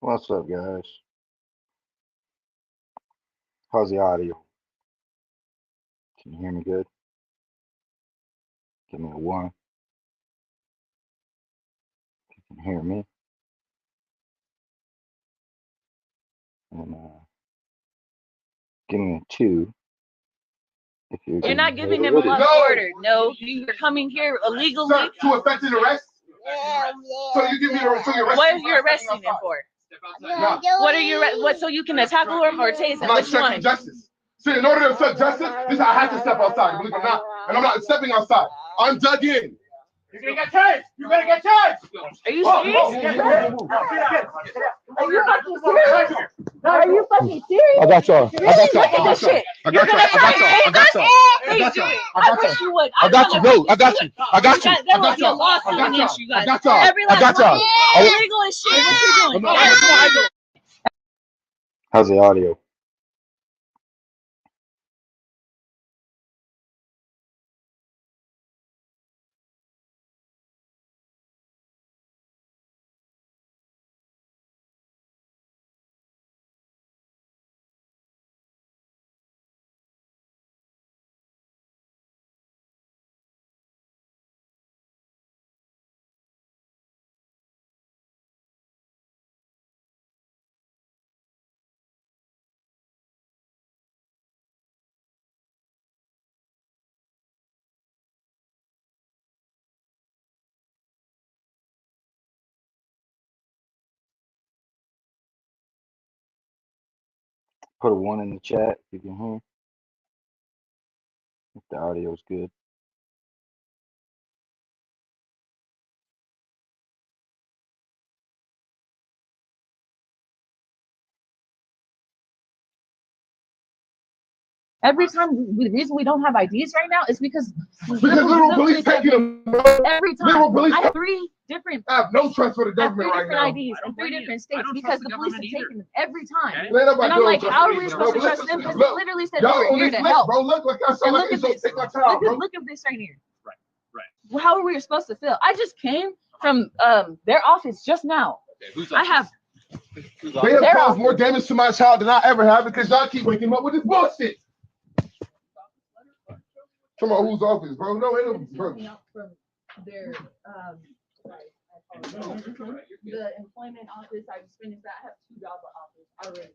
What's up, guys? How's the audio? Can you hear me good? Give me a 1. If you can hear me. And give me a 2. If You're not giving them a lot of order. No, you're coming here illegally. To effect an arrest? So you give me the so you're What are you arresting them for? No. What are you what so you can tackle them or tase them? I'm not Which one? accepting justice. See, in order to accept justice, this I have to step outside, believe it or not. And I'm not stepping outside. I'm dug in. You're gonna get charged. You're gonna get charged. Are you serious? Are you fucking serious? I got y'all. I got y'all. Look at this shit. I got y'all. I got y'all. I got y'all. I got y'all. I wish you would. I got you. No, I got you. I got you. There will be a lawsuit against you guys. I got y'all. Every I got y'all. illegal as shit. What you doing? How's the audio? Put a 1 in the chat if you can hear. If the audio is good. Every time, the reason we don't have IDs right now is because literal police taking them. every Literal time. police. I have 3 different. I have no trust for the I have government 3 right different now. IDs in 3 different states because the police are taking them every time. Ain't nobody And I'm doing like, trust how for are we these, supposed to bro. trust them? Because Look, they literally said y'all they were on here this to list, help. bro. Look like I saw And like look at it's gonna this. take my child, bro. Look at this right here. Right. Well, how are we supposed to feel? I just came from their office just now. Okay, I have. They have caused more damage to my child than I ever have because y'all keep waking him up with this bullshit. Come on, whose office, bro? No, ain't no, bro. From their the employment office. I just finished that. I have 2 job offers already.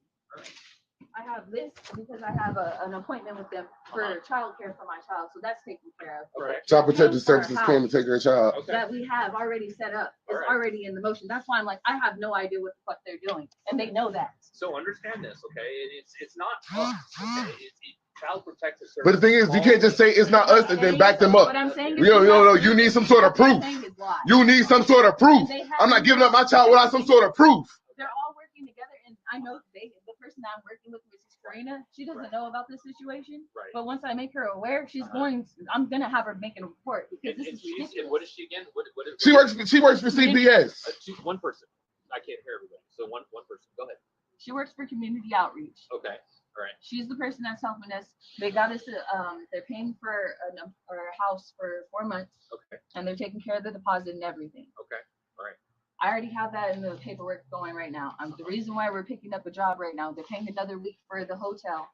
I have this because I have an appointment with them for childcare for my child, so that's taken care of. Right. Child Protective Services came to take her child. Okay. That we have already set up. It's already in the motion. That's why I'm like, I have no idea what the fuck they're doing, and they know that. So understand this, okay? It's not us, okay? It's Child Protective Services. But the thing is, you can't just say it's not us and then back them up. What I'm saying is You need some sort of proof. You need some sort of proof. I'm not giving up my child without some sort of proof. They're all working together, and I know the person that I'm working with, which is Karina, she doesn't know about this situation. Right. But once I make her aware, I'm gonna have her make a report because this is ridiculous. And what is she again? What She works for CPS. She's one person. I can't hear everybody. So one person. Go ahead. She works for community outreach. Okay. All right. She's the person that's helping us. They got us. They're paying for a house for 4 months. Okay. And they're taking care of the deposit and everything. Okay. All right. I already have that in the paperwork going right now. The reason why we're picking up a job right now, they're paying another week for the hotel.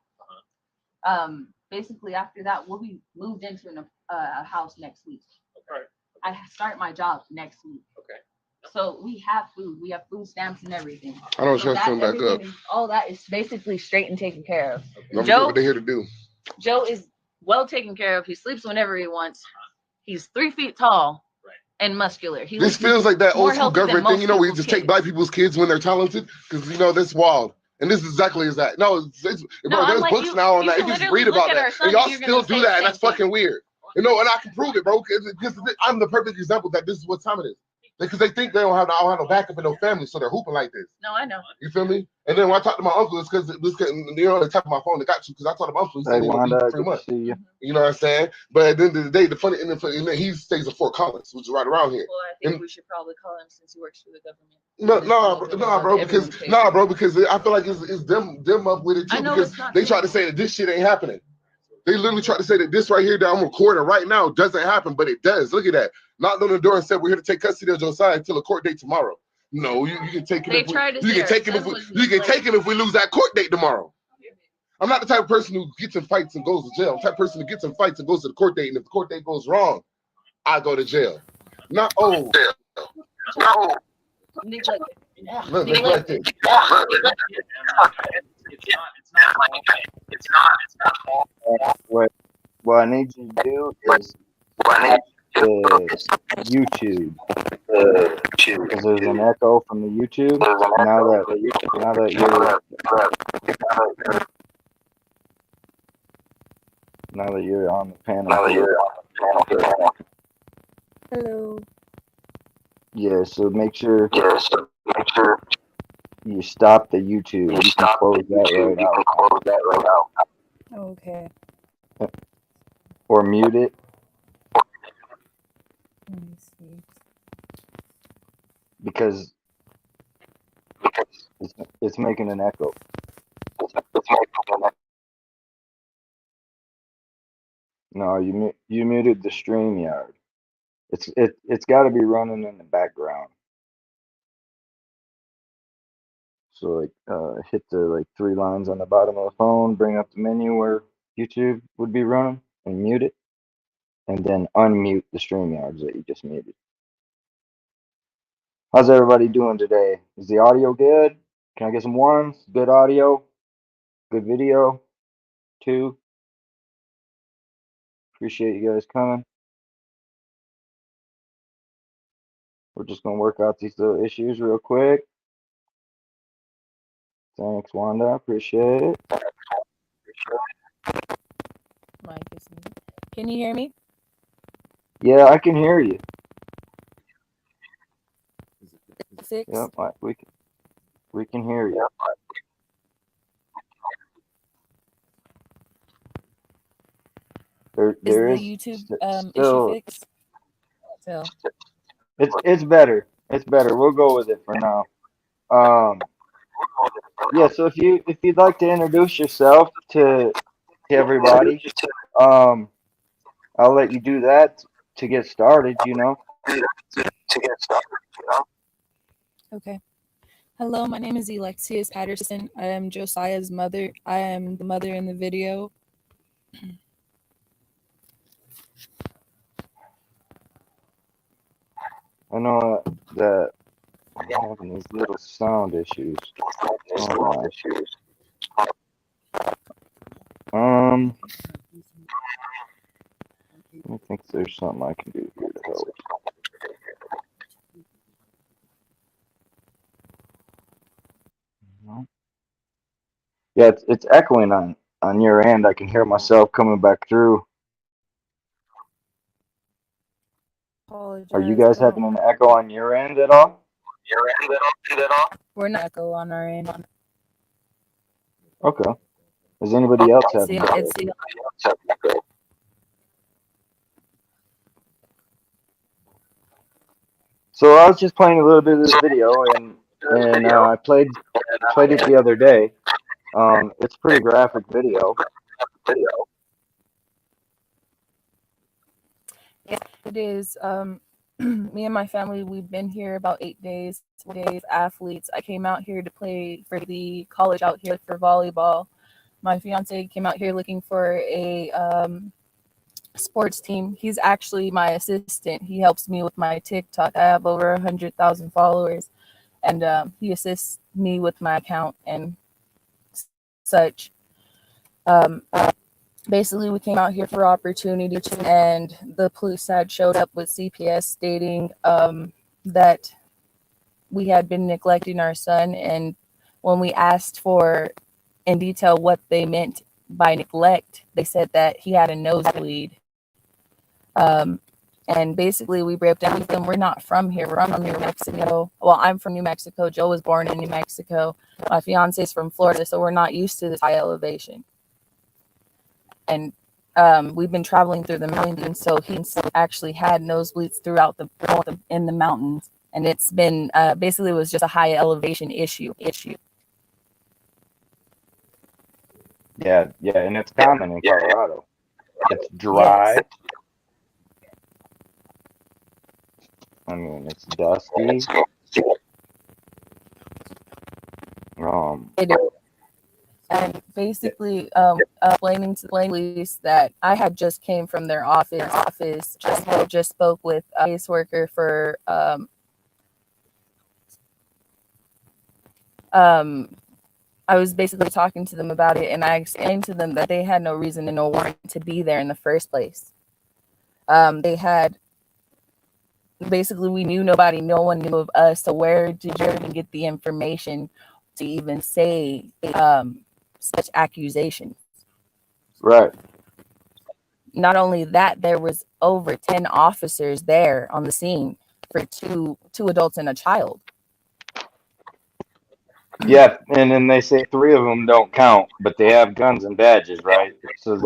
Basically after that, we'll be moved into a house next week. Okay. I start my job next week. Okay. So we have food. We have food stamps and everything. I don't trust them back up. All that is basically straight and taken care of. Okay. Joe, what they're here to do. Joe is well taken care of. He sleeps whenever he wants. He's 3 feet tall. And muscular. This feels like that old school government thing, where you just take black people's kids when they're talented, because that's wild. And this is exactly as that. No, bro, there's books now on that. You can just read about that. And y'all still do that, and that's fucking weird. And I can prove it, bro. Because I'm the perfect example that this is what time it is. Because they think they don't have no backup and no family, so they're hooping like this. No, I know. You feel me? And then when I talk to my uncle, it's because they tap my phone. They got you because I told my uncle. He said, Wanda, good to see you. You know what I'm saying? But at the end of the day, and then he stays in Fort Collins, which is right around here. Well, I think we should probably call him since he works for the government. Bro, because I feel like it's them up with it too. Because they try to say that this shit ain't happening. They literally try to say that this right here that I'm recording right now doesn't happen, but it does. Look at that. Knocked on the door and said, we're here to take custody of Josiah until a court date tomorrow. No, you can take him. They If we, tried to you say can take him if we, you can take him if we lose that court date tomorrow. I'm not the type of person who gets in fights and goes to jail. I'm the type of person who gets in fights and goes to the court date, and if the court date goes wrong, I go to jail. Not Neglected. neglected. What I need you to do is YouTube, because there's an echo from the YouTube. Now that you're on the panel here. Hello. Yeah, so make sure you stop the YouTube. You can close that right out. Okay. Or mute it. Let me see. Because it's making an echo. No, you muted the StreamYard. It's got to be running in the background. So hit the 3 lines on the bottom of the phone, bring up the menu where YouTube would be running, and mute it, and then unmute the StreamYards that you just muted. How's everybody doing today? Is the audio good? Can I get some ones? Good audio? Good video? 2? Appreciate you guys coming. We're just going to work out these little issues real quick. Thanks, Wanda. Appreciate it. Mic is muted. Can you hear me? Yeah, I can hear you. 6. Yep, we can hear you. There is is the YouTube still, issue fixed? So it's better. It's better. We'll go with it for now. Yeah, so if you'd like to introduce yourself to everybody, I'll let you do that to get started, okay. Hello, my name is Alexius Patterson. I am Josiah's mother. I am the mother in the video. I know that I'm having these little sound issues. I think there's something I can do here to help. Yeah, it's echoing on your end. I can hear myself coming back through. Apologize. Are you guys having an echo on your end at all? We're not echo on our end. Okay. Is anybody else having an echo? So I was just playing a little bit of this video, and I played it the other day. It's a pretty graphic video. It is. Me and my family, we've been here about 8 days. 4 days. Athletes. I came out here to play for the college out here for volleyball. My fiance came out here looking for a sports team. He's actually my assistant. He helps me with my TikTok. I have over 100,000 followers, and he assists me with my account and such. Basically, we came out here for opportunities, and the police had showed up with CPS stating that we had been neglecting our son. And when we asked for in detail what they meant by neglect, they said that he had a nosebleed. And basically, we broke down with them. We're not from here. We're from New Mexico. Well, I'm from New Mexico. Joe was born in New Mexico. My fiance is from Florida, so we're not used to this high elevation. And we've been traveling through the mountains, so he's actually had nosebleeds throughout in the mountains, and it's been basically it was just a high elevation issue. Yeah, and it's common in Colorado. It's dry. Yes. I mean, it's dusty. They do. And basically, explaining to the police that I had just came from their office, just spoke with a caseworker for I was basically talking to them about it, and I explained to them that they had no reason and no warrant to be there in the first place. They had basically, we knew nobody, no one knew of us. So where did you even get the information to even say such accusations? Right. Not only that, there was over 10 officers there on the scene for two adults and a child. Yeah, and then they say 3 of them don't count, but they have guns and badges, right? So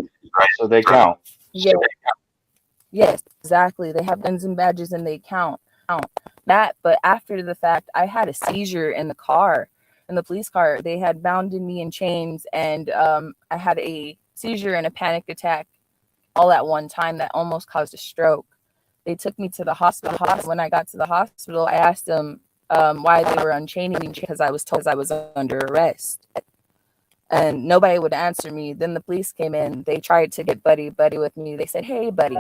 they count. Yeah. Yes, exactly. They have guns and badges and they count that. But after the fact, I had a seizure in the car, in the police car. They had bounded me in chains, and I had a seizure and a panic attack all at one time that almost caused a stroke. They took me to the hospital. When I got to the hospital, I asked them why they were unchaining me, because I was told I was under arrest. And nobody would answer me. Then the police came in. They tried to get buddy with me. They said, "Hey, buddy,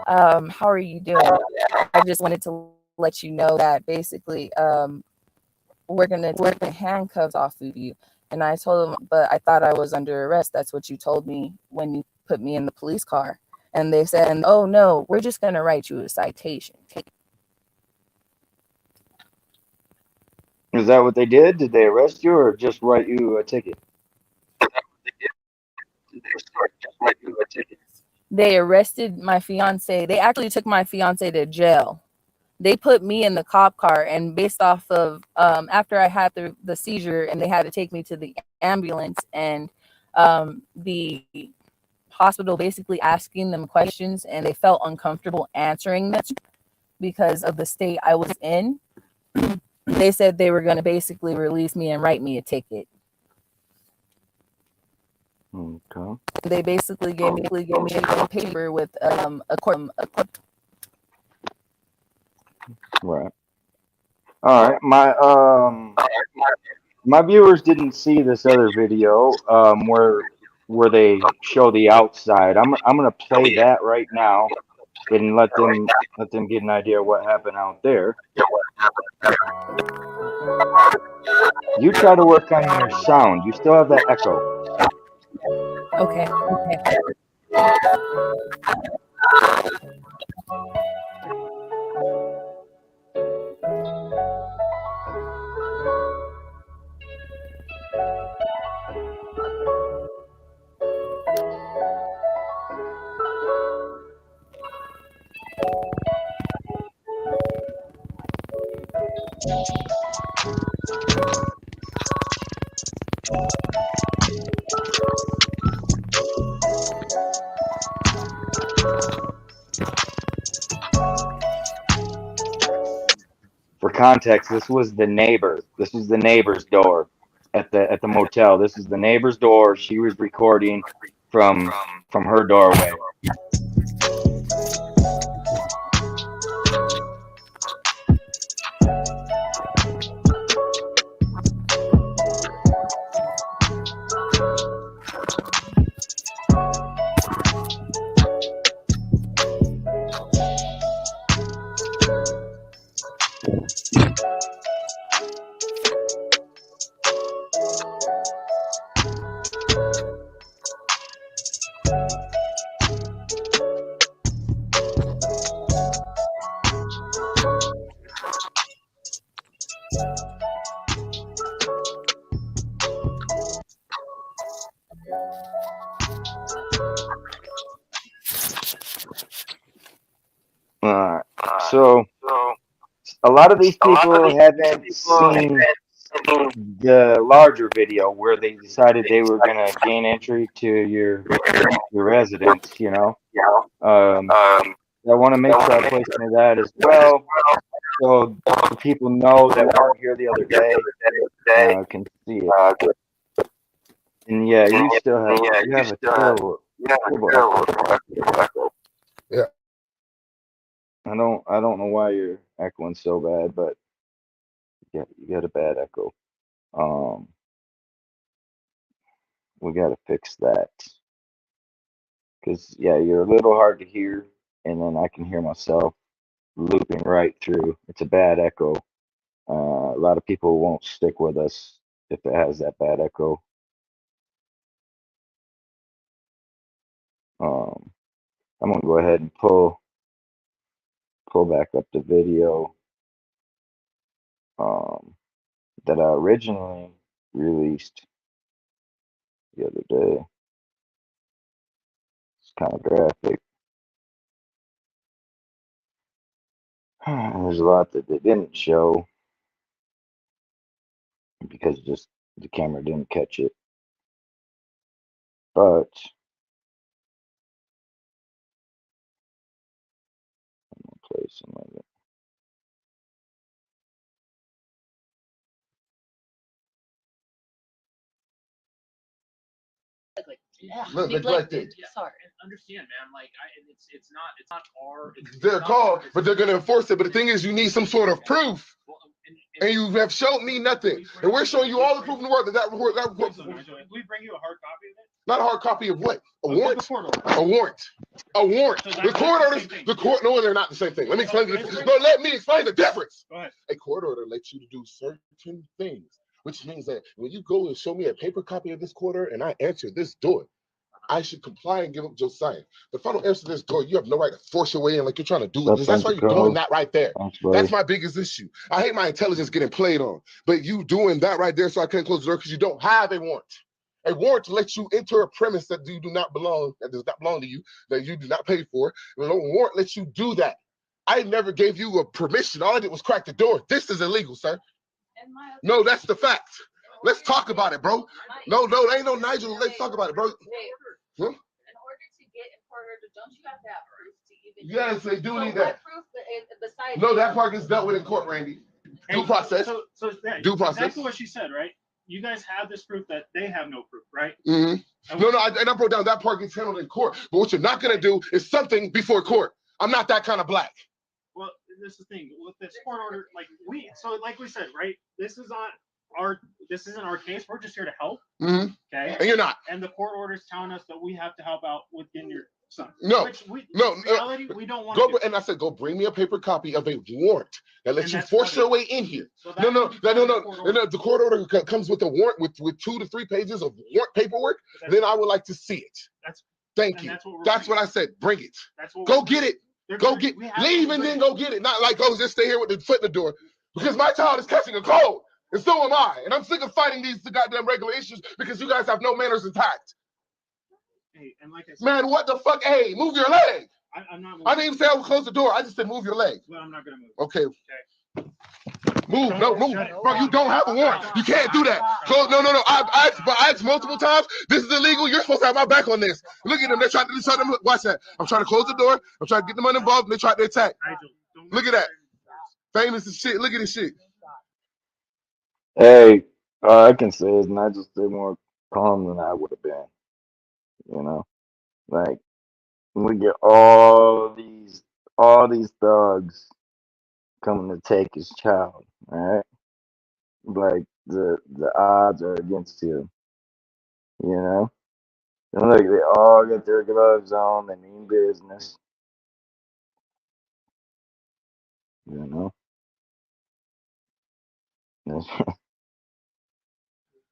how are you doing? I just wanted to let you know that basically we're gonna work the handcuffs off of you." And I told them, "But I thought I was under arrest. That's what you told me when you put me in the police car." And they said, "Oh no, we're just gonna write you a citation." Is that what they did? Did they arrest you or just write you a ticket? They arrested my fiance. They actually took my fiance to jail. They put me in the cop car, and based off of after I had the seizure and they had to take me to the ambulance, and the hospital basically asking them questions, and they felt uncomfortable answering them because of the state I was in. They said they were going to basically release me and write me a ticket. Okay. They basically gave me a paper with a court. Right. All right. My viewers didn't see this other video where they show the outside. I'm gonna play that right now and let them get an idea of what happened out there. You try to work on your sound. You still have that echo. Okay. For context, this was the neighbor. This was the neighbor's door at the motel. This is the neighbor's door. She was recording from her doorway. So a lot of these people haven't seen the larger video where they decided they were going to gain entry to your residence. I want to make sure I place into that as well, so the people know that weren't here the other day can see it. And yeah, you have a terrible echo. Yeah. I don't know why you're echoing so bad, but you got a bad echo. we gotta fix that. Cause yeah, you're a little hard to hear, and then I can hear myself looping right through. It's a bad echo. A lot of people won't stick with us if it has that bad echo. I'm gonna go ahead and pull back up the video that I originally released the other day. It's kind of graphic. There's a lot that they didn't show because just the camera didn't catch it. But I'm gonna play some of it. Like, yeah, neglected. Yeah. Sorry. Understand, man. Like, it's not our. They're called, but they're gonna enforce it. But the thing is, you need some sort of proof. Well, And you have shown me nothing. And we're showing you all the proof in the world that report. If we bring you a hard copy of it? Not a hard copy of what? A warrant? A warrant. A warrant. The court orders, no, they're not the same thing. Let me explain this. No, let me explain the difference. Go ahead. A court order lets you to do certain things, which means that when you go and show me a paper copy of this court order and I answer this door, I should comply and give up Josiah. But if I don't answer this door, you have no right to force your way in like you're trying to do it. That's why you're doing that right there. That's my biggest issue. I hate my intelligence getting played on, but you doing that right there so I can't close the door because you don't have a warrant. A warrant lets you enter a premise that you do not belong, that does not belong to you, that you do not pay for. A warrant lets you do that. I never gave you a permission. All I did was crack the door. This is illegal, sir. No, that's the fact. Let's talk about it, bro. No, ain't no Nigel. Let's talk about it, bro. In order to get in court order, don't you have to have proof to even? Yes, they do need that. Proof besides? No, that part gets dealt with in court, Randy. Due process. So due process. Exactly what she said, right? You guys have this proof that they have no proof, right? Mm-hmm. No, I broke down that part gets handled in court. But what you're not gonna do is something before court. I'm not that kind of black. Well, this is the thing with this court order. Like we said, right? This isn't our case. We're just here to help. Mm-hmm. Okay. And you're not. And the court order is telling us that we have to help out with getting your son. No. In reality, we don't want to. And I said, go bring me a paper copy of a warrant that lets you force your way in here. So no. The court order comes with a warrant with 2 to 3 pages of warrant paperwork. Then I would like to see it. Thank you. That's what I said. Bring it. Go get it. Leave and then go get it. Not like, just stay here with the foot in the door. Because my child is catching a cold. And so am I. And I'm sick of fighting these goddamn regulations because you guys have no manners intact. Hey, and like I said, man, what the fuck? Hey, move your leg. I'm not moving. I didn't even say I would close the door. I just said move your leg. Well, I'm not going to move. Okay. Move. No, move. Bro, you don't have a warrant. You can't do that. So, no. I asked multiple times. This is illegal. You're supposed to have my back on this. Look at them. They're trying to watch that. I'm trying to close the door. I'm trying to get them uninvolved, and they tried to attack. Look at that. Famous as shit. Look at this shit. Hey, all I can say is Nigel stayed more calm than I would have been. You know, like we get all these thugs coming to take his child. All right, like the odds are against him. You know, and look, they all get their gloves on. They mean business. You know.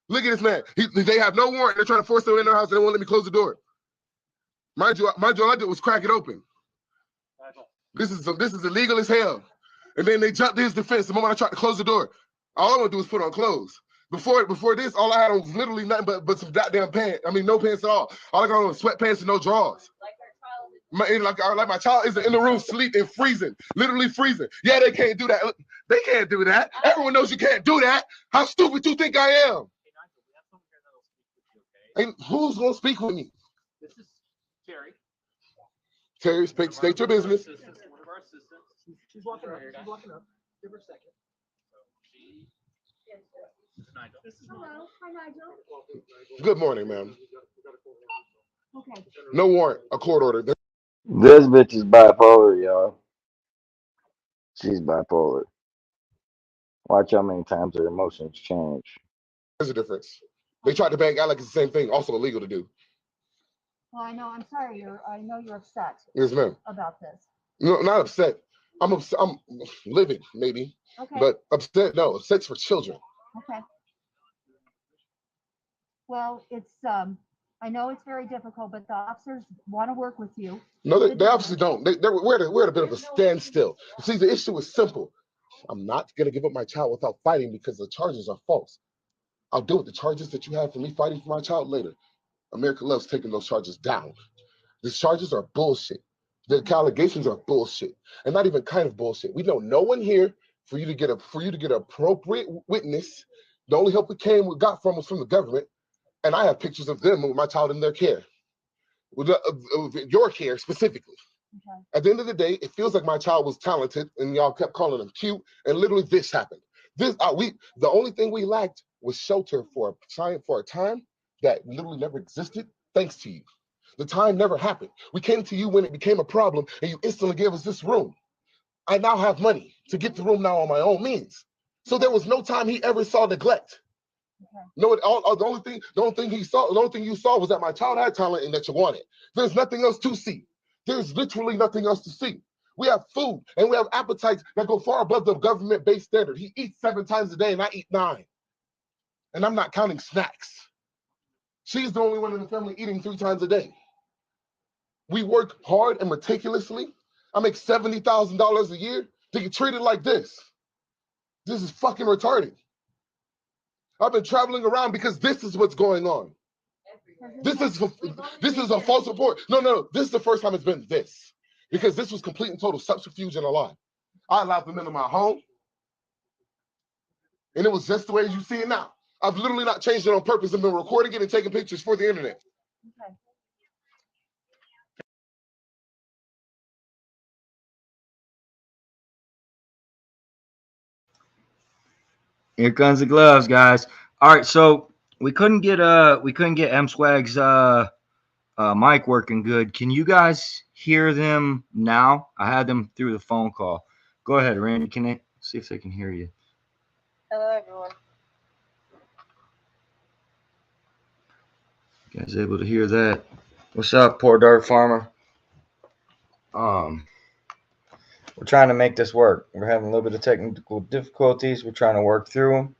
Look at this man. They have no warrant. They're trying to force them in their house. They won't let me close the door. Mind you, all I did was crack it open. This is illegal as hell. And then they jumped to his defense the moment I tried to close the door. All I want to do was put on clothes. Before this, all I had was literally nothing but some goddamn pants. I mean, no pants at all. All I got on was sweatpants and no drawers. Like my child is in the room sleeping, freezing, literally freezing. Yeah, they can't do that. They can't do that. Everyone knows you can't do that. How stupid you think I am? And who's gonna speak with me? This is Terry. Terry, state your business. One of our assistants. She's walking up. Give her a second. Hello. Hi, Nigel. Good morning, ma'am. Okay. No warrant, a court order. This bitch is bipolar, y'all. She's bipolar. Watch how many times her emotions change. There's a difference. They tried to act like it's the same thing, also illegal to do. Well, I know. I'm sorry. I know you're upset. Yes, ma'am. About this. No, not upset. I'm upset. I'm living, maybe. Okay. But upset, no. Upset's for children. Okay. Well, it's I know it's very difficult, but the officers want to work with you. No, they obviously don't. We're at a bit of a standstill. See, the issue is simple. I'm not going to give up my child without fighting because the charges are false. I'll deal with the charges that you have for me fighting for my child later. America loves taking those charges down. The charges are bullshit. The allegations are bullshit, and not even kind of bullshit. We know no one here for you to get appropriate witness. The only help we got from was from the government, and I have pictures of them with my child in their care, with your care specifically. Okay. At the end of the day, it feels like my child was talented, and y'all kept calling him cute, and literally this happened. The only thing we lacked was shelter for a time that literally never existed, thanks to you. The time never happened. We came to you when it became a problem, and you instantly gave us this room. I now have money to get the room now on my own means. So there was no time he ever saw neglect. Okay. No, the only thing you saw was that my child had talent and that you wanted. There's nothing else to see. There's literally nothing else to see. We have food and we have appetites that go far above the government-based standard. He eats 7 times a day and I eat 9. And I'm not counting snacks. She's the only one in the family eating 3 times a day. We work hard and meticulously. I make $70,000 a year to get treated like this. This is fucking retarded. I've been traveling around because this is what's going on. This is a false report. No. This is the first time it's been this. Because this was complete and total subterfuge and a lie. I allowed them into my home. And it was just the way you see it now. I've literally not changed it on purpose and been recording it and taking pictures for the internet. Okay. Here comes the gloves, guys. All right, so we couldn't get M Swag's mic working good. Can you guys hear them now? I had them through the phone call. Go ahead, Randy. Can they see if they can hear you? Hello, everyone. You guys able to hear that? What's up, poor dirt farmer? We're trying to make this work. We're having a little bit of technical difficulties. We're trying to work through them.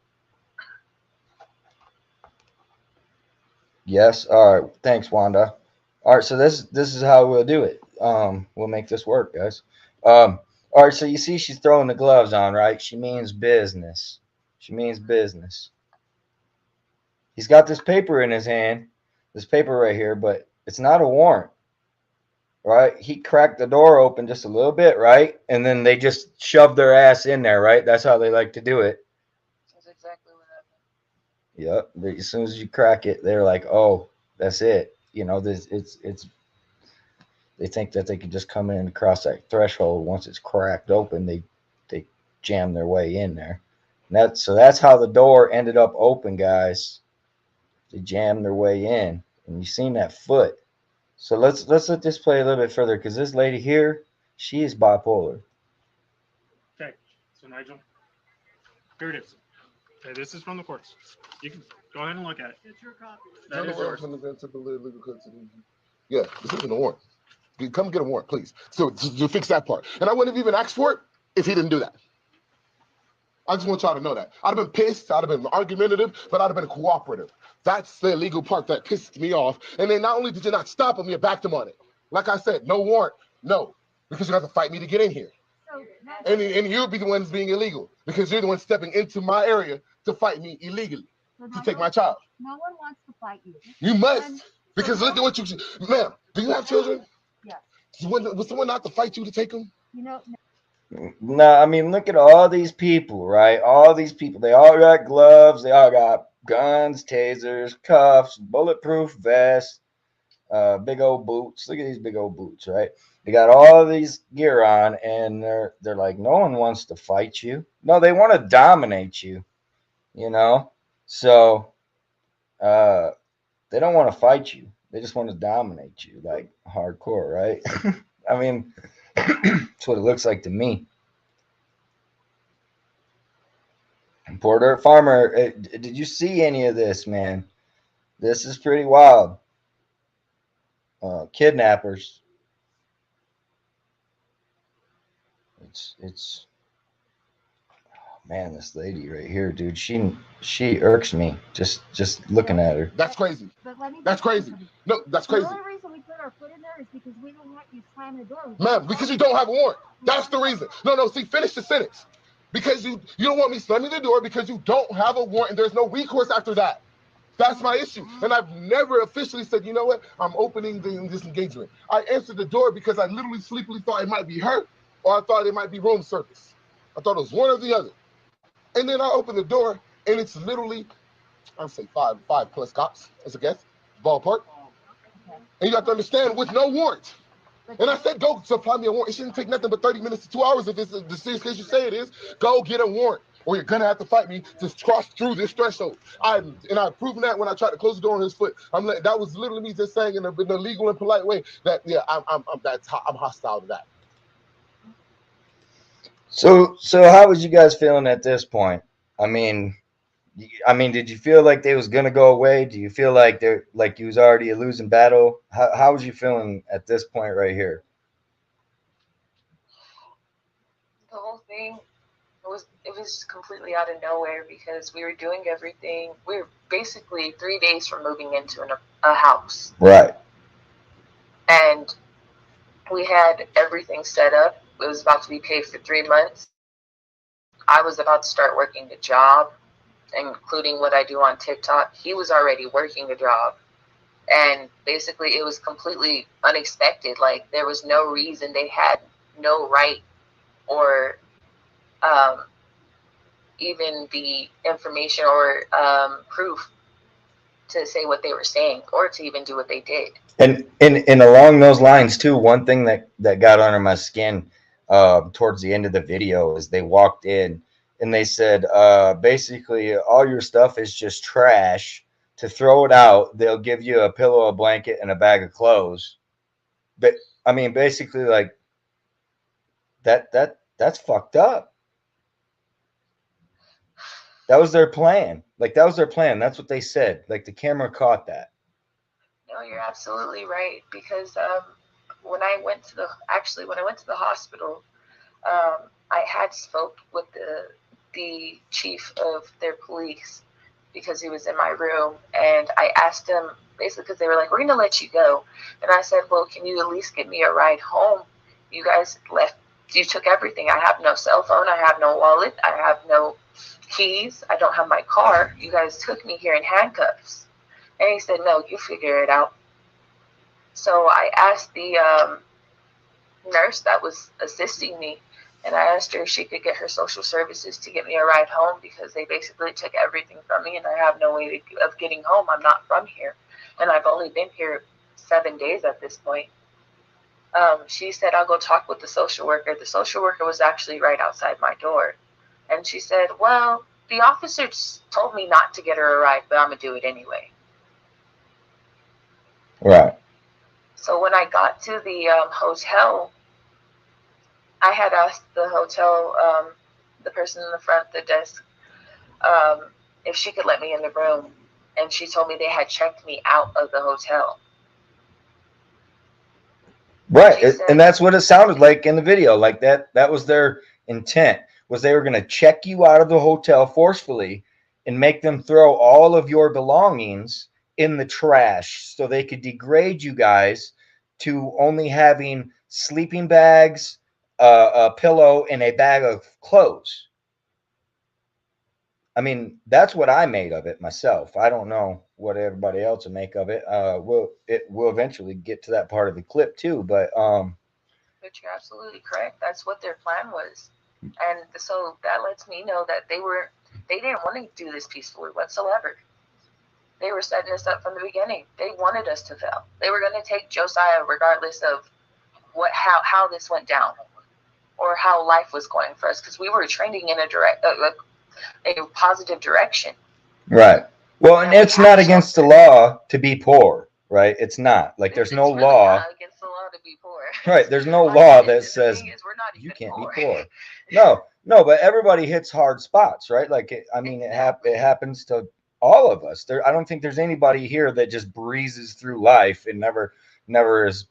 Yes. All right. Thanks, Wanda. All right. So this is how we'll do it. We'll make this work, guys. All right. So you see, she's throwing the gloves on, right? She means business. She means business. He's got this paper in his hand, this paper right here, but it's not a warrant. Right? He cracked the door open just a little bit, right? And then they just shoved their ass in there, right? That's how they like to do it. That's exactly what happened. Yep. As soon as you crack it, they're like, "Oh, that's it." You know, it's. They think that they can just come in and cross that threshold once it's cracked open. They jam their way in there. And that's how the door ended up open, guys. They jammed their way in, and you seen that foot. So let's let this play a little bit further because this lady here, she is bipolar. Okay, so Nigel, here it is. Okay, this is from the courts. You can go ahead and look at it. It's your copy. That is yours. Yeah, this isn't a warrant. Come get a warrant, please. So to fix that part. And I wouldn't have even asked for it if he didn't do that. I just want y'all to know that. I'd have been pissed, I'd have been argumentative, but I'd have been cooperative. That's the illegal part that pissed me off. And then not only did you not stop him, you backed him on it. Like I said, no warrant, no, because you have to fight me to get in here. So, And you'll be the ones being illegal because you're the one stepping into my area to fight me illegally, to take my child. No one wants to fight you. You must, because look at what you, ma'am, do you have children? Yes. Was someone not to fight you to take them? You know, No, I mean, look at all these people, right? All these people. They all got gloves. They all got guns, tasers, cuffs, bulletproof vests, big old boots. Look at these big old boots, right? They got all these gear on, and they're like, no one wants to fight you. No, they want to dominate you, you know? So they don't want to fight you. They just want to dominate you, like hardcore, right? I mean, that's what it looks like to me. Poor dirt farmer, did you see any of this, man? This is pretty wild. Kidnappers. It's man, this lady right here, dude. She irks me just looking at her. That's crazy. But let me That's tell you crazy. something. No, that's The crazy. only reason we put our foot in there is because we don't want you slamming the door. Ma'am, because you don't have a warrant. That's the reason. No, see, finish the sentence. Because you don't want me slamming the door because you don't have a warrant and there's no recourse after that. That's my issue. And I've never officially said, you know what, I'm opening this engagement. I answered the door because I literally sleepily thought it might be her or I thought it might be room service. I thought it was one or the other. And then I opened the door and it's literally, I'd say five plus cops as a guess, ballpark. And you have to understand, with no warrant. And I said, go supply me a warrant. It shouldn't take nothing but 30 minutes to 2 hours if it's the serious case you say it is. Go get a warrant, or you're gonna have to fight me to cross through this threshold. I've proven that when I tried to close the door on his foot. That was literally me just saying in a legal and polite way that I'm hostile to that. So how was you guys feeling at this point? I mean, did you feel like they was gonna go away? Do you feel like they're like you was already a losing battle? How was you feeling at this point right here? The whole thing it was completely out of nowhere because we were doing everything. We were basically 3 days from moving into a house. Right. And we had everything set up. It was about to be paid for 3 months. I was about to start working the job, including what I do on TikTok. He was already working the job. And basically it was completely unexpected. Like, there was no reason. They had no right or even the information or proof to say what they were saying or to even do what they did. And along those lines too, one thing that got under my skin towards the end of the video is they walked in and they said basically all your stuff is just trash. To throw it out, they'll give you a pillow, a blanket, and a bag of clothes. But I mean, basically, like that's fucked up. That was their plan. Like, that was their plan. That's what they said. Like, the camera caught that. No, you're absolutely right. Because when I went to the hospital, I had spoke with the chief of their police because he was in my room, and I asked him basically because they were like, "We're gonna let you go," and I said, "Well, can you at least give me a ride home? You guys left. You took everything. I have no cell phone. I have no wallet. I have no keys. I don't have my car. You guys took me here in handcuffs." And he said, "No, you figure it out." So I asked the nurse that was assisting me, and I asked her if she could get her social services to get me a ride home because they basically took everything from me and I have no way of getting home. I'm not from here, and I've only been here 7 days at this point. She said, "I'll go talk with the social worker." The social worker was actually right outside my door. And she said, "Well, the officers told me not to get her a ride, but I'm going to do it anyway." Right. So when I got to the hotel, I had asked the hotel, the person in the front, the desk, if she could let me in the room. And she told me they had checked me out of the hotel. Right. And that's what it sounded like in the video. Like that was their intent, was they were going to check you out of the hotel forcefully and make them throw all of your belongings in the trash so they could degrade you guys to only having sleeping bags, a pillow, and a bag of clothes. I mean, that's what I made of it myself. I don't know what everybody else will make of it. We'll eventually get to that part of the clip too, but you're absolutely correct. That's what their plan was. And so that lets me know that they didn't want to do this peacefully whatsoever. They were setting us up from the beginning. They wanted us to fail. They were going to take Josiah regardless of how this went down or how life was going for us, because we were trending in a positive direction. Right. Well, and it's not against the law to be poor, right? It's not. Like, there's no really law. not against the law to be poor. Right. There's no law that says you can't be poor. No, but everybody hits hard spots, right? Like, it happens to all of us. I don't think there's anybody here that just breezes through life and never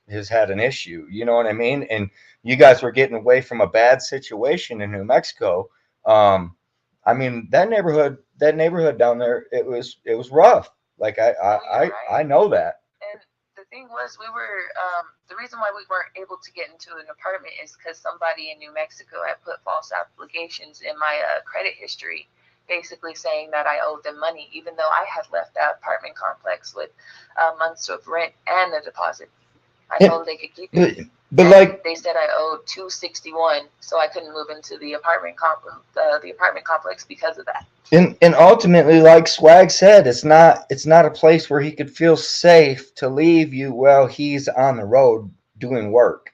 has had an issue. You know what I mean? And you guys were getting away from a bad situation in New Mexico. I mean, that neighborhood down there, it was rough. Like I know that. And the thing was, we were the reason why we weren't able to get into an apartment is because somebody in New Mexico had put false applications in my credit history, basically saying that I owed them money, even though I had left that apartment complex with months of rent and a deposit. I told them they could keep it. But and like they said I owed $261, so I couldn't move into the apartment complex because of that. and ultimately, like Swag said, it's not a place where he could feel safe to leave you while he's on the road doing work.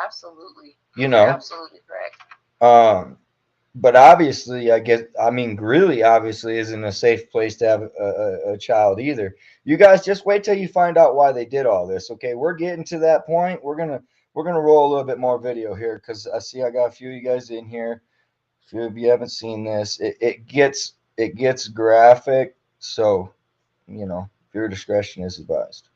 Absolutely. You know. You're absolutely correct. But obviously, Greeley obviously isn't a safe place to have a child either. You guys just wait till you find out why they did all this. Okay, we're getting to that point. We're gonna roll a little bit more video here because I see I got a few of you guys in here. A few of you haven't seen this. It gets graphic, so your discretion is advised.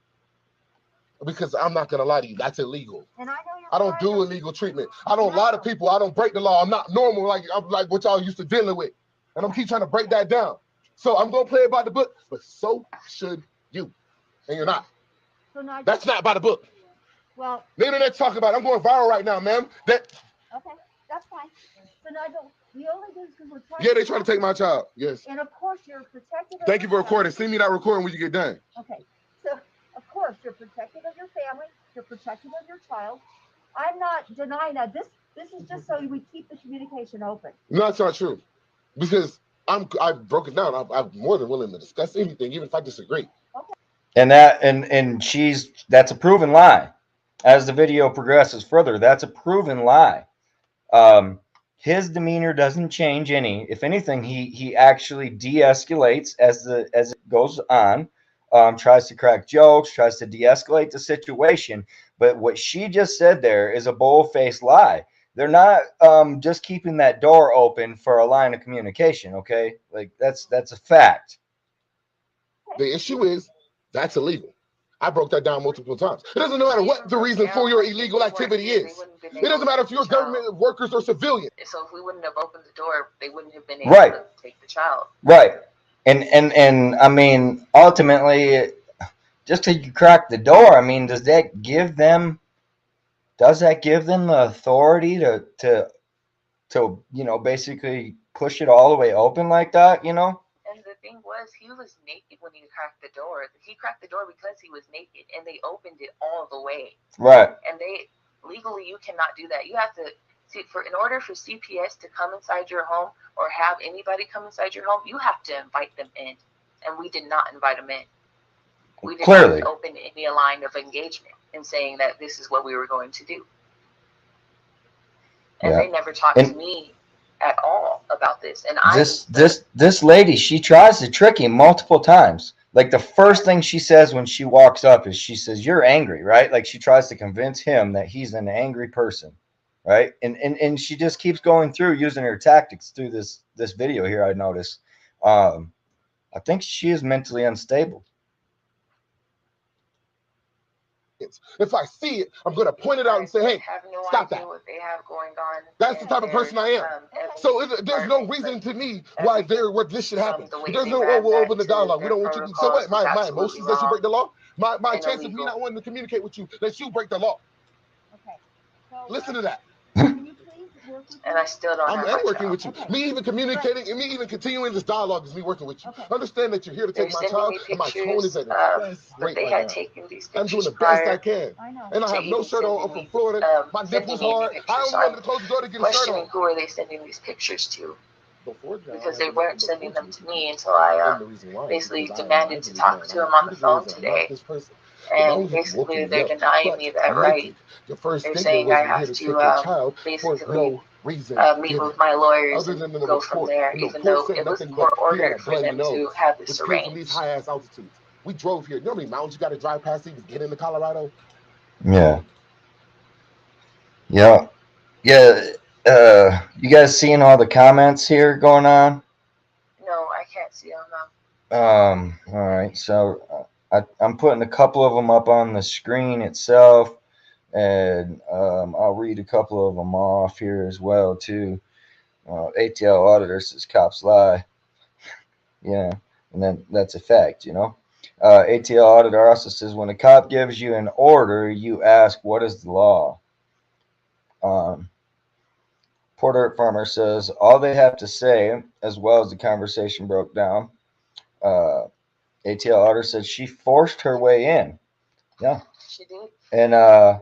Because I'm not gonna lie to you, that's illegal. And I know you're I don't do illegal treatment. I don't lie to people. I don't break the law. I'm not normal like what y'all used to dealing with. And I'm keep trying to break that down. So I'm gonna play it by the book, but so should you. And you're not. So Nigel, That's not by the book. well, The internet's talking about it. I'm going viral right now, ma'am. okay, that's fine. So Nigel, we only do this because we're trying. Yeah, they trying to take my child. Yes. And of course, you're protective. Thank you for recording. Send me that recording when you get done. Okay, so of course you're protective of your family, you're protective of your child. I'm not denying that. This is just so we keep the communication open. No, that's not true. Because I broke it down. I'm more than willing to discuss anything, even if I disagree. Okay. And that's a proven lie. As the video progresses further, that's a proven lie. His demeanor doesn't change any. If anything, he actually de-escalates as it goes on. Tries to crack jokes, tries to de-escalate the situation. But what she just said there is a bold-faced lie. They're not just keeping that door open for a line of communication. Okay, like that's a fact. The issue is that's illegal. I broke that down multiple times. It doesn't matter what the reason for your illegal activity is. It doesn't matter if you're government workers or civilians. So if we wouldn't have opened the door, they wouldn't have been able to take the child. Right. And I mean, ultimately, just till you crack the door, I mean, does that give them the authority to basically push it all the way open like that, And the thing was, he was naked when he cracked the door. He cracked the door because he was naked, and they opened it all the way. Right. And legally, you cannot do that. You have to in order for CPS to come inside your home or have anybody come inside your home, you have to invite them in. And we did not invite them in. We did not open any line of engagement in saying that this is what we were going to do. And they never talked to me at all about this. And this lady, she tries to trick him multiple times. Like the first thing she says when she walks up is she says, "You're angry," right? Like she tries to convince him that he's an angry person. Right. And she just keeps going through using her tactics through this video here. I noticed. I think she is mentally unstable. If I see it, I'm going to point it out and say, "Hey, stop that." What they have going on. That's the type of person I am. So there's no reason to me why this should happen. There's no, we'll open the dialogue. We don't want you to. So what? My emotions that you break the law? My chance of me not wanting to communicate with you that you break the law. Okay. So listen to that. can you please work with And I still don't have I'm working with you. Okay. Me even communicating and me even continuing this dialogue is me working with you. Okay. Understand that you're here to take my child, and my tone is at its best but rate they right had now. taken these I'm doing pictures the best I prior. can. I know. And I have no shirt on. I'm from Florida. My nipples hard. I only wanted to close the door to get a shirt Questioning on. who are they sending these pictures to? Because they weren't sending them to me until I basically demanded to talk to him on the phone today. And basically they're denying me that right. They're saying I have to basically meet with my lawyers and go from there, even though it was court ordered for them to have this arranged. High ass altitudes. We drove here. You know how many mountains you got to drive past to even get into Colorado? Yeah. You guys seeing all the comments here going on? No, I can't see them. All right. So I'm putting a couple of them up on the screen itself, and I'll read a couple of them off here as well too. ATL auditor says cops lie. Yeah, and then that's a fact, you know. ATL auditor also says when a cop gives you an order, you ask what is the law. Um, Poor Dirt Farmer says all they have to say, as well as the conversation broke down. Uh, ATL auditor says she forced her way in. Yeah, She did. and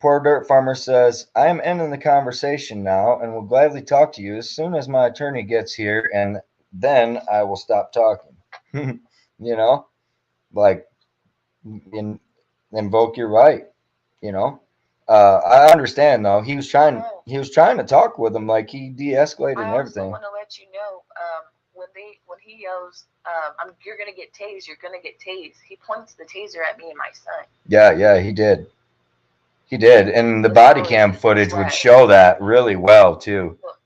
Poor Dirt Farmer says I am ending the conversation now and will gladly talk to you as soon as my attorney gets here, and then I will stop talking. You know, like in, invoke your right. You know, I understand though. He was trying to talk with him, like he de-escalated and I also everything. want to let you know, when he yells, "You're gonna get tased. You're gonna get tased." He points the taser at me and my son. Yeah, he did. He did, and the body cam footage would show that really well too. Well,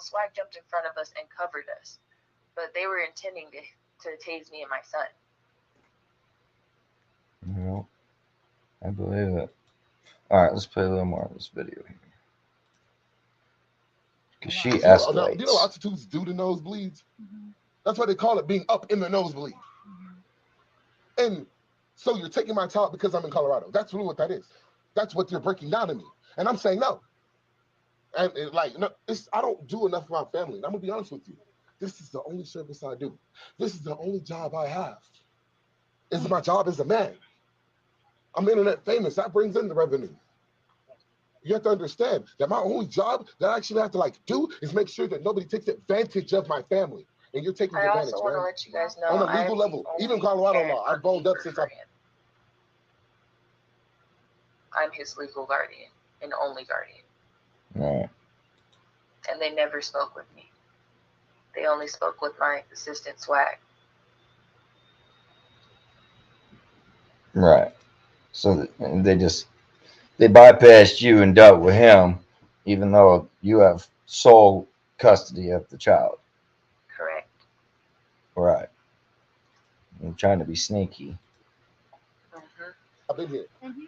Swag jumped in front of us and covered us, but they were intending to tase me and my son. Well, I believe it. All right, let's play a little more of this video here. Because she escalates. You know altitudes do to nosebleeds? That's why they call it being up in the nosebleed. And so you're taking my child because I'm in Colorado. That's really what that is. That's what you're breaking down to me. And I'm saying no. And no, I don't do enough for my family. And I'm going to be honest with you. This is the only service I do. This is the only job I have. It's my job as a man. I'm internet famous. That brings in the revenue. You have to understand that my only job that I actually have to do is make sure that nobody takes advantage of my family. And you're taking advantage, I also want to let you guys know on a legal level, even Colorado law. I've boned up since I'm his legal guardian and only guardian. Right. And they never spoke with me. They only spoke with my assistant Swag. Right. So they bypassed you and dealt with him, even though you have sole custody of the child. Correct. Right. I'm trying to be sneaky. I've been here. And you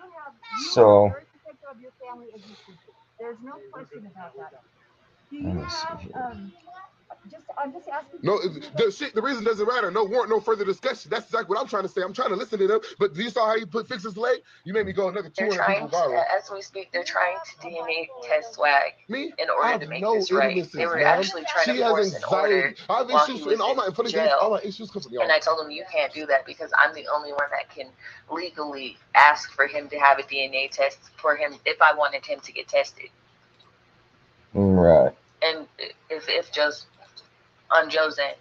So- are very protective of your family as you should be. There's no question about that. Do you have, I'm just asking. No, the reason doesn't matter. No warrant, no further discussion. That's exactly what I'm trying to say. I'm trying to listen to them. But you saw how you fix his leg? You made me go another 200 people viral. As we speak, they're trying to DNA test Swag Me? in order to make this right. They were actually trying to force an order while he was in jail. All my issues come from y'all. And I told him you can't do that because I'm the only one that can legally ask for him to have a DNA test for him if I wanted him to get tested. Right. And if just on Joe's end.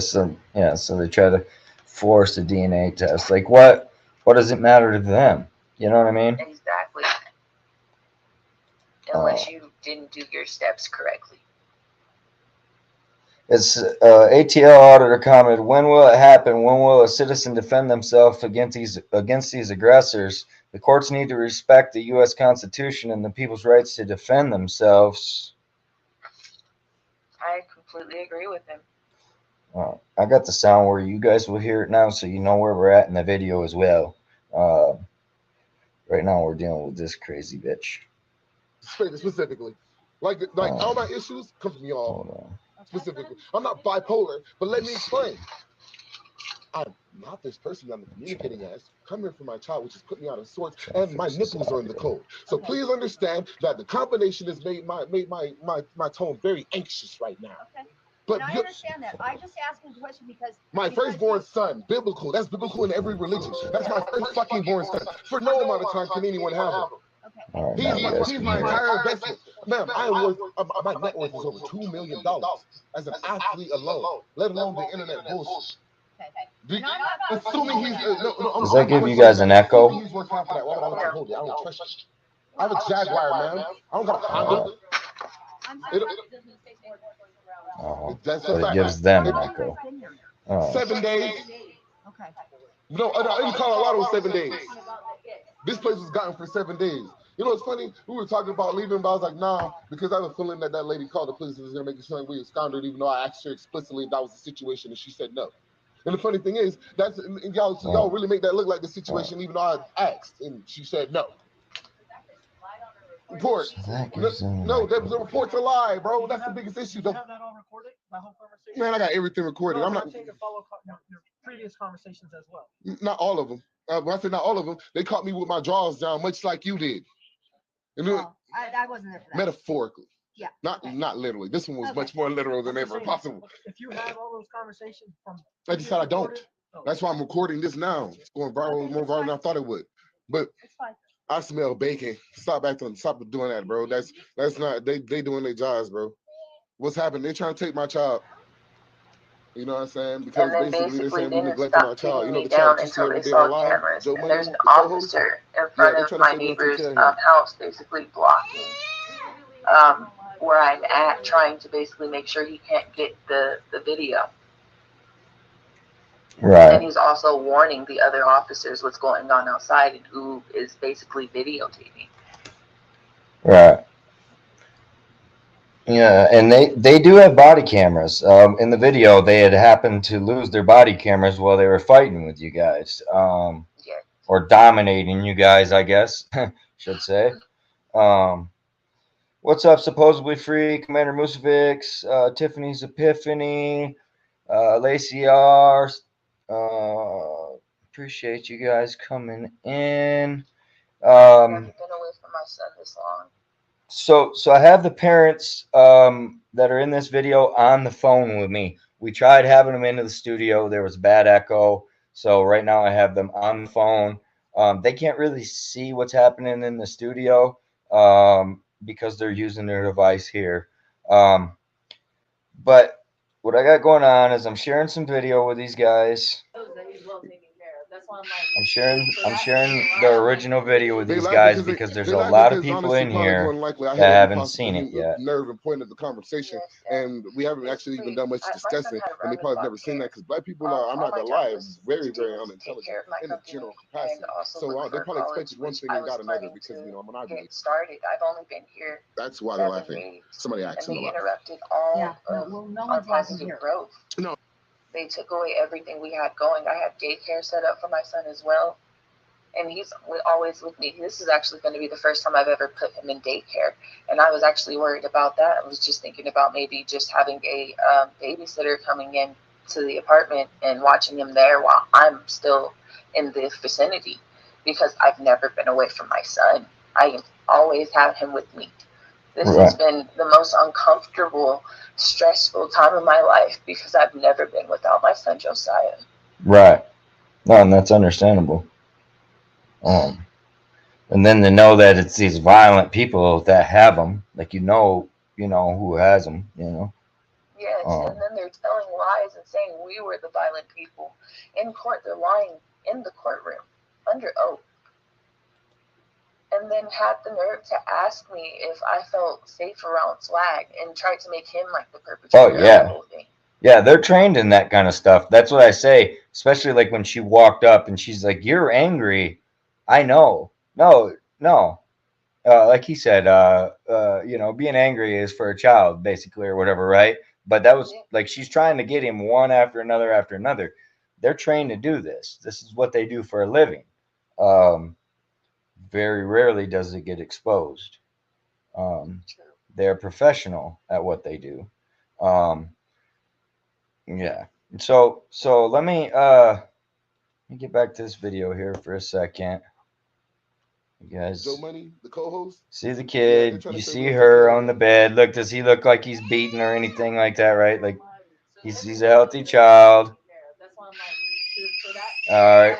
So they try to force a DNA test. Like what does it matter to them? You know what I mean? Exactly. Unless you didn't do your steps correctly. It's ATL auditor commented, when will it happen? When will a citizen defend themselves against these aggressors? The courts need to respect the U.S. Constitution and the people's rights to defend themselves. I completely agree with him. I got the sound where you guys will hear it now, so you know where we're at in the video as well. Right now we're dealing with this crazy bitch. Specifically. Like all my issues come from y'all. Hold on. Specifically. I'm not bipolar, but let me explain. I'm not this person I'm communicating as. Come here for my child, which has put me out of sorts, and my nipples are in the cold. So please understand that the combination has made my tone very anxious right now. Okay. But I understand that. I just asked him a question because my firstborn son, biblical. That's biblical in every religion. That's my first fucking born son. For no amount of time can anyone have him. Okay. He's my entire investment. Ma'am, I am worth, my net worth is over $2 million as an athlete alone, let alone the internet bullshit. Okay. Assuming he's Does that give you guys an echo? He's worth half of that. Why would I let you hold it? I don't trust you. I have a Jaguar, man. I don't got a Honda. So it gives them an echo. 7 days. Okay. No, in Colorado, 7 days. This place was gotten for 7 days. You know, it's funny. We were talking about leaving, but I was like, nah, because I have a feeling that that lady called the police and was gonna make it sound like we absconded, even though I asked her explicitly if that was the situation, and she said no. And the funny thing is, that's and y'all really make that look like the situation, even though I asked, and she said no. Report. No, the report's a lie, bro. That's the biggest issue. You have that all recorded? My whole conversation? Man, I got everything recorded. No, I'm not saying your your previous conversations as well. Not all of them. When I said not all of them, they caught me with my jaws down, much like you did. And I wasn't there for that. metaphorically. Yeah. Not literally. This one was much more literal than ever possible. If you have all those conversations from, I just said I don't. That's why I'm recording this now. It's going viral, more viral than I thought it would. But It's fine. I smell bacon. Stop doing that, bro. That's not they doing their jobs, bro. What's happening? They're trying to take my child. You know what I'm saying? Because basically they're saying we neglecting our child. You know the child you see every day on live, Joe Money, there's an the co-host? officer in front of my neighbor's house, basically blocking where I'm at, trying to basically make sure he can't get the video. Right. And he's also warning the other officers what's going on outside and who is basically videotaping. Right. Yeah, and they do have body cameras. In the video, they had happened to lose their body cameras while they were fighting with you guys, or dominating you guys, I guess, should say. What's up, supposedly free Commander Musovic, Tiffany's Epiphany, Lacey R. Appreciate you guys coming in. I've never been away from my son this long. So I have the parents that are in this video on the phone with me. We tried having them into the studio. There was bad echo. So right now I have them on the phone. They can't really see what's happening in the studio because they're using their device here. But what I got going on is I'm sharing some video with these guys. I'm sharing the original video with these guys because there's a lot of people in here that haven't seen it yet. Nerve and point of the conversation, and we haven't actually even done much discussing, and they probably have never seen that because black people are, I'm not gonna lie, very, very unintelligent in a general capacity. So they probably expected one thing and got another because I'm an argument. Started. I've only been here. That's why they're laughing. Somebody asked them. Interrupted all our positive growth. No. They took away everything we had going. I had daycare set up for my son as well. And he's always with me. This is actually going to be the first time I've ever put him in daycare. And I was actually worried about that. I was just thinking about maybe just having a babysitter coming in to the apartment and watching him there while I'm still in the vicinity. Because I've never been away from my son. I always have him with me. This has been the most uncomfortable, stressful time of my life because I've never been without my son Josiah. Right. No, and that's understandable. And then to know that it's these violent people that have them, like you know who has them, Yes, and then they're telling lies and saying we were the violent people. In court, they're lying in the courtroom under oath. And then had the nerve to ask me if I felt safe around Swag and tried to make him like the perpetrator of the whole thing. Yeah, they're trained in that kind of stuff. That's what I say, especially like when she walked up and she's like, "You're angry." I know. No. Like he said, being angry is for a child, basically, or whatever, right? But that was like she's trying to get him one after another after another. They're trained to do this. This is what they do for a living. Very rarely does it get exposed. They're professional at what they do. Yeah. So let me get back to this video here for a second. You guys Joe Money, the co-host. See the kid. You see her on the bed. Look, does he look like he's beaten or anything like that, right? Like he's a healthy child. All right.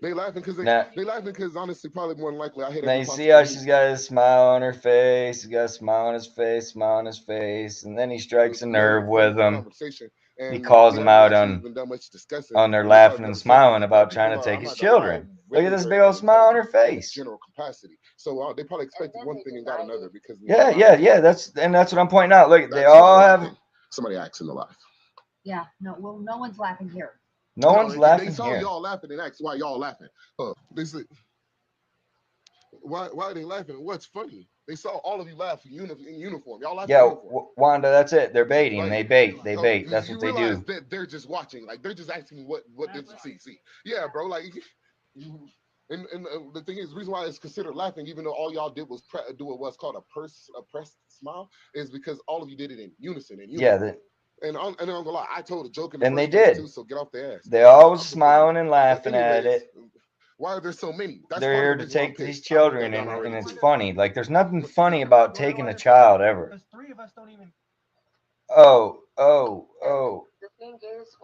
They laughing because honestly, probably more than likely I hate. Now you see how she's got a smile on her face. He's got a smile on his face, and then he strikes a nerve with him. He calls him out on their laughing and smiling about trying to take his children. Look at this big old smile on her face. General capacity. So they probably expected one thing and got another because. Yeah. That's what I'm pointing out. Look, they all have. Somebody asking to laugh. Yeah. No one's laughing here. No one's laughing here. They saw y'all laughing and asked why y'all laughing. They said. Why are they laughing? What's funny? They saw all of you laugh in uniform. Y'all laugh in Yeah, uniform. Wanda, that's it. They're baiting. Like, They bait. They oh, bait. That's you what they realize do. that they're just watching. Like, they're just asking what did you see? Yeah, bro. Like, you, and the thing is, the reason why it's considered laughing, even though all y'all did was do what's called a pressed smile, is because all of you did it in unison. Yeah, and I'm gonna lie, I told a joke in the and they first place did. too. So get off the ass. They all was I'm supporting smiling and you. But laughing at anyways, it. why are there so many? That's They're part of here the to reason why I'm take these pissed. I put children, that down already and it's too. funny. Like, there's nothing funny about taking a child ever. Because 3 of us don't even. Oh. The thing is,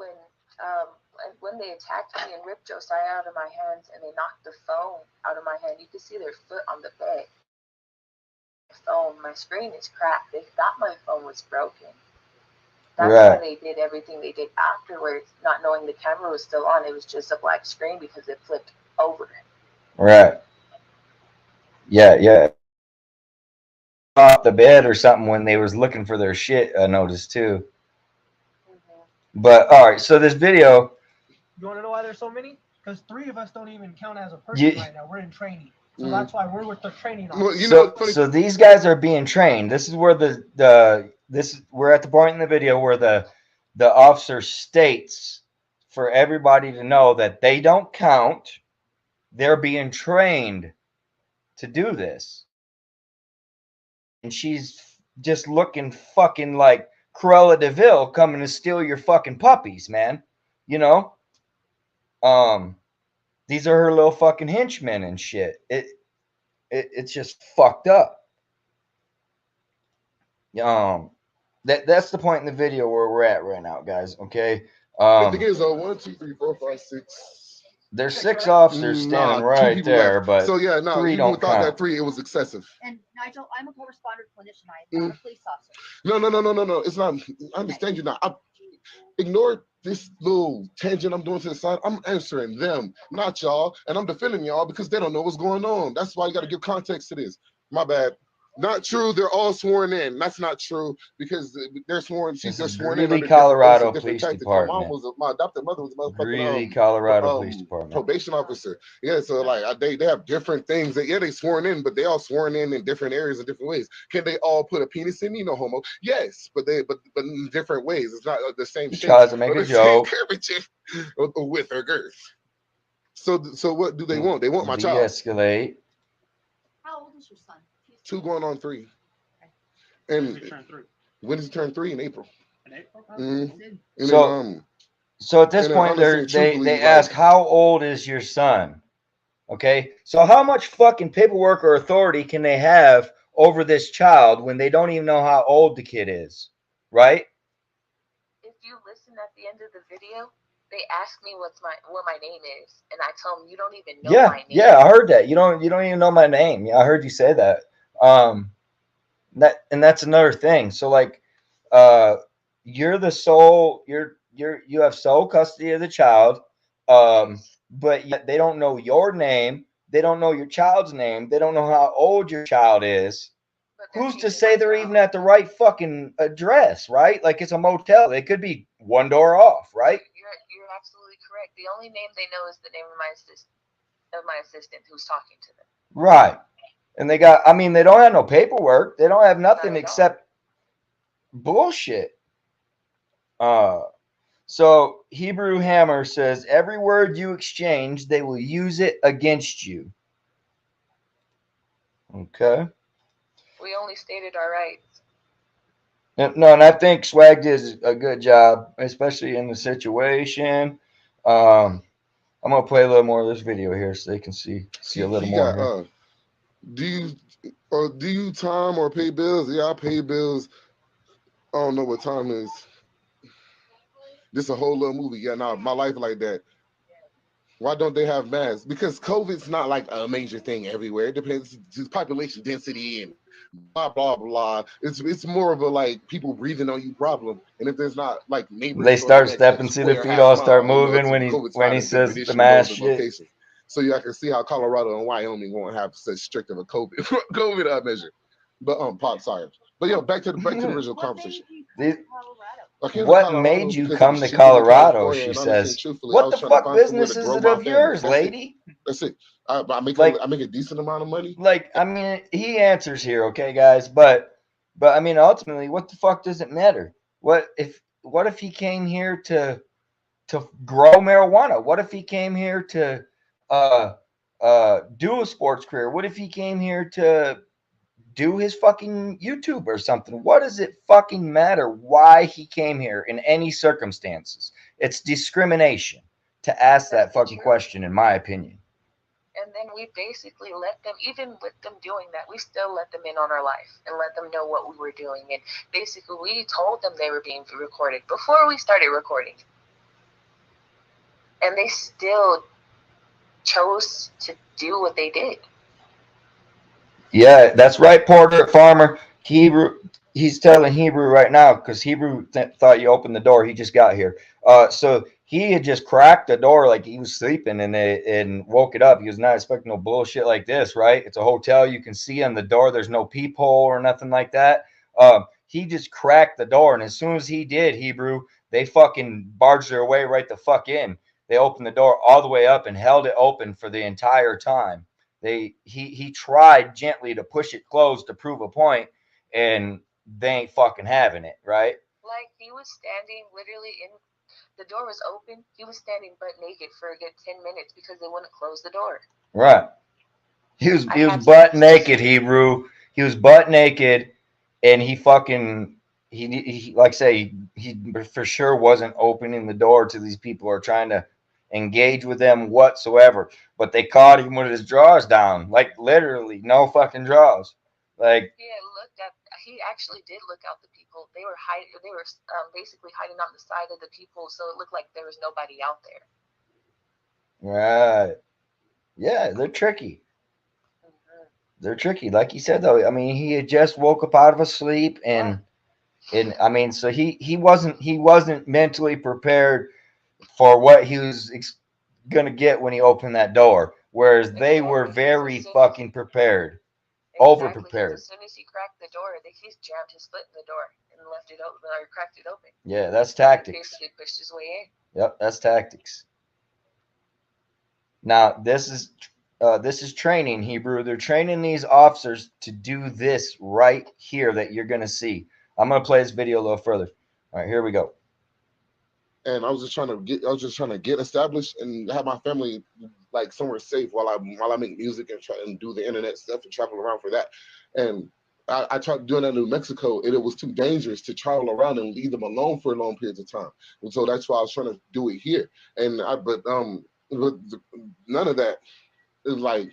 when they attacked me and ripped Josiah out of my hands and they knocked the phone out of my hand, you could see their foot on the bed. My screen is cracked. They thought my phone was broken. That's why they did everything they did afterwards, not knowing the camera was still on. It was just a black screen because it flipped over. Right. Yeah. Off the bed or something when they was looking for their shit, I noticed too. But all right, so this video. You want to know why there's so many? Because 3 of us don't even count as a person right now. We're in training, so that's why we're with the training officer. Well, so these guys are being trained. This is where we're at the point in the video where the officer states for everybody to know that they don't count. They're being trained to do this, and she's just looking fucking like Cruella de Vil coming to steal your fucking puppies, man. You know, these are her little fucking henchmen and shit. It's just fucked up. That's the point in the video where we're at right now, guys. Okay. the thing is, 1, 2, 3, 4, 5, 6. There's 6 officers standing right there, left. but so yeah, no, 3 even don't without count. that 3, it was excessive. And Nigel, I'm a co-responder clinician. I'm not a police officer. No. It's not. I understand you now. Ignore this little tangent I'm doing to the side. I'm answering them, not y'all, and I'm defending y'all because they don't know what's going on. That's why you got to give context to this. My bad. Not true. They're all sworn in. That's not true because they're sworn. They're sworn in Greeley, under Colorado different Police tactics. My mom Department. my adopted mother was a Greeley, motherfucking Colorado Police Department. probation officer. Yeah, so like they have different things. They sworn in, but they all sworn in different areas in different ways. Can they all put a penis in? You know, homo. Yes, but in different ways. It's not the same shape. Tries to make a joke. With her girth. So what do they want? They want my child. De-escalate. How old is your son? 2 going on 3. And when does he turn 3? In April. In April? Mm-hmm. So at this point, they ask, how old is your son? Okay, so how much fucking paperwork or authority can they have over this child when they don't even know how old the kid is, right? If you listen at the end of the video, they ask me what my name is, and I tell them you don't even know my name. Yeah, I heard that. You don't even know my name. Yeah, I heard you say that. That's another thing. So like, you're the sole. You have sole custody of the child. But yet they don't know your name. They don't know your child's name. They don't know how old your child is. Who's to say they're even at the right fucking address, right? Like it's a motel. They could be 1 door off, right? You're absolutely correct. The only name they know is the name of my assistant who's talking to them. Right. And they don't have no paperwork. They don't have nothing except bullshit. So Hebrew Hammer says, every word you exchange, they will use it against you. Okay. We only stated our rights. No, and I think Swag did a good job, especially in the situation. I'm gonna play a little more of this video here so they can see a little more. Do you time or pay bills? Yeah, I pay bills. I don't know what time is. This a whole little movie. Yeah, my life like that. Why don't they have masks? Because COVID's not like a major thing everywhere. It depends on population density and blah blah blah. It's more of a like people breathing on you problem. And if there's not like neighbors, they start stepping, see their feet all start moving when he says the mask shit. So yeah, I can see how Colorado and Wyoming won't have such strict of a COVID measure. But Pop, sorry. But back to the original conversation. I came to what Colorado made you because it come was to cheaper than Colorado? California, She and honestly and says, truthfully, I what was the trying to fuck find somewhere business to is grow it my of family. yours, That's it. lady? That's it. I make Like, I make a decent amount of money. like, I mean, he answers here, okay, guys, but I mean, ultimately, what the fuck does it matter? What if he came here to grow marijuana? What if he came here to do a sports career? What if he came here to do his fucking YouTube or something? What does it fucking matter why he came here in any circumstances? It's discrimination to ask that fucking question, in my opinion. And then we basically let them, even with them doing that, we still let them in on our life and let them know what we were doing. And basically, we told them they were being recorded before we started recording. And they still chose to do what they did. Yeah, that's right, Porter Farmer. He's telling Hebrew right now because Hebrew thought you opened the door. He just got here. So he had just cracked the door like he was sleeping and woke it up. He was not expecting no bullshit like this, right? It's a hotel. You can see on the door. There's no peephole or nothing like that. He just cracked the door, and as soon as he did, Hebrew, they fucking barged their way right the fuck in. They opened the door all the way up and held it open for the entire time. He tried gently to push it closed to prove a point, and they ain't fucking having it, right? Like, he was standing literally in the door was open. He was standing butt naked for a good 10 minutes because they wouldn't close the door. Right. He was butt naked, Hebrew. He was butt naked, and he fucking he like I say, he for sure wasn't opening the door to these people or trying to engage with them whatsoever. But they caught him with his drawers down, like literally no fucking drawers. Like, He actually did look out the people. They were hiding. They were basically hiding on the side of the people, so it looked like there was nobody out there. right. Yeah, they're tricky. They're tricky. Like you said, though, I mean, he had just woke up out of a sleep, and I mean, so he wasn't mentally prepared for what he was gonna get when he opened that door. Whereas they were very fucking prepared, over prepared. As soon as he cracked the door, he jammed his foot in the door and left it open, or cracked it open. Yeah, that's tactics. Basically pushed his way in. Yep, that's tactics. Now this is training, Hebrew. They're training these officers to do this right here that you're gonna see. I'm gonna play this video a little further. All right, here we go. And I was just trying to get established and have my family like somewhere safe while I make music and try and do the internet stuff and travel around for that. And I tried doing that in New Mexico, and it was too dangerous to travel around and leave them alone for long periods of time. And so that's why I was trying to do it here. And but none of that is like,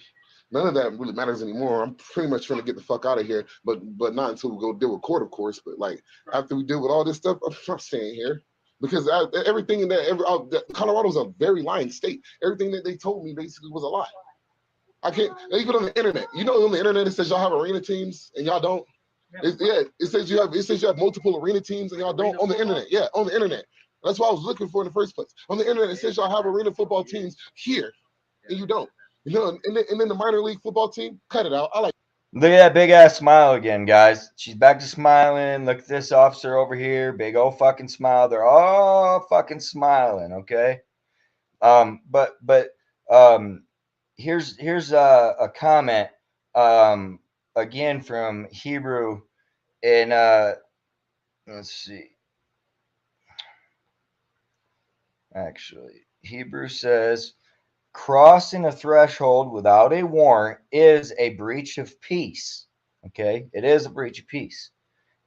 none of that really matters anymore. I'm pretty much trying to get the fuck out of here, but not until we go deal with court, of course. But like after we deal with all this stuff, I'm not staying here. Because everything in that, Colorado's a very lying state. Everything that they told me basically was a lie. I can't, even on the internet. You know, on the internet it says y'all have arena teams and y'all don't. It says you have multiple arena teams and y'all don't on the internet. Yeah, on the internet. That's what I was looking for in the first place. On the internet it says y'all have arena football teams here, and you don't. You know, and then the minor league football team, cut it out. I like. Look at that big ass smile again, guys. She's back to smiling. Look at this officer over here. Big old fucking smile. They're all fucking smiling, okay? But here's a comment again from Hebrew in let's see. Actually, Hebrew says crossing a threshold without a warrant is a breach of peace. Okay, it is a breach of peace.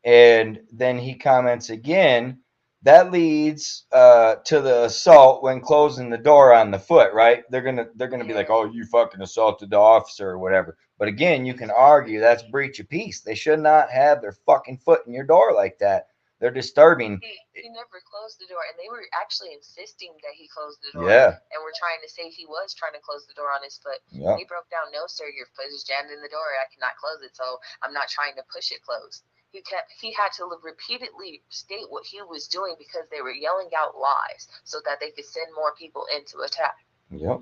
And then he comments again, that leads to the assault when closing the door on the foot, right? They're gonna be like, oh, you fucking assaulted the officer or whatever. But again, you can argue that's breach of peace. They should not have their fucking foot in your door like that. They're disturbing. He never closed the door, and they were actually insisting that he closed the door. Yeah. And we're trying to say he was trying to close the door on his foot. Yep. He broke down, no, sir, your foot is jammed in the door. I cannot close it, so I'm not trying to push it closed. He had to repeatedly state what he was doing because they were yelling out lies so that they could send more people in to attack. Yep.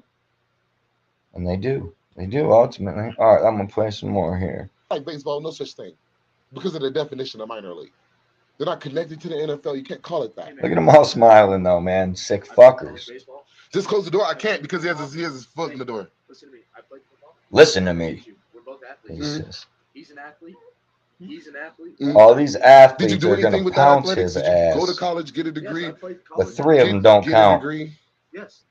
And they do. They do ultimately. All right, I'm gonna play some more here. Like baseball, no such thing, because of the definition of minor league. They're not connected to the NFL. You can't call it that. Look at them all smiling though, man. Sick fuckers. Just close the door. I can't because he has his foot in the door. Listen to me. I played football. Listen to me. We're both He athletes. says. He's an athlete. He's an athlete. All these Did you athletes do are anything gonna with that pounce athletics? his Did you go to ass, college, get a degree? Yes, I played but college. 3 of them don't Get a count. degree? Yes.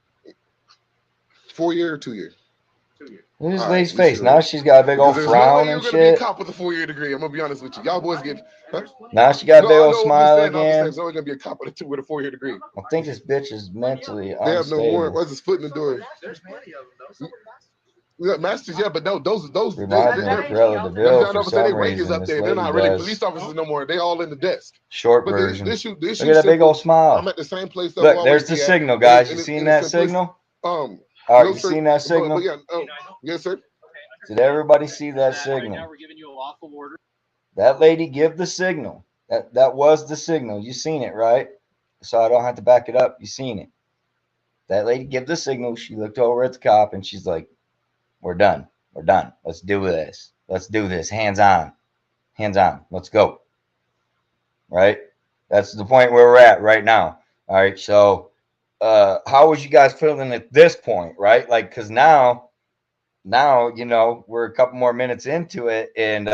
4-year or 2-year? 2 years. Look at this All lady's right, face. sure. Now she's got a big old Because there's no way frown you're and gonna be a shit. cop with a 4-year degree. I'm gonna be honest with you. Y'all boys get. Huh? Now she got a big No, old I'm smile just saying, again. there's no way gonna be a cop with a 4-year degree. I think this bitch is mentally They have no warrant. unstable. What's his foot in the door? There's plenty of them though. Someone We got masters, yeah, but no, those. Reminds me of Cruella de Vil for some rank is reason. up This there. They're lady not really does police officers no more. They all in the desk. short But version. they shoot. Look at that big old I'm smile. at the same place. That Look, there's the signal, guys. You seen that signal? All right, you seen that signal? But yeah, yes, sir. Did everybody see that right now signal? we're giving you a lawful order. That lady give the signal. That was the signal. You seen it, right? So I don't have to back it up. You seen it. That lady give the signal. She looked over at the cop and she's like, "We're done. We're done. Let's do this. Let's do this. Hands on. Hands on. Let's go." Right? That's the point where we're at right now. All right. So how was you guys feeling at this point, right? Like, because now, you know, we're a couple more minutes into it, and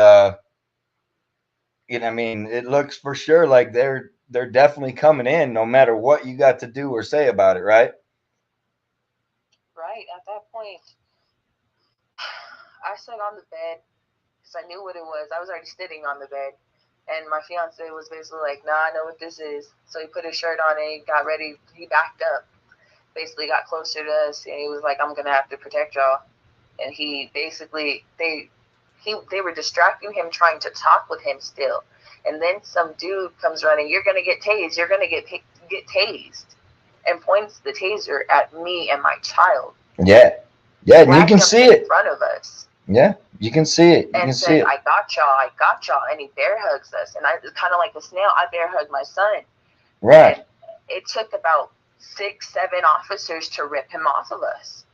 you know, I mean, it looks for sure like they're definitely coming in, no matter what you got to do or say about it, right? Right at that point, I sat on the bed because I knew what it was. I was already sitting on the bed, and my fiance was basically like, "Nah, I know what this is." So he put his shirt on and he got ready. He backed up, basically got closer to us, and he was like, "I'm gonna have to protect y'all." And he basically they were distracting him, trying to talk with him still. And then some dude comes running. "You're gonna get tased. You're gonna get tased," and points the taser at me and my child. Yeah, and you can see it in front of us. Yeah, you can see it. You and can said, see it. I got y'all. And he bear hugs us. And I kind of like a snail, I bear hugged my son. Right. And it took about 6, 7 officers to rip him off of us.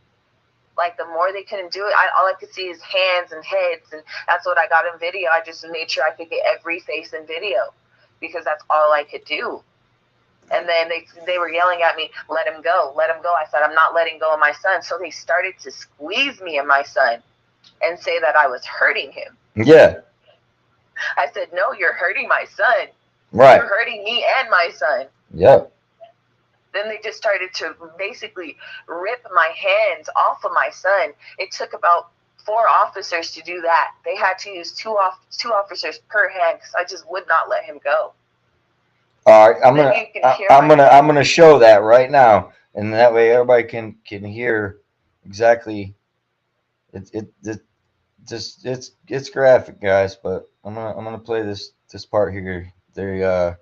Like, the more they couldn't do it, all I could see is hands and heads. And that's what I got in video. I just made sure I could get every face in video because that's all I could do. And then they were yelling at me, let him go. I said, I'm not letting go of my son. So they started to squeeze me and my son and say that I was hurting him. Yeah. I said, no, you're hurting my son. Right. You're hurting me and my son. Yep. Then they just started to basically rip my hands off of my son. It took about 4 officers to do that. They had to use two officers per hand because I just would not let him go. All right, I'm gonna show that right now, and that way everybody can hear exactly. It's graphic, guys, but I'm gonna play this part here. You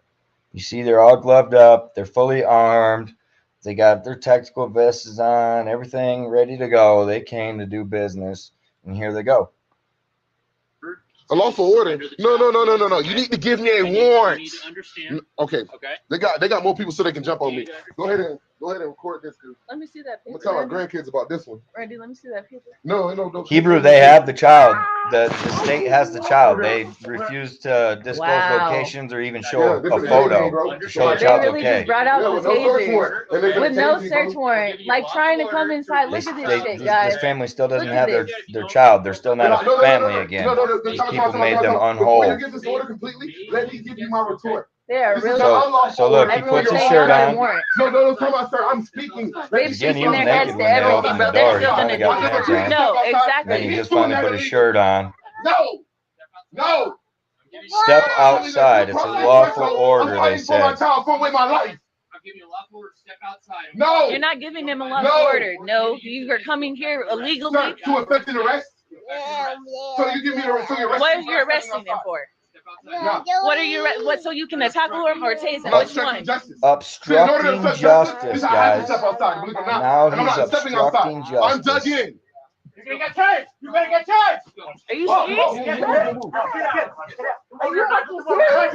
see they're all gloved up, they're fully armed, they got their tactical vests on, everything ready to go. They came to do business, and here they go. A lawful order? No. You need to give me a warrant. You need to understand. Okay. They got more people so they can jump on me. Go ahead and record this. Let me see that I'm paper. gonna tell our grandkids about this one. Randy, let me see that paper. No. Hebrew, they have the child. The state has the child. They refuse to disclose locations or even show a photo to show the child's really okay. just brought out the taser with no search warrant, like trying to come inside. Look at this shit, guys. This family still doesn't have their child. They're still not a family again. These people made them unwhole. Before you give this order completely, let me give you my retort. They are really. So look, he puts his shirt on. No, come on, sir. I'm speaking. They've Again, he shaking was their naked heads to when they everything, opened bro. the They're door. He still finally gonna got the do pants on. No, Then exactly. he just finally put his shirt on. No. Step outside. It's a lawful order, they said. I'm my life. I'll give you a lawful order. Step outside. No. You're not giving them a lawful order. No, you are coming here illegally. Sir, to effect an arrest. So you give me the so you're What are you arresting them for? No. What are you? What? So you can tackle them or tase them? Which one? Obstructing justice, guys. Now I'm he's not stepping obstructing outside. I'm dug justice. in. You're gonna get charged. You better get charged. Are you serious? Are you fucking serious?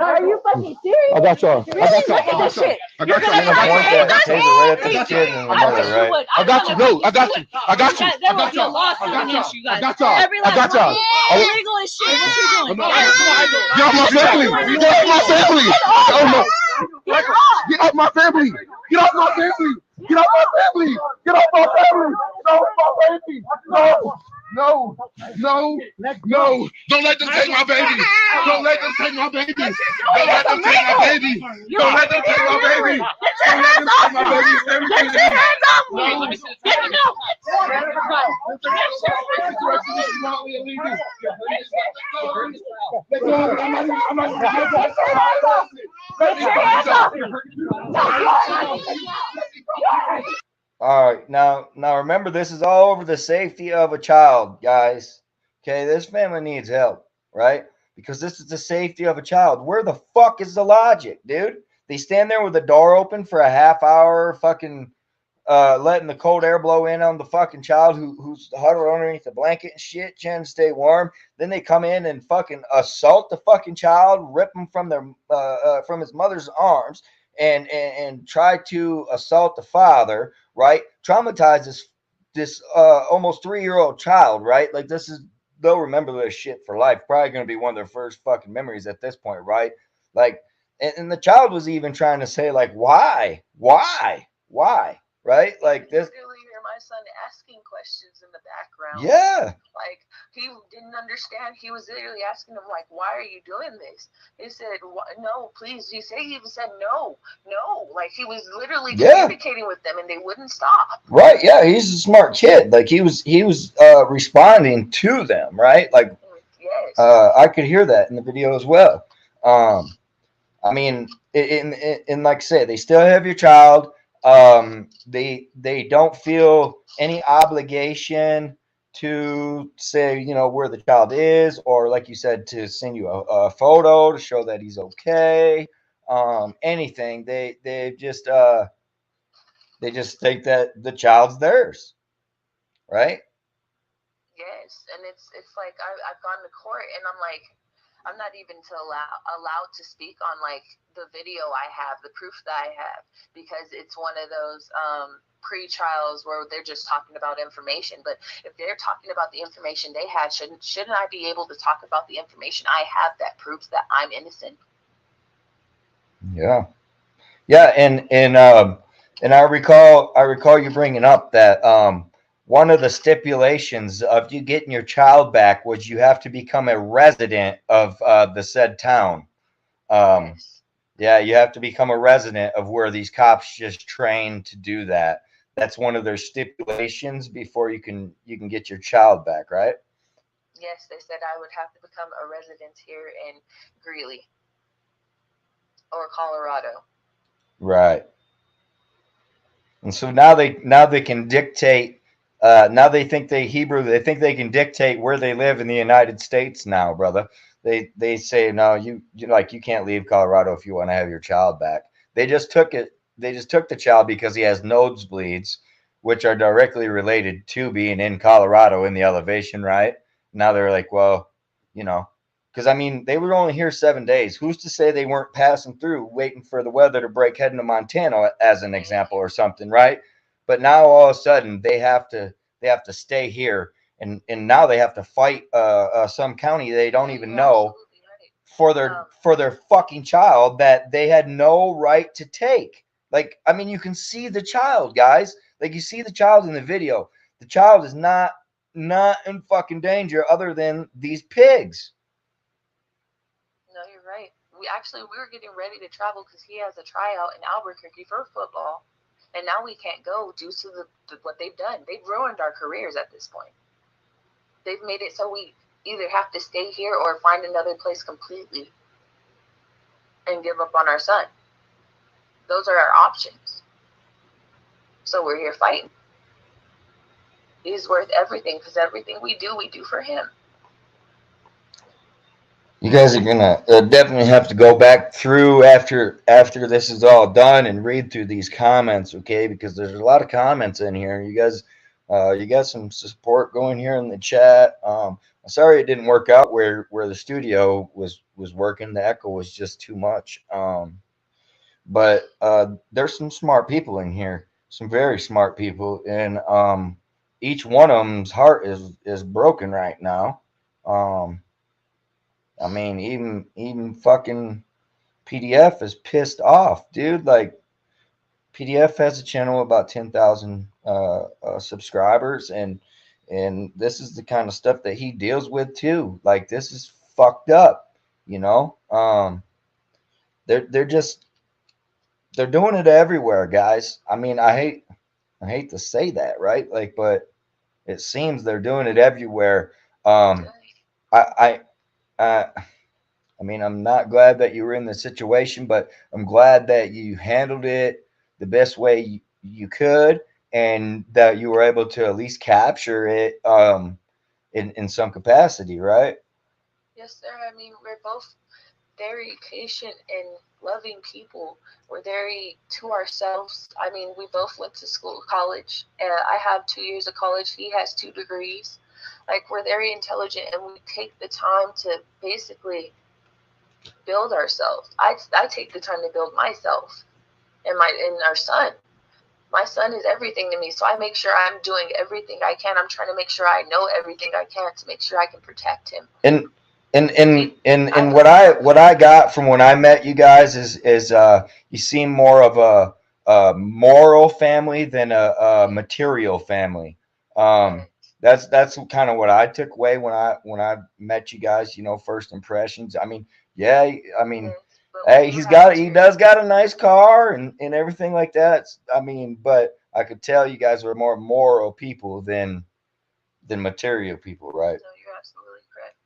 Are you fucking serious? I got y'all. Really? Look at this shit. I got y'all. You're gonna point that taser right at this kid and the mother, right? I got you. No, I got you. I got you. There I will got be a y'all. lawsuit I got against y'all. you guys. I got y'all. Every I got last one. y'all. Illegal as shit. What you doing? Get off my family. Get off my family. Oh no. Get off my family. Get off my family. Get off my family. Get off my family. Get off my baby. No. No. No. No. Don't let them take my baby. Don't let them take my baby. Don't let them take my baby. Don't let them take my baby. Don't let them take my baby. Get your hands off me. No. Let me see. Get him out. All right, now remember, this is all over the safety of a child, guys. Okay, this family needs help, right? Because this is the safety of a child. Where the fuck is the logic, dude? They stand there with the door open for a half hour, fucking letting the cold air blow in on the fucking child who's huddled underneath the blanket and shit, trying to stay warm. Then they come in and fucking assault the fucking child, rip him from their from his mother's arms, and try to assault the father, right? Traumatize this almost 3-year-old child, right? Like, they'll remember this shit for life. Probably going to be one of their first fucking memories at this point, right? Like, and the child was even trying to say, like, why, right? Like this. Really hear my son asking questions in the background. Yeah. Like, he didn't understand. He was literally asking him, like, why are you doing this? He said, no, please. He even said, no. Like, he was literally communicating with them, and they wouldn't stop. Right. Yeah. He's a smart kid. Like, he was responding to them. Right. Like, yes. I could hear that in the video as well. I mean, in like I said, they still have your child. They don't feel any obligation to say, you know, where the child is, or like you said, to send you a photo to show that he's okay. Anything. They just think that the child's theirs, right? Yes, and it's like I've gone to court, and I'm like, I'm not even allowed to speak on like the video I have, the proof that I have, because it's one of those pre-trials where they're just talking about information. But if they're talking about the information they have, shouldn't I be able to talk about the information I have that proves that I'm innocent? Yeah, and I recall you bringing up that one of the stipulations of you getting your child back was you have to become a resident of the said town. Yes. Yeah, you have to become a resident of where these cops just trained to do that. That's one of their stipulations before you can get your child back, right? Yes, they said I would have to become a resident here in Greeley or Colorado. Right. And so now they can dictate. Now they think they think they can dictate where they live in the United States now, brother. They say, no, you can't leave Colorado if you want to have your child back. They just took the child because he has nosebleeds, which are directly related to being in Colorado in the elevation, right? Now they're like, well, you know, because I mean, they were only here 7 days. Who's to say they weren't passing through, waiting for the weather to break, heading to Montana as an example or something, right? But now all of a sudden they have to stay here, and now they have to fight some county they don't even know for their fucking child that they had no right to take. Like, I mean, you can see the child, guys. Like, you see the child in the video. The child is not in fucking danger other than these pigs. No, you're right. We were getting ready to travel because he has a tryout in Albuquerque for football. And now we can't go due to what they've done. They've ruined our careers at this point. They've made it so we either have to stay here or find another place completely and give up on our son. Those are our options. So we're here fighting. He's worth everything because everything we do for him. You guys are gonna definitely have to go back through after this is all done and read through these comments, okay? Because there's a lot of comments in here. You guys You got some support going here in the chat. I'm sorry it didn't work out where the studio was working. The echo was just too much. But there's some smart people in here, some very smart people, and each one of them's heart is broken right now. I mean, even fucking PDF is pissed off, dude. Like, PDF has a channel with about 10,000 subscribers, and this is the kind of stuff that he deals with too. Like, this is fucked up, you know. They're doing it everywhere, guys. I mean, I hate to say that, right? Like, but it seems they're doing it everywhere. I mean, I'm not glad that you were in the situation, but I'm glad that you handled it the best way you could, and that you were able to at least capture it in some capacity, right? Yes, sir. I mean, we're both very patient and loving people. We're very to ourselves. I mean, we both went to college. I have 2 years of college. He has 2 degrees. Like, we're very intelligent, and we take the time to basically build ourselves. I take the time to build myself and our son. My son is everything to me, so I make sure I'm doing everything I can. I'm trying to make sure I know everything I can to make sure I can protect him. And what I got from when I met you guys is you seem more of a moral family than a material family. That's kind of what I took away when I met you guys. You know, first impressions. I mean, yeah. I mean, hey, he does got a nice car and everything like that. I mean, but I could tell you guys are more moral people than material people, right? No, you're absolutely correct.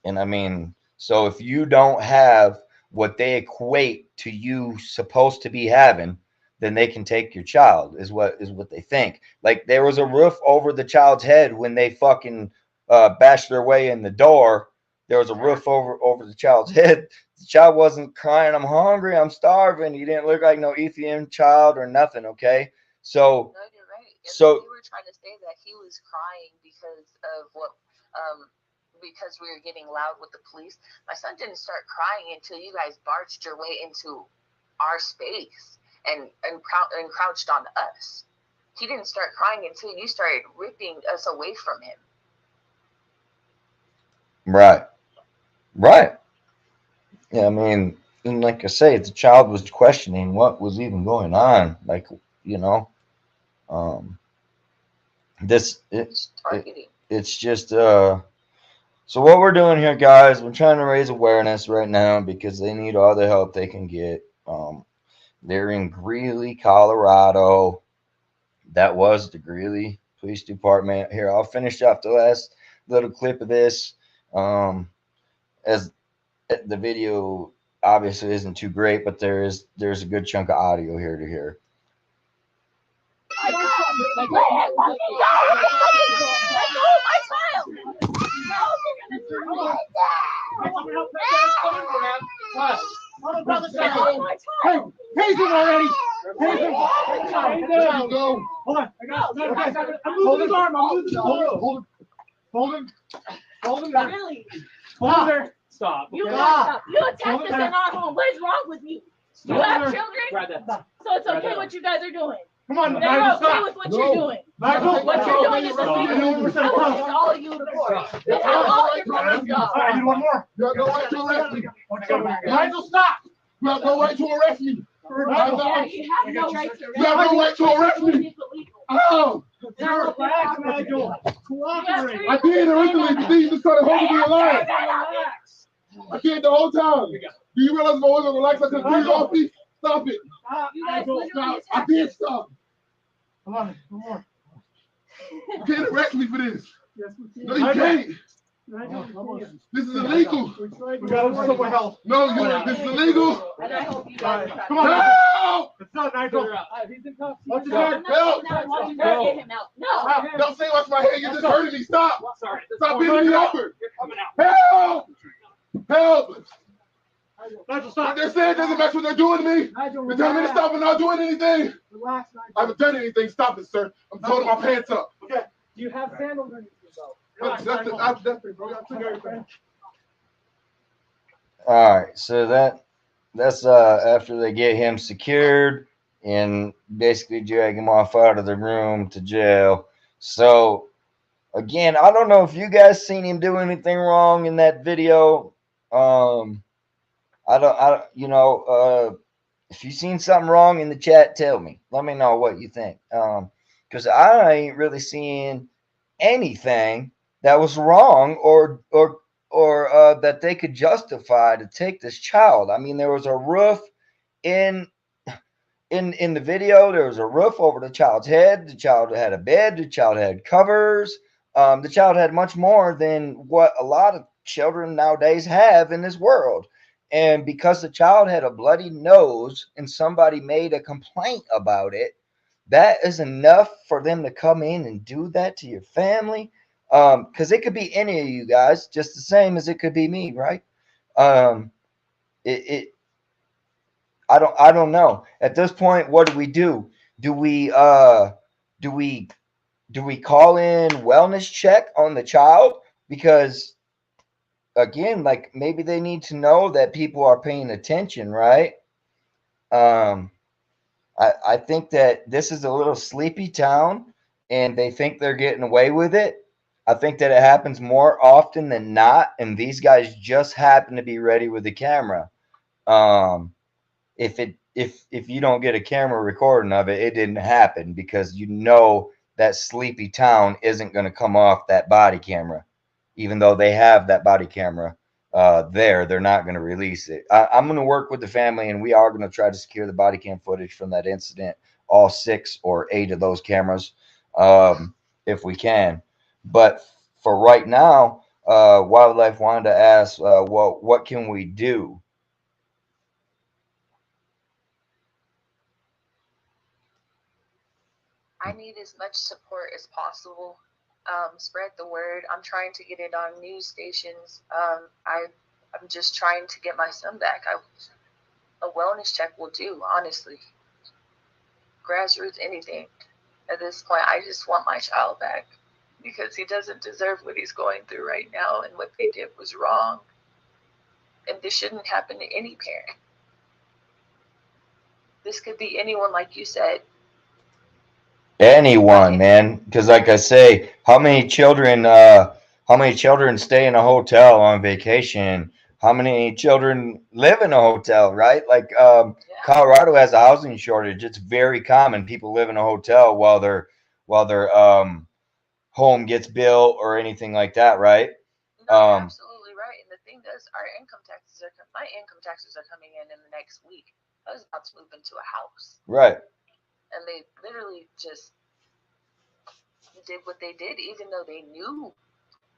And I mean, so if you don't have what they equate to you supposed to be having, then they can take your child, is what they think. Like, there was a roof over the child's head when they fucking bashed their way in the door. There was a roof over the child's head. The child wasn't crying, "I'm hungry, I'm starving." He didn't look like no Ethiopian child or nothing. Okay, so no, you're right. And so you were trying to say that he was crying because of what because we were getting loud with the police. My son didn't start crying until you guys barged your way into our space and crouched on us. He didn't start crying until you started ripping us away from him. Right. Yeah, I mean, and like I say, the child was questioning what was even going on. Like, you know, it's just so what we're doing here, guys, we're trying to raise awareness right now because they need all the help they can get. They're in Greeley, Colorado. That was the Greeley Police Department. Here, I'll finish off the last little clip of this. As the video obviously isn't too great, but there's a good chunk of audio here to hear. Hey, already. Go. Hold on. I'm moving his arm. Hold him. Really? Hold him there. Stop. You attacked us in our home. What is wrong with you? You have children? So it's okay what you guys are doing. Come on, They're Nigel, okay stop. with what you're doing. Nigel, What you're doing is illegal. It's all of you to court. It's all of your brothers go. I need one more. You have no right to arrest me. Nigel, stop. You have no right to arrest me. Yeah, you have no right to arrest me. You have no right to arrest me. Oh, Relax, Nigel. Cooperate. I did originally, but then you just started holding me alive. Relax. I did the whole time. Do you realize if I wasn't relaxed, I could breathe off me? Stop it. Stop. I did stop. Come on, one more. You can't arrest me for this. Yes, we can. No, you can't. Nigel, This is illegal. we got him somewhere else. No, this is illegal. And I hope you guys are Come on, Help! it's not Nigel. He's in cuffs. Watch his No, head. I'm not saying that. Watch him get him out. No. Don't say watch my head. You're just hurting me. Stop. Sorry. Stop beating me over. You're coming out. Help! Help! Nigel, What stop. they're saying doesn't match what they're doing to me. Nigel, They're telling me to relax. stop and not doing anything. Relax, Nigel. I haven't done anything. Stop it, sir. I'm holding my pants up. Okay. You have sandals underneath your belt. Relax, That's Nigel. Bro, I took everything. All right, so that's after they get him secured and basically drag him off out of the room to jail. So again, I don't know if you guys seen him do anything wrong in that video. If you seen something wrong in the chat, tell me. Let me know what you think. Because I ain't really seeing anything that was wrong or that they could justify to take this child. I mean, there was a roof in the video. There was a roof over the child's head. The child had a bed. The child had covers. The child had much more than what a lot of children nowadays have in this world. And because the child had a bloody nose and somebody made a complaint about it, that is enough for them to come in and do that to your family. Because it could be any of you guys, just the same as it could be me, right? I don't know. At this point, what do we do? Do we call in wellness check on the child? Because again, like maybe they need to know that people are paying attention, right? I think that this is a little sleepy town and they think they're getting away with it. I think that it happens more often than not, and these guys just happen to be ready with the camera. If you don't get a camera recording of it, it didn't happen, because you know that sleepy town isn't going to come off that body camera, even though they have that body camera they're not going to release it. I'm going to work with the family, and we are going to try to secure the body cam footage from that incident, all 6 or 8 of those cameras, if we can. But for right now, Wildlife wanted to ask, well, what can we do? I need as much support as possible. Spread the word. I'm trying to get it on news stations. I'm just trying to get my son back. A wellness check will do, honestly. Grassroots, anything. At this point, I just want my child back, because he doesn't deserve what he's going through right now, and what they did was wrong. And this shouldn't happen to any parent. This could be anyone, like you said. Anyone, man, because like I say, how many children stay in a hotel on vacation? How many children live in a hotel, right? Like Colorado has a housing shortage. It's very common. People live in a hotel while their home gets built or anything like that, right? No, you're absolutely right. And the thing is, my income taxes are coming in the next week. I was about to move into a house. Right. And they literally just did what they did, even though they knew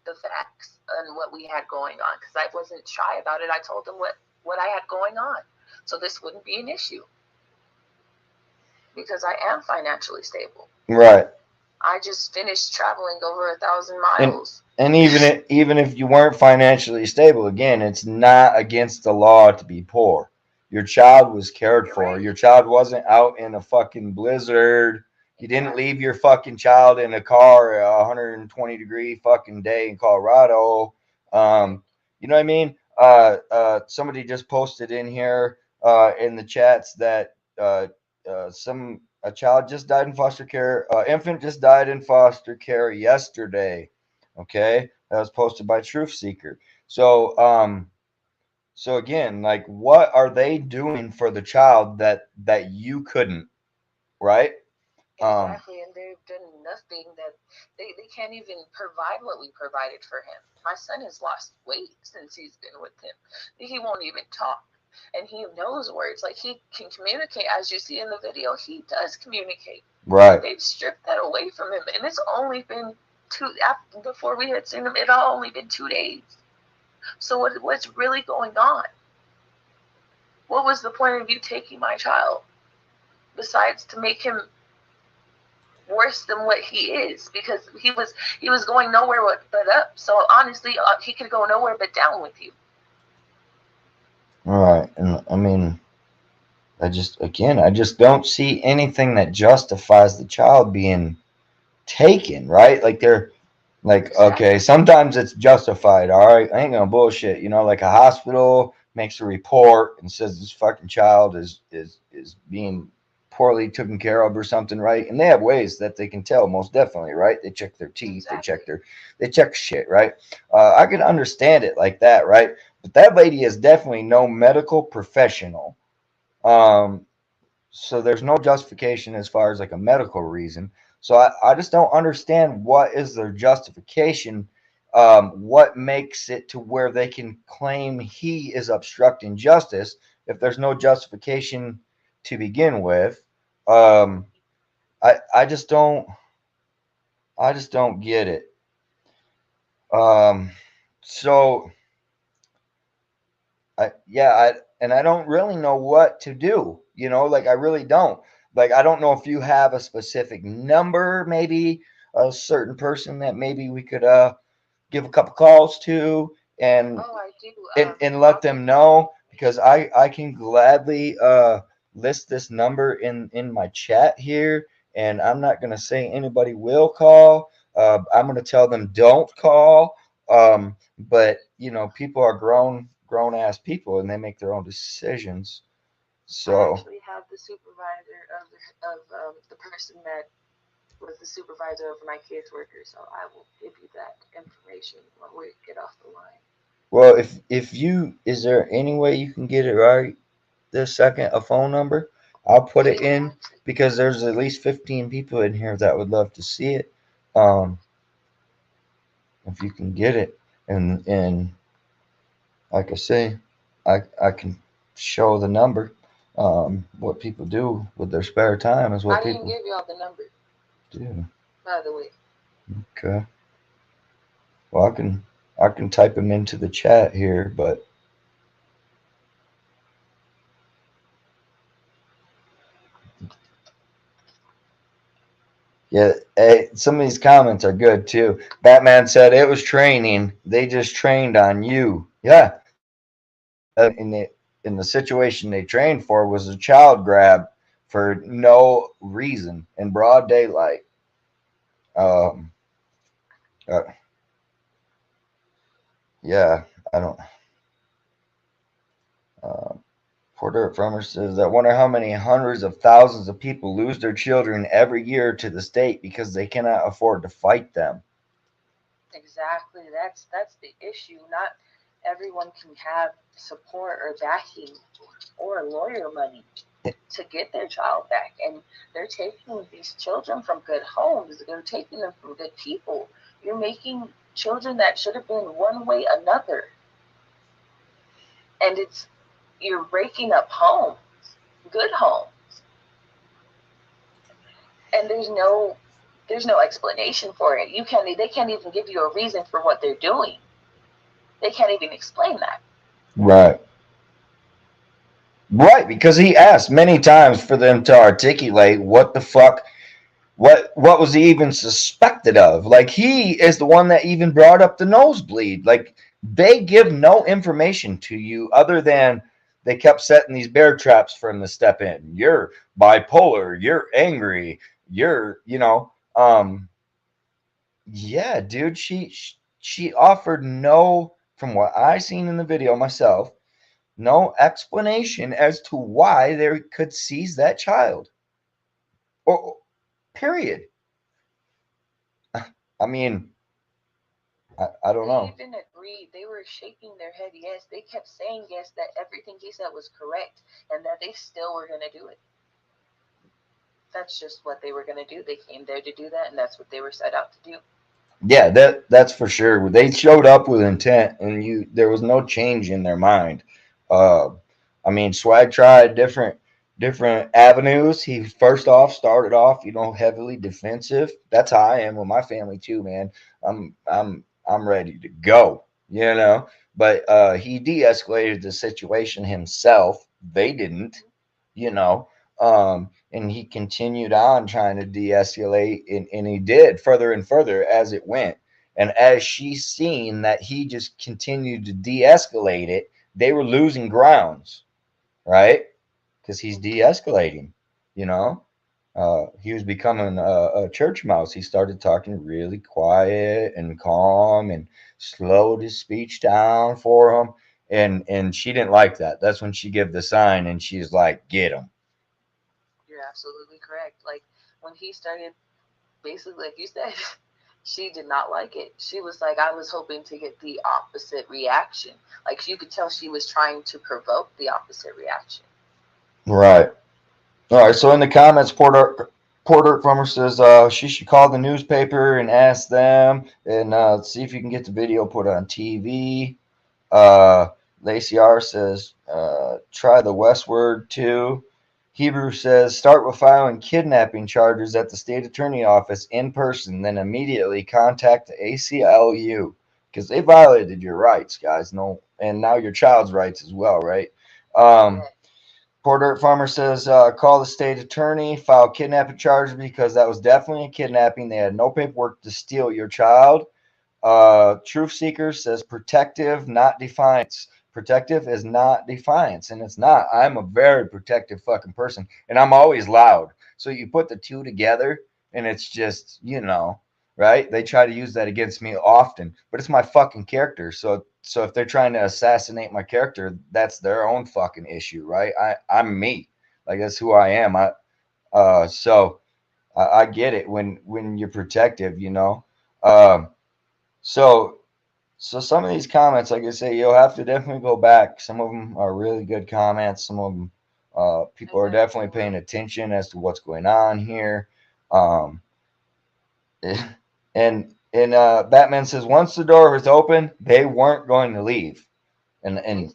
the facts and what we had going on. Because I wasn't shy about it. I told them what I had going on, so this wouldn't be an issue. Because I am financially stable. Right. I just finished traveling over 1,000 miles. And even if you weren't financially stable, again, it's not against the law to be poor. Your child was cared for. Right. Your child wasn't out in a fucking blizzard. You didn't leave your fucking child in a car a 120-degree fucking day in Colorado. You know what I mean? Somebody just posted in here in the chats that a child just died in foster care. Infant just died in foster care yesterday. Okay, that was posted by Truth Seeker. So again, like, what are they doing for the child that you couldn't, right? Exactly, and they've done nothing. That they can't even provide what we provided for him. My son has lost weight since he's been with him. He won't even talk, and he knows words. Like, he can communicate, as you see in the video. He does communicate. Right. They've stripped that away from him, and it's only been before we had seen him. It had only been 2 days. So what's really going on? What was the point of you taking my child, besides to make him worse than what he is? Because he was going nowhere but up. So honestly, he could go nowhere but down with you. All right. And I mean, I just don't see anything that justifies the child being taken, right? Like they're like, okay, sometimes it's justified, all right? I ain't gonna bullshit, you know, like a hospital makes a report and says this fucking child is being poorly taken care of or something, right? And they have ways that they can tell, most definitely, right? They check their teeth, they check shit, right? I can understand it like that, right? But that lady is definitely no medical professional. Um, so there's no justification as far as like a medical reason. So I just don't understand what is their justification. What makes it to where they can claim he is obstructing justice if there's no justification to begin with? Um, I just don't get it. So and I don't really know what to do. You know, like I really don't. Like I don't know if you have a specific number, maybe a certain person that maybe we could give a couple calls to and I do. and let them know, because I can gladly list this number in my chat here, and I'm not gonna say anybody will call. I'm gonna tell them don't call. But you know, people are grown ass people, and they make their own decisions. I So actually have the supervisor of the person that was the supervisor of my caseworker, so I will give you that information when we get off the line. well, if you is there any way you can get it right this second, a phone number? I'll put it in because there's at least 15 people in here that would love to see it. Um, if you can get it, and like I say, I can show the number. What people do with their spare time is what I didn't people give y'all the number, do. by the way. Okay. Well, I can type them into the chat here, but yeah, hey, some of these comments are good too. Batman said it was training. They just trained on you. Yeah. In the situation they trained for was a child grab for no reason in broad daylight. Um, uh, yeah, I don't. Uh, Porter Farmer says that wonder how many hundreds of thousands of people lose their children every year to the state because they cannot afford to fight them. Exactly. That's the issue. Not everyone can have support or backing or lawyer money to get their child back. And they're taking these children from good homes. They're taking them from good people. You're making children that should have been one way another. And you're breaking up homes, good homes. And there's no explanation for it. They can't even give you a reason for what they're doing. They can't even explain that. Right. Right, because he asked many times for them to articulate what the fuck, what was he even suspected of. Like, he is the one that even brought up the nosebleed. Like, they give no information to you other than they kept setting these bear traps for him to step in. You're bipolar, you're angry, you're, yeah, dude, she offered no, from what I seen in the video myself, no explanation as to why they could seize that child. Or period. I mean, I don't know. They even agreed. They were shaking their head yes. They kept saying yes, that everything he said was correct, and that they still were going to do it. That's just what they were going to do. They came there to do that, and that's what they were set out to do. Yeah, that's for sure. They showed up with intent, and there was no change in their mind. I mean, Swag tried different avenues. He first off started off, heavily defensive. That's how I am with my family too, man. I'm ready to go, But he de-escalated the situation himself. They didn't, you know. And he continued on trying to de-escalate, and he did further and further as it went. And as she seen that he just continued to de-escalate it, they were losing grounds, right? Because he's de-escalating, you know. He was becoming a church mouse. He started talking really quiet and calm and slowed his speech down for him. And she didn't like that. That's when she gave the sign and she's like, get him. You're absolutely correct. Like when he started, basically, like you said, she did not like it. She was like, I was hoping to get the opposite reaction. Like you could tell she was trying to provoke the opposite reaction. Right. All right. So in the comments, Port Dirt Farmer says she should call the newspaper and ask them and see if you can get the video put on TV. Lacey R says try the Westward too. Hebrew says start with filing kidnapping charges at the state attorney office in person, then immediately contact the ACLU because they violated your rights, guys. No, and now your child's rights as well, right? Poor Dirt Farmer says call the state attorney, file kidnapping charges because that was definitely a kidnapping. They had no paperwork to steal your child. Truth Seeker says protective, not defiance. Protective is not defiance, and it's not. I'm a very protective fucking person, and I'm always loud. So you put the two together, and it's just, you know, right? They try to use that against me often, but it's my fucking character. So if they're trying to assassinate my character, that's their own fucking issue, right? I'm me. Like that's who I am. So I get it when you're protective, you know. So some of these comments, like I say, you'll have to definitely go back. Some of them are really good comments. Some of them, people are definitely paying attention as to what's going on here. And Batman says once the door was open, they weren't going to leave. And they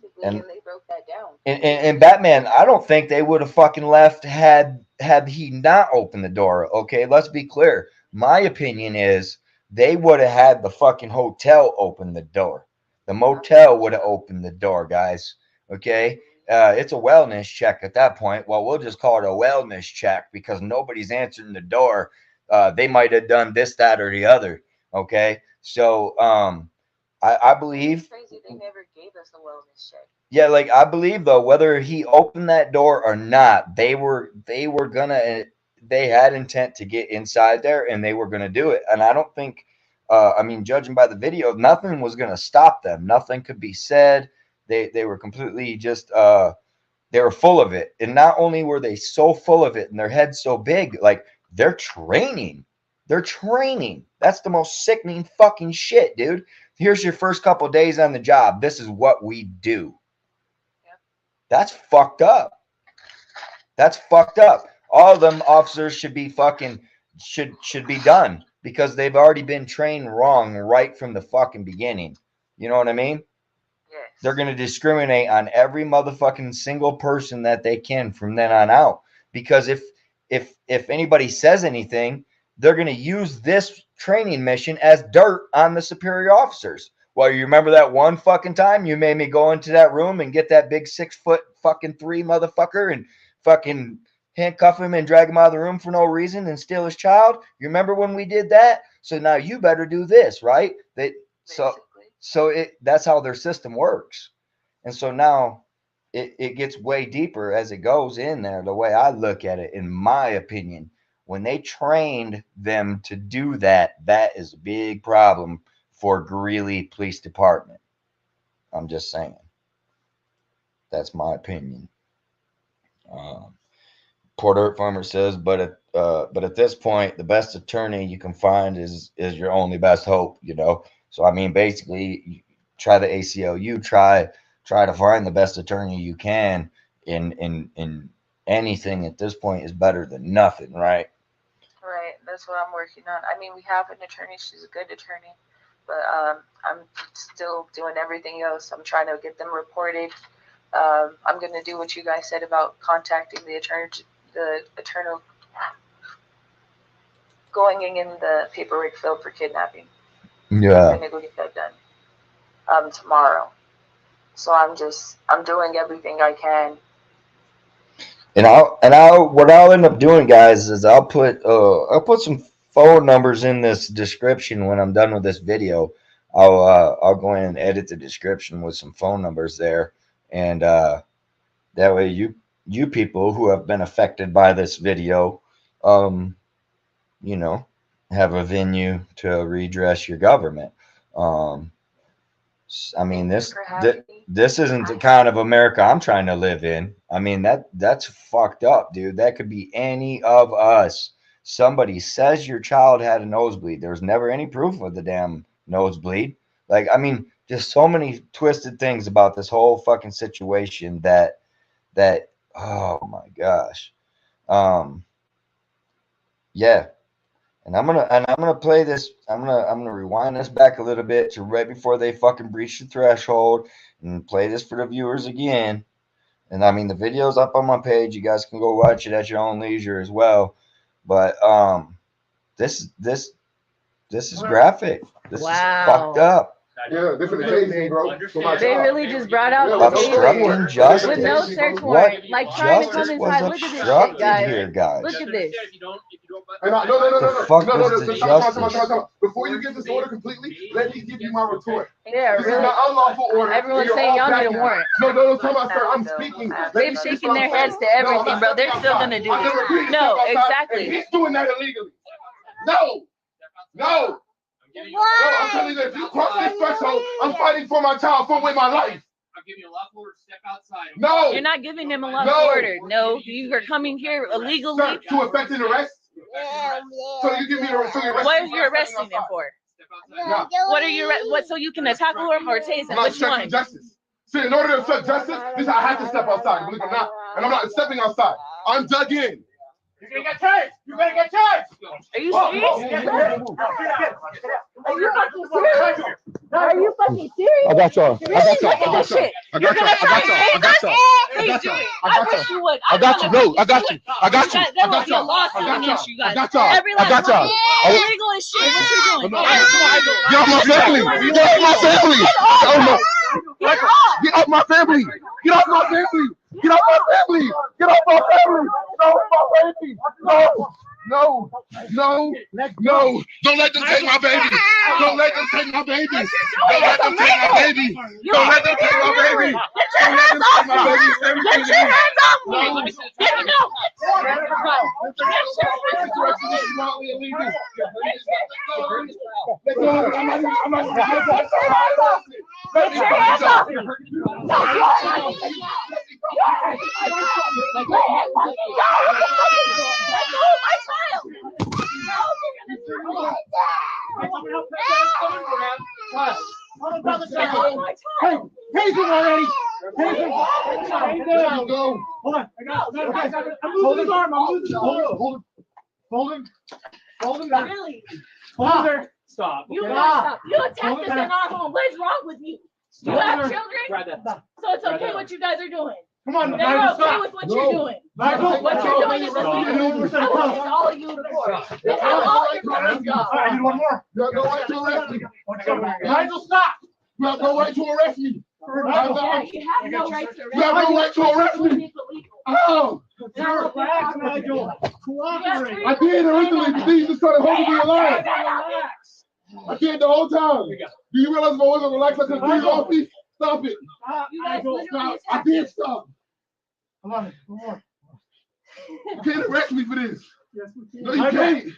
broke that down. And Batman, I don't think they would have fucking left had he not opened the door. Okay, let's be clear. My opinion is they would have had the fucking hotel open the door. The motel would have opened the door, guys. Okay, it's a wellness check at that point. Well, we'll just call it a wellness check because nobody's answering the door. They might have done this, that, or the other. Okay, so I believe. It's crazy they never gave us a wellness check. Yeah, like I believe though, whether he opened that door or not, they had intent to get inside there and they were gonna do it. And I don't think, I mean, judging by the video, nothing was gonna stop them. Nothing could be said. They were completely just they were full of it. And not only were they so full of it and their heads so big, like they're training. They're training. That's the most sickening fucking shit, dude. Here's your first couple days on the job. This is what we do. That's fucked up. That's fucked up. All of them officers should be fucking should be done because they've already been trained wrong right from the fucking beginning. You know what I mean? Yes. They're gonna discriminate on every motherfucking single person that they can from then on out. Because if anybody says anything, they're gonna use this training mission as dirt on the superior officers. Well, you remember that one fucking time you made me go into that room and get that big 6'3" motherfucker and fucking handcuff him and drag him out of the room for no reason and steal his child? You remember when we did that? So now you better do this, right? That's how their system works. And so now it gets way deeper as it goes in there, the way I look at it, in my opinion. When they trained them to do that, that is a big problem for Greeley Police Department. I'm just saying. That's my opinion. Poor Dirt Farmer says, but at this point, the best attorney you can find is your only best hope, you know. So I mean, basically, try the ACLU, try to find the best attorney you can in anything at this point is better than nothing, right? Right, that's what I'm working on. I mean, we have an attorney. She's a good attorney. But I'm still doing everything else. I'm trying to get them reported. I'm going to do what you guys said about contacting the attorney, going in the paperwork filled for kidnapping. Yeah. I'm going to go get that done tomorrow. So I'm doing everything I can. And what I'll end up doing, guys, is I'll put some phone numbers in this description when I'm done with this video. I'll go in and edit the description with some phone numbers there And that way you people who have been affected by this video, you know, have a venue to redress your government. I mean, this isn't the kind of America I'm trying to live in. I mean, that's fucked up, dude. That could be any of us. Somebody says your child had a nosebleed. There's never any proof of the damn nosebleed. Like, I mean, just so many twisted things about this whole fucking situation that oh my gosh. Yeah. And I'm gonna play this. I'm gonna rewind this back a little bit to right before they fucking breach the threshold and play this for the viewers again. And I mean, the video's up on my page. You guys can go watch it at your own leisure as well. But this is graphic. This is fucked up. Yeah, this is amazing, bro. They really just brought out the Obstructing justice. with no search warrant, like trying to come Justice was inside. Look at this shit, obstructed guys. here, guys. Look at this. No. Before you get this order completely, let me give you my retort. Yeah, This is really. an unlawful order. Everyone's You're saying all y'all need a backing out. warrant. No, come on, sir. I'm speaking. They're shaking their heads to everything, bro. They're still gonna do this. No, exactly. He's doing that illegally. No. No, I'm telling you, if you cross this threshold, I'm fighting for my child, for with my life. I'm giving you a lot more. Step outside. No. You're not giving them a lot No. of order. No, you are coming here illegally. Sir, to effect an arrest? So you give me the so you're What are you arresting them for? Step outside. What are you what? So you can tackle him or tase him? I'm not Which one? checking justice. See, in order to accept justice, I have to step outside. Believe it or not. And I'm not stepping outside. I'm dug in. You're gonna get charged. You're gonna get charged. Are you serious? Are you fucking serious? I got y'all. Really? Look at this shit. You're gonna try to tase us? Please do it. I wish you would. I got you. No, I got you. That would be a lawsuit against you guys. Every last got y'all. one. Illegal as shit. What you doing? Get off my family. Get off my family. Get off my family. Get off my family. Get off my family. Get off my family. No, my baby. No. Don't let them take my baby. Don't let them take my baby. Don't let them take my baby. Don't let them take my baby. Don't let them take my baby. Get your hands off me. Get him out. Get your hands off me. Take him already. Take him. Go. Hold on. I got it. I'm moving his arm. Hold him. Really? Hold him there. Stop. You attacked us in our home. What is wrong with you? You have children? Grab that. So it's okay what you guys are doing. Come on, They're Nigel, okay stop. with what you're doing. Nigel, What you're doing is illegal. Stop. I want all of you to court. That's how all your crimes go. All right, I need one more. You have no right to arrest me. Nigel, stop. You have no right to arrest me. Yeah, you have no right to arrest You have no right to arrest me. It's illegal. Oh, Relax, Nigel. Cooperate. I did originally, but these just started holding me alive. Relax. I did the whole time. Do you realize if I wasn't relaxed, I could breathe off me? Stop it. You guys Nigel, literally I did stop. come on, one more. You can't arrest me for this. Yes, we No, you can't.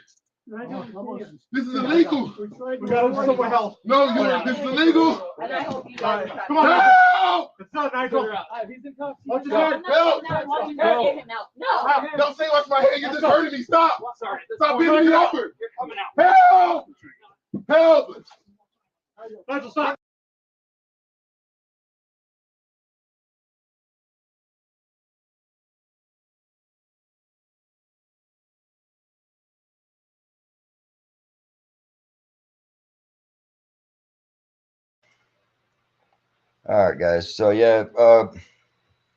Nigel, This is illegal. we got to somewhere else. No, this is illegal. And I hope you guys are Come on, Help! it's not Nigel. He's in cuffs. Watch your No, head. I'm not saying that. Watch your head. Get him out. No. Don't say watch my head. You're just hurting me. Stop. Sorry. Stop beating me over. You're coming out. Help! Help! Nigel, stop. All right, guys. So yeah,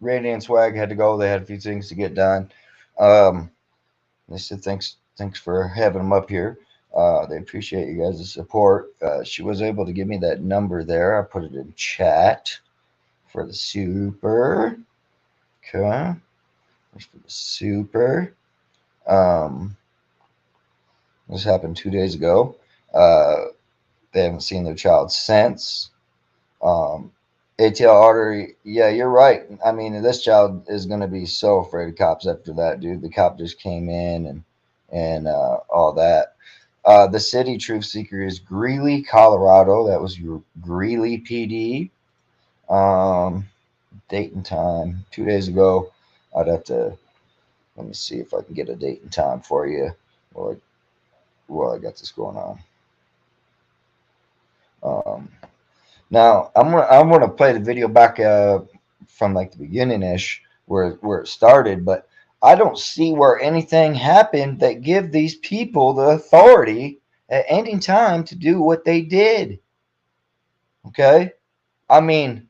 Randy and Swag had to go. They had a few things to get done. They said thanks for having them up here. They appreciate you guys' support. She was able to give me that number there. I put it in chat for the super. Okay. There's for the super. This happened 2 days ago. They haven't seen their child since. ATL artery. Yeah, you're right. I mean, this child is gonna be so afraid of cops after that, dude. The cop just came in and all that. The city truth seeker is Greeley, Colorado. That was your Greeley PD. Date and time 2 days ago. I'd have to let me see if I can get a date and time for you while I got this going on. Now I'm gonna play the video back from like the beginning ish where it started, but I don't see where anything happened that give these people the authority at any time to do what they did. Okay, I mean,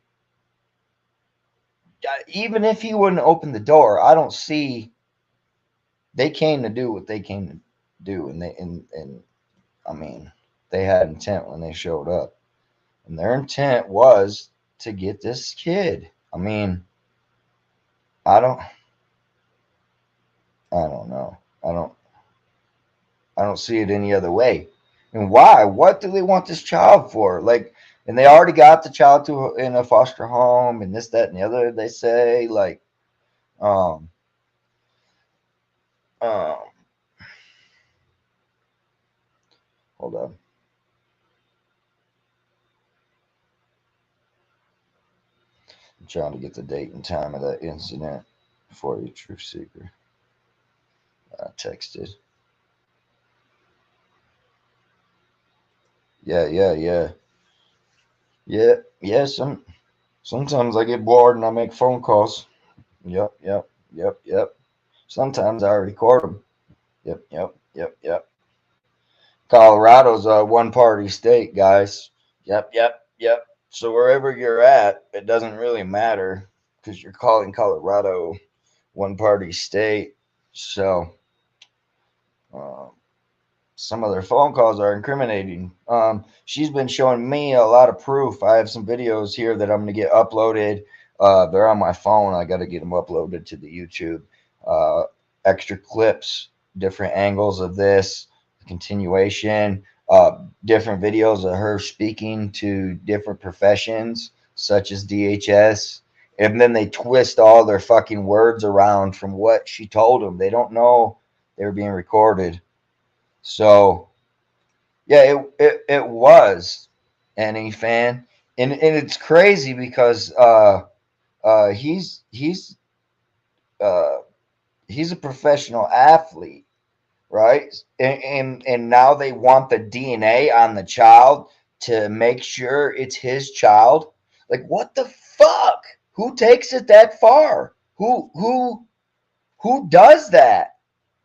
even if he wouldn't open the door, I don't see. They came to do what they came to do, and I mean, they had intent when they showed up, and their intent was to get this kid. I mean, I don't know. I don't see it any other way. And why? What do they want this child for? Like, and they already got the child in a foster home, and this, that, and the other. They say like, um, um, hold on. I'm trying to get the date and time of that incident for you, truth seeker. I texted. Yeah. Sometimes I get bored and I make phone calls. Yep. Sometimes I record them. Yep. Colorado's a one-party state, guys. Yep. So wherever you're at, it doesn't really matter because you're calling Colorado one-party state. So some of their phone calls are incriminating. She's been showing me a lot of proof. I have some videos here that I'm going to get uploaded. They're on my phone. I got to get them uploaded to the YouTube. Extra clips, different angles of this, continuation, different videos of her speaking to different professions, such as DHS. And then they twist all their fucking words around from what she told them. They don't know they were being recorded. So, yeah, it was any fan, and it's crazy because he's a professional athlete, right? And now they want the DNA on the child to make sure it's his child. Like, what the fuck? Who takes it that far? Who does that?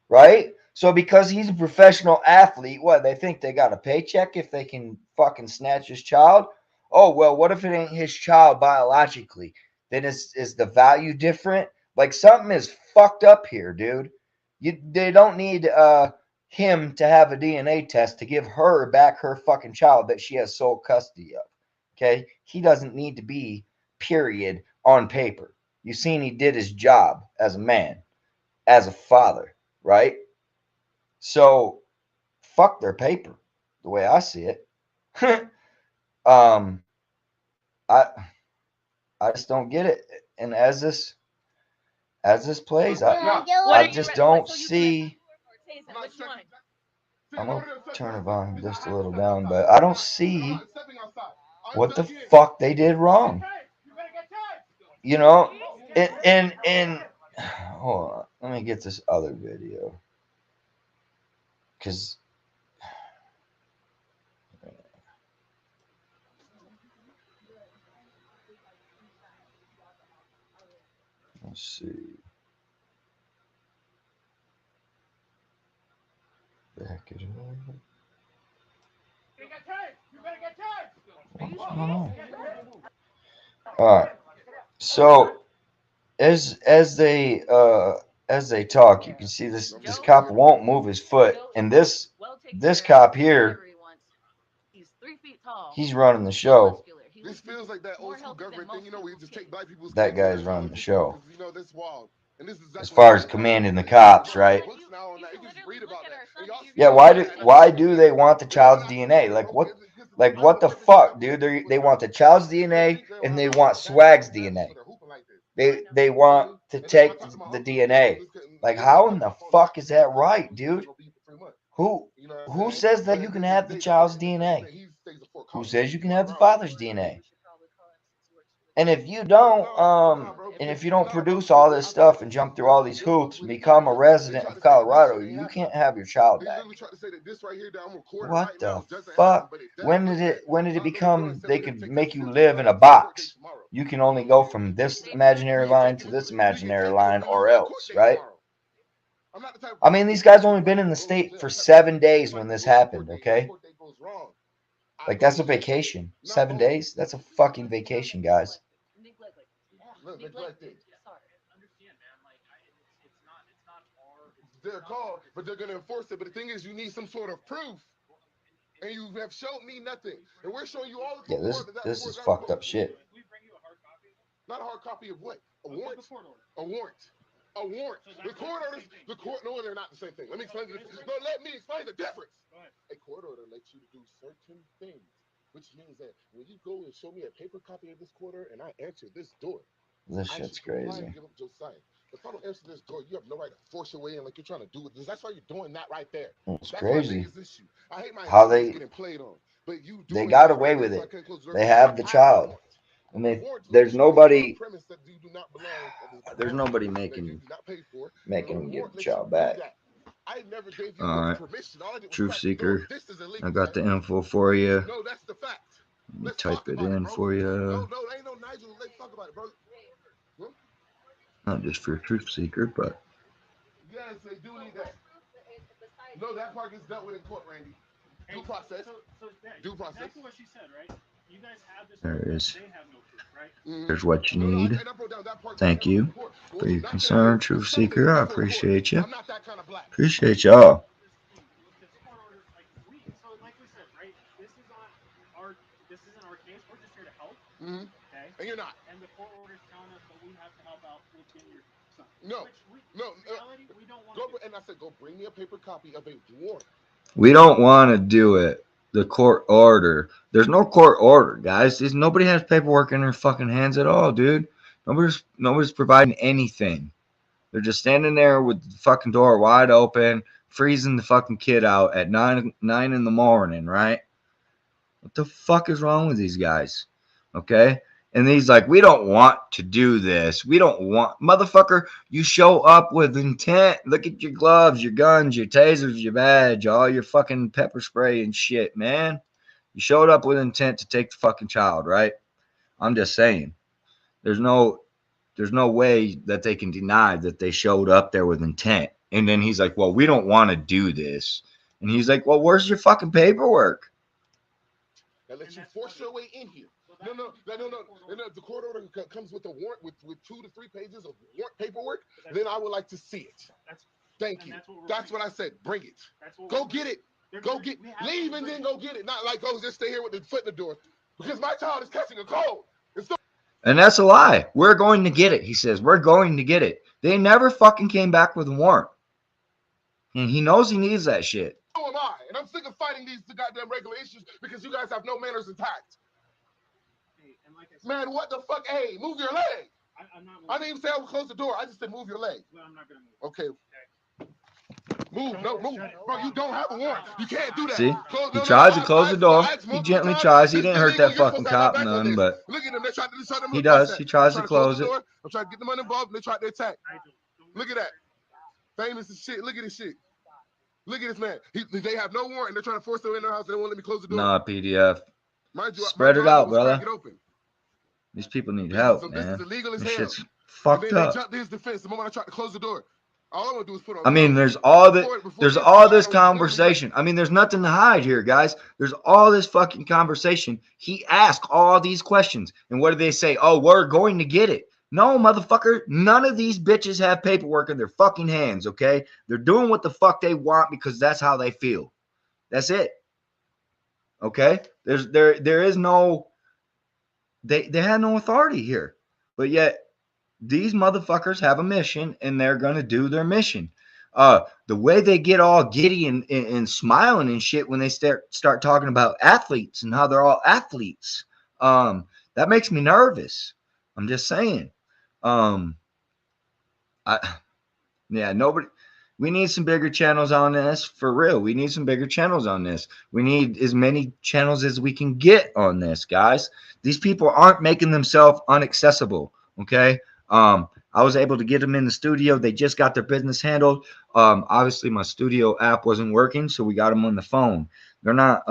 Right? So because he's a professional athlete, what, they think they got a paycheck if they can fucking snatch his child? Oh, well, what if it ain't his child biologically? Then is the value different? Like, something is fucked up here, dude. They don't need him to have a DNA test to give her back her fucking child that she has sole custody of. Okay? He doesn't need to be, period, on paper. You seen he did his job as a man, as a father, right? So fuck their paper, the way I see it. I just don't get it. And as this plays, I just don't see. I'm gonna turn the volume just a little down, but I don't see what the fuck they did wrong. You know, and hold on, let me get this other video. Because let's see. Back it up. What's going on? All right. So as they talk, you can see this cop won't move his foot, and this cop here, he's running the show. This feels like that old school government thing, where you just take black people's That kids guy's and running the show. That's wild. And this is exactly As far as commanding the cops, right? You can read about that. Yeah, why do they want the child's DNA? Like, Like, what the fuck, dude? They want the child's DNA and they want Swag's DNA. They want to take the DNA. Like, how in the fuck is that right, dude? Who says that you can have the child's DNA? Who says you can have the father's DNA? And if you don't produce all this stuff and jump through all these hoops and become a resident of Colorado, you can't have your child back. What the fuck? When did it become they could make you live in a box? You can only go from this imaginary line to this imaginary line or else, right? I mean, these guys only been in the state for 7 days when this happened, okay? Like, that's a vacation. 7 days? That's a fucking vacation, guys. Neglected. Understand, man. Like, it's not our. It's their call, but they're gonna enforce it. But the thing is, you need some sort of proof, and you have shown me nothing. And we're showing you all the. Yeah, this is fucked up shit. We bring you a hard copy. Not a hard copy of what? A warrant. A warrant. A warrant. The court orders. The court. No, they're not the same thing. Let me explain. No, let me explain the difference. A court order lets you do certain things, which means that when you go and show me a paper copy of this court order, and I answer this door. This shit's crazy. If I don't answer this door, you have no right to force your way in like you're trying to do it. That's why you're doing that right there. It's crazy. I hate my How they getting played on, but they got away with it. They have the child. I mean, there's nobody making them give the child back. All right, Truth Seeker. I got the info for you. No, that's the fact. Let me type it in for you. No, ain't no Nigel. Let's talk about it, bro. Not just for Truth Seeker, but yes, they do need that. No, that part gets dealt with in court, Randy. Due process. Due process. Exactly what she said, right? You guys have this. There it is. They have no proof, right? There's what you need. Thank you for your concern, Truth Seeker. I appreciate you. Appreciate y'all. Mm-hmm. Okay. And you're not. And the court order's telling us that we have to help out with getting your son. No. We don't want and I said, go bring me a paper copy of a warrant. We don't want to do it. The court order. There's no court order, guys. Nobody has paperwork in their fucking hands at all, dude. Nobody's providing anything. They're just standing there with the fucking door wide open, freezing the fucking kid out at 9 in the morning, right? What the fuck is wrong with these guys? Okay? And he's like, we don't want to do this. We don't want, motherfucker, you show up with intent. Look at your gloves, your guns, your tasers, your badge, all your fucking pepper spray and shit, man. You showed up with intent to take the fucking child, right? I'm just saying. There's no way that they can deny that they showed up there with intent. And then he's like, well, we don't want to do this. And he's like, well, where's your fucking paperwork? That lets you force your way in here. No. And the court order comes with a warrant with 2 to 3 pages of warrant paperwork. Then I would like to see it. Thank you. That's what I said. Bring it. Go get it. Leave and then go get it. Not like, oh, just stay here with the foot in the door. Because my child is catching a cold. And that's a lie. We're going to get it. He says, we're going to get it. They never fucking came back with a warrant. And he knows he needs that shit. So am I. And I'm sick of fighting these goddamn regulations because you guys have no manners intact. Man, what the fuck? Hey, move your leg. I didn't even say I would close the door. I just said move your leg. Well, I'm not going to move. Okay. Move. No, move. Bro, you don't have a warrant. You can't do that. See? He tries to close the door. He gently tries. He didn't hurt that fucking cop none, but he does. He tries to close it. I'm trying to get them uninvolved and they tried to attack. Look at that. Famous as shit. Look at this shit. Look at this man. They have no warrant and they're trying to force them in their house. They won't let me close the door. Nah, PDF. Spread it out, brother. These people need help, man. This shit's fucked up. They jumped his defense the moment I tried to close the door. All I want to do is put on. I mean, there's all this conversation. I mean, there's nothing to hide here, guys. There's all this fucking conversation. He asked all these questions, and what do they say? Oh, we're going to get it. No, motherfucker. None of these bitches have paperwork in their fucking hands. Okay, they're doing what the fuck they want because that's how they feel. That's it. Okay, there is no. They had no authority here, but yet these motherfuckers have a mission and they're going to do their mission. The way they get all giddy and smiling and shit when they start talking about athletes and how they're all athletes, that makes me nervous. I'm just saying. Yeah, nobody. We need some bigger channels on this for real. We need some bigger channels on this. We need as many channels as we can get on this, guys. These people aren't making themselves unaccessible. Okay. I was able to get them in the studio. They just got their business handled. Obviously my studio app wasn't working, so we got them on the phone. They're not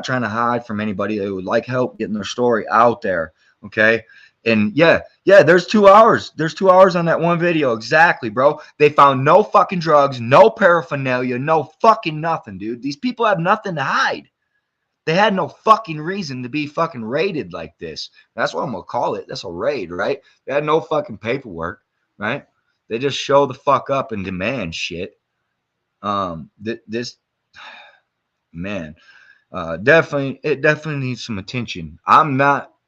trying to hide from anybody. They would like help getting their story out there. Okay. And yeah, there's 2 hours. There's 2 hours on that one video. Exactly, bro. They found no fucking drugs, no paraphernalia, no fucking nothing, dude. These people have nothing to hide. They had no fucking reason to be fucking raided like this. That's what I'm gonna call it. That's a raid, right? They had no fucking paperwork, right? They just show the fuck up and demand shit. This man, it definitely needs some attention.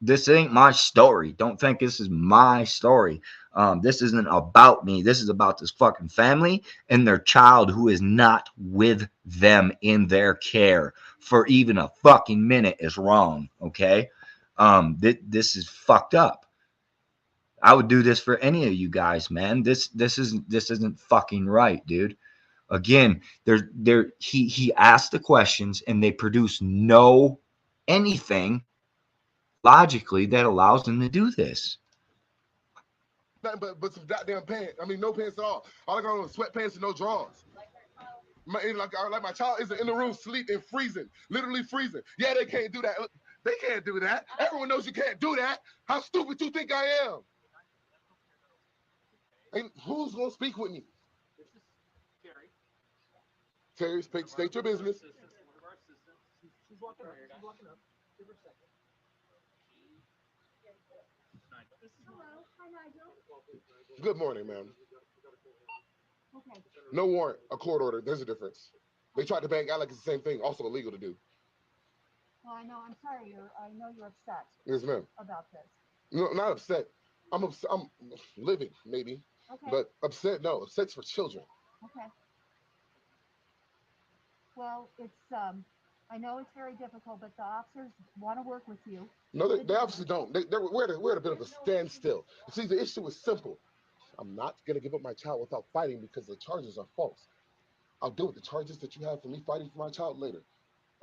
This ain't my story. Don't think this is my story. This isn't about me. This is about this fucking family and their child who is not with them in their care for even a fucking minute is wrong. Okay. This is fucked up. I would do this for any of you guys, man. This isn't fucking right, dude. Again, he asked the questions and they produce no anything logically that allows them to do this. Nothing but some goddamn pants. I mean, no pants at all. All I got on is sweatpants and no drawers. Like my child is in the room sleeping, freezing, literally freezing. Yeah, they can't do that. They can't do that. Everyone knows you can't do that. How stupid you think I am? And who's gonna speak with me? Terry, state your business. She's walking up. Give her a second. Hello, hi Nigel. Good morning, ma'am. Okay. No warrant, a court order. There's a difference. They tried to bang out like it's the same thing, also illegal to do. Well, I know. I'm sorry. I know you're upset. Yes, ma'am. About this. No, not upset. I'm upset. I'm living, maybe. Okay. But upset, no. Upset's for children. Okay. Well, it's I know it's very difficult, but the officers want to work with you. No, they obviously don't. We're at a bit of a standstill. See, the issue is simple. I'm not going to give up my child without fighting because the charges are false. I'll deal with the charges that you have for me fighting for my child later.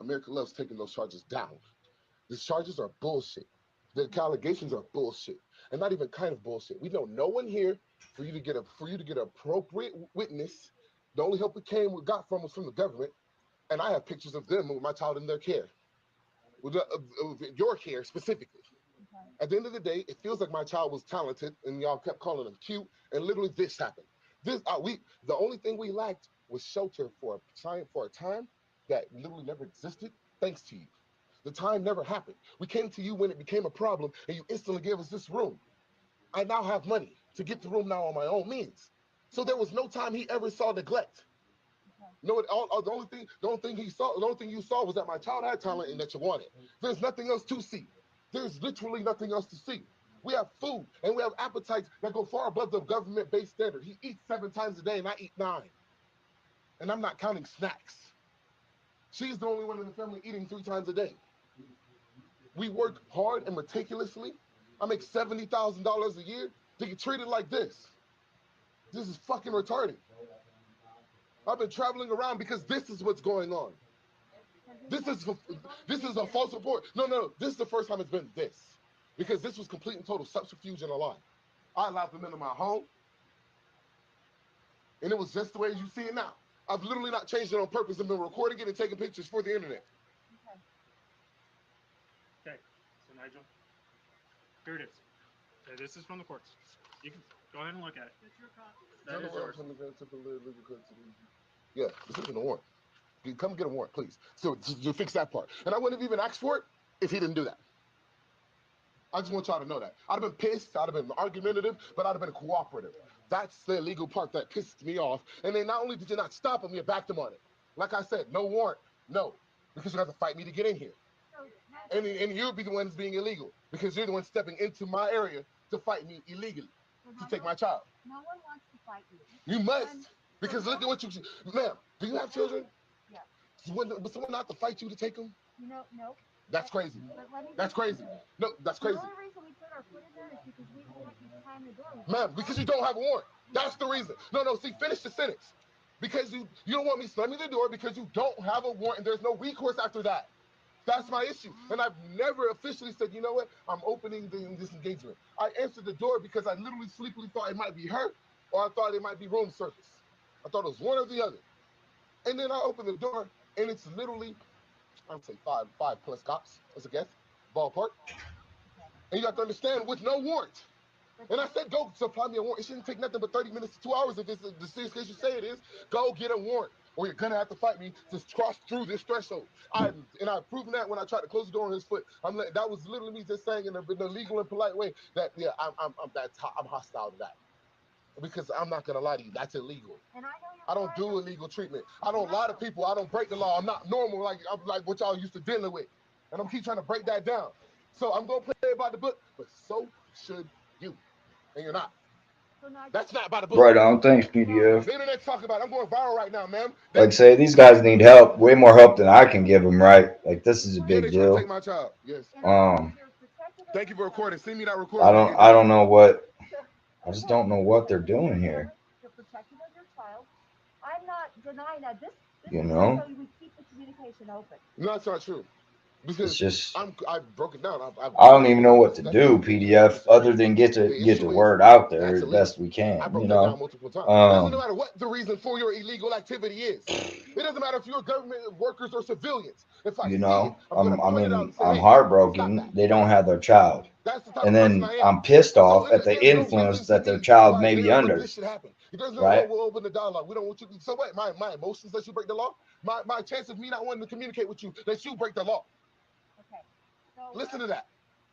America loves taking those charges down. These charges are bullshit. The allegations are bullshit, and not even kind of bullshit. We know no one here for you to get appropriate witness. The only help we got from was from the government, and I have pictures of them with my child in their care, with your care specifically. At the end of the day, it feels like my child was talented, and y'all kept calling him cute, and literally this happened. The only thing we lacked was shelter for a time that literally never existed, thanks to you. The time never happened. We came to you when it became a problem, and you instantly gave us this room. I now have money to get the room now on my own means. So there was no time he ever saw neglect. No, the only thing you saw was that my child had talent and that you wanted. There's nothing else to see. There's literally nothing else to see. We have food and we have appetites that go far above the government-based standard. He eats 7 times a day and I eat 9. And I'm not counting snacks. She's the only one in the family eating 3 times a day. We work hard and meticulously. I make $70,000 a year to get treated like this. This is fucking retarded. I've been traveling around because this is what's going on. This is a false report. No. This is the first time it's been this. Because this was complete and total subterfuge and a lie. I allowed them into my home. And it was just the way you see it now. I've literally not changed it on purpose. I've been recording it and taking pictures for the internet. Okay. So Nigel, here it is. Okay, this is from the courts. You can go ahead and look at it. It's your copy. That is yours. Yeah, this isn't a warrant. You come get a warrant, please. So you fix that part. And I wouldn't have even asked for it if he didn't do that. I just want y'all to know that. I'd have been pissed, I'd have been argumentative, but I'd have been cooperative. That's the illegal part that pissed me off. And then not only did you not stop him, you backed him on it. Like I said, no warrant, no. Because you have to fight me to get in here. And you'll be the ones being illegal because you're the one stepping into my area to fight me illegally, to take my child. No one wants to fight you. You must. Because look at what you, ma'am, do you have children? Yeah. Would someone have to fight you to take them? No. That's crazy. But let me That's crazy. No, that's crazy. The only reason we put our foot in there is because we want you to time the door. Ma'am, because you don't have a warrant. That's the reason. No, see, finish the sentence. Because you don't want me slamming the door because you don't have a warrant and there's no recourse after that. That's my issue. And I've never officially said, you know what, I'm opening this engagement. I answered the door because I literally sleepily thought it might be her or I thought it might be room service. I thought it was one or the other. And then I opened the door and it's literally, I would say five plus cops as a guess, ballpark. And you have to understand, with no warrant. And I said, go supply me a warrant. It shouldn't take nothing but 30 minutes to 2 hours if it's the serious case you say it is. Go get a warrant, or you're gonna have to fight me to cross through this threshold. I've proven that when I tried to close the door on his foot. That was literally me just saying in a legal and polite way that I'm hostile to that. Because I'm not gonna lie to you, that's illegal. And I don't do illegal treatment. I don't lie to people. I don't break the law. I'm not normal like what y'all used to dealing with. And I'm keep trying to break that down. So I'm gonna play by the book, but so should you. And you're not. That's not by the book. Right on. Thanks, PDF. The internet talk about it. I'm going viral right now, man. Like I say, these guys need help, way more help than I can give them, right? Like, this is a big deal. Take my child. Yes. Thank you for recording. Send me that recording. I don't know what, I just don't know what they're doing here. You're protective of your child. I'm not denying that. This You know? so we keep the communication open. No, that's not true. Because It's just, I broke it down. I don't even know what to do, PDF, other than get the word out there as best we can, you know? Multiple times. It doesn't matter what the reason for your illegal activity is. It doesn't matter if you're government workers or civilians. If I You see know, it, I'm heartbroken. They don't have their child. And then I'm pissed off at the influence that their child may be under. Right? We'll open the dialogue. We don't want you to. So what? My emotions that you break the law? My chance of me not wanting to communicate with you that you break the law. Okay. So, listen to that.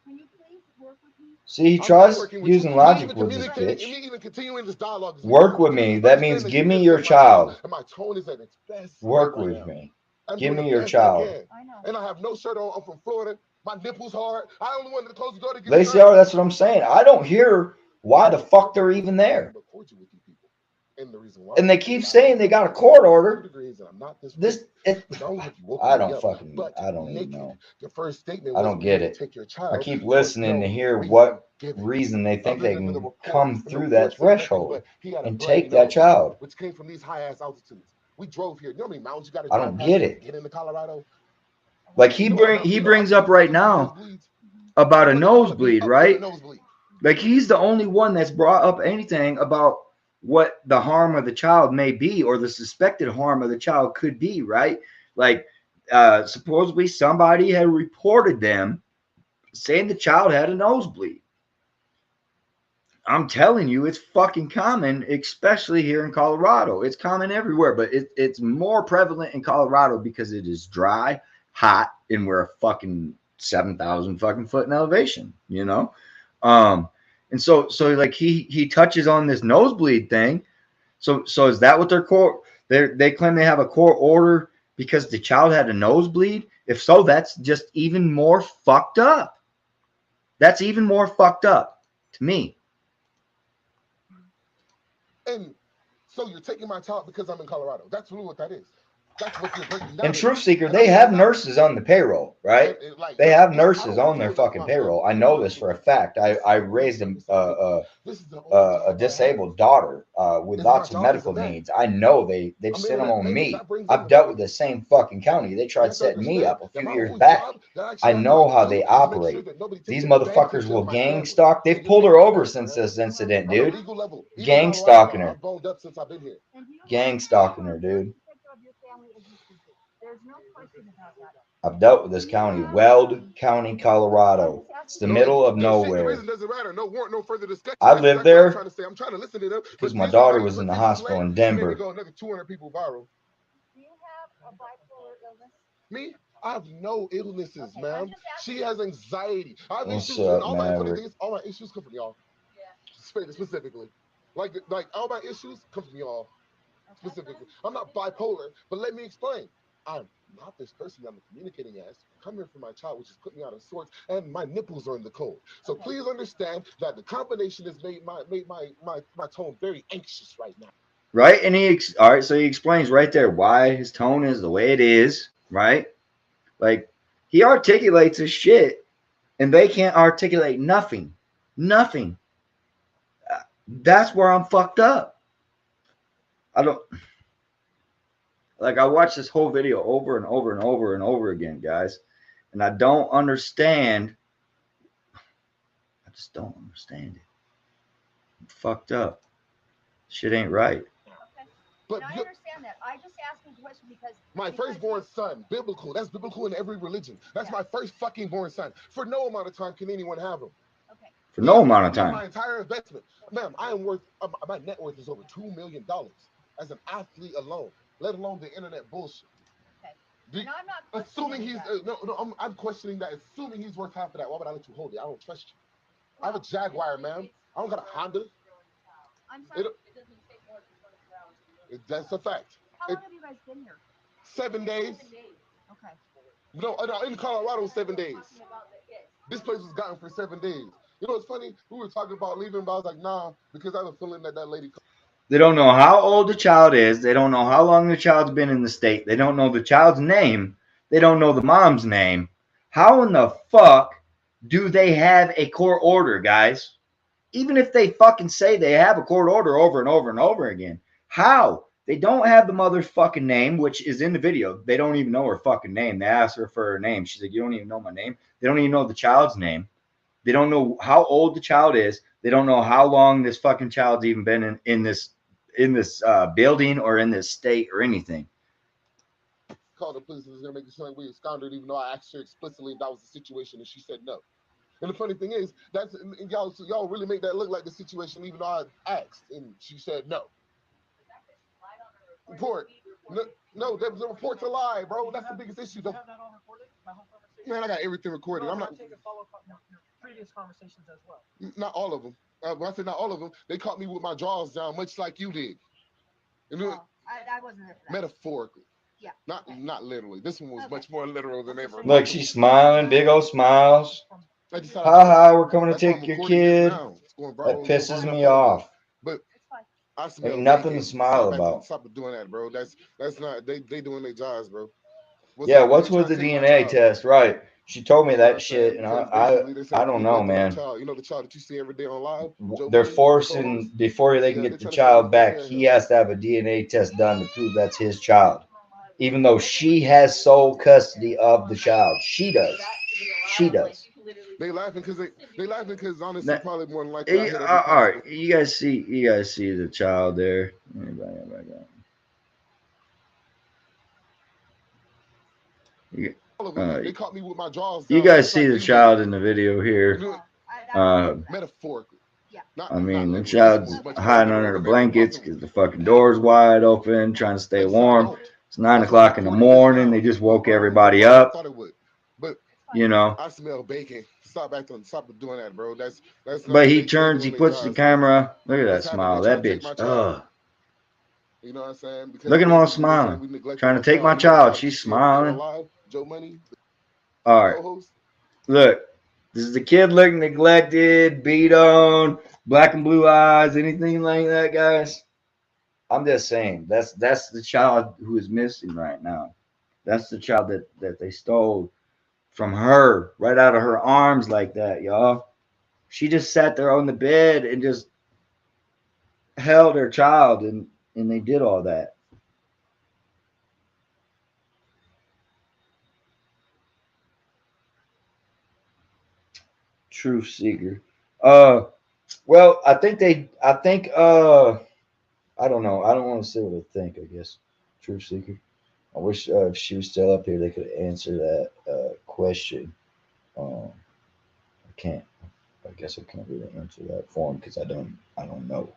Can you please work with me? See, he tries using logic with this bitch. Even continuing this dialogue. Work with me. That means give me your child. And my tone is at its best. Work with me. Give me your child. I know. And I have no shirt on. I'm from Florida. My nipples hard. I only wanted to close the door to get Lacey, that's what I'm saying. I don't hear why the fuck they're even there. And they keep saying they got a court order. I don't even know. I don't get it. I keep listening to hear what reason they think they can come through that threshold and take that child. Which came from these high ass altitudes. We drove here. You know how many mountains you got to I don't get it. Get into Colorado. Like he brings up right now about a nosebleed, right? Like he's the only one that's brought up anything about what the harm of the child may be or the suspected harm of the child could be, right? Like supposedly somebody had reported them saying the child had a nosebleed. I'm telling you, it's fucking common, especially here in Colorado. It's common everywhere, but it's more prevalent in Colorado because it is dry, hot, and we're a fucking 7,000 fucking foot in elevation, you know? And so like he touches on this nosebleed thing. So is that what they claim they have a court order because the child had a nosebleed? If so, that's just even more fucked up. That's even more fucked up to me. And so you're taking my child because I'm in Colorado. That's really what that is. That's what you're breaking down. And Truth Seeker, they have nurses on the payroll, right? They have nurses on their fucking payroll. I know this for a fact. I raised a disabled daughter with lots of medical needs. I know they've sent them on me. I've dealt with the same fucking county. They tried setting me up a few years back. I know how they operate. These motherfuckers will gang stalk. They've pulled her over since this incident, dude. Gang stalking her. Gang stalking her, dude. There's no question about that. I've dealt with this county, Weld County, Colorado. It's the middle of nowhere. I lived there because my daughter was in the hospital in Denver. Do you have a bipolar illness? Me? I have no illnesses, ma'am. She has anxiety. I have What's issues. up, All my funny Maverick? things, all my issues come from y'all. Specifically. Like all my issues come from y'all. Specifically. I'm not bipolar, but let me explain. I'm not this person I'm communicating as. Come here for my child, which has put me out of sorts, and my nipples are in the cold. So please understand that the combination has made my tone very anxious right now. right? And all right, so he explains right there why his tone is the way it is, right? Like he articulates his shit, and they can't articulate nothing, nothing. That's where I'm fucked up. I don't like. I watched this whole video over and over and over and over again, guys, and I don't understand. I just don't understand it. I'm fucked up. Shit ain't right. But And I understand that. I just asked him a question because my firstborn son, biblical. That's biblical in every religion. That's my first fucking born son. For no amount of time can anyone have him. Okay. For no amount of time. My entire investment, ma'am. I am worth. My net worth is over $2 million as an athlete alone, let alone the internet bullshit. Okay. And I'm not assuming he's I'm questioning that. Assuming he's worth half of that, why would I let you hold it? I don't trust you. I have a Jaguar, ma'am. I don't got a Honda. I'm sorry. That's a fact. How long have you guys been here? 7 days. Okay. No, in Colorado, 7 days. This place was gotten for 7 days. You know, it's funny. We were talking about leaving, but I was like, nah, because I have a feeling that lady. They don't know how old the child is. They don't know how long the child's been in the state. They don't know the child's name. They don't know the mom's name. How in the fuck do they have a court order, guys? Even if they fucking say they have a court order over and over and over again. How? They don't have the mother's fucking name, which is in the video. They don't even know her fucking name. They asked her for her name. She's like, you don't even know my name. They don't even know the child's name. They don't know how old the child is. They don't know how long this fucking child's even been in this building or in this state or anything. Called the police and was gonna make it sound like we absconded, even though I asked her explicitly if that was the situation, and she said no. And the funny thing is, that's y'all really make that look like the situation, even though I asked and she said no. Report. No, the report's a lie, bro. That's the biggest issue. You have that all recorded? My whole conversation? Man, I got everything recorded. No, I'm not taking follow-up your previous conversations as well. Not all of them. When I say not all of them, they caught me with my jaws down, much like you did. And I wasn't there for that. metaphorically. Yeah. Not literally. This one was much more literal than ever. Look, she's smiling, big old smiles. Haha, we're coming to take your kid. That pisses me off. But ain't nothing to smile about. Stop doing that, bro. That's not they doing their jobs, bro. Yeah, what's with the DNA test? Right. She told me that shit, and I don't know, man. You know the child that you see every day on live? They're forcing, before they can get the child back, he has to have a DNA test done to prove that's his child. Even though she has sole custody of the child. She does. She does. They laughing because honestly, probably more than likely. All right, you guys see the child there. They caught me with my jaws down. You guys see the child in the video here. Metaphorically. I mean, the child's hiding under the blankets because the fucking door's wide open, trying to stay warm. It's 9 o'clock in the morning. They just woke everybody up. You know. I smell bacon. Stop doing that, bro. That's but he turns, he puts the camera. Look at that smile. That bitch. Ugh. You know what I'm saying? Look at him all smiling. Trying to take my child. She's smiling. All right. Look. Does the kid look neglected, beat on, black and blue eyes, anything like that, guys? I'm just saying. That's the child who is missing right now. That's the child that they stole from her, right out of her arms like that, y'all. She just sat there on the bed and just held her child, and they did all that. Truth seeker. Well, I think I don't know. I don't want to say what I think, I guess. Truth seeker. I wish if she was still up here, they could answer that question. I can't. I guess I can't really answer that for them because I don't know.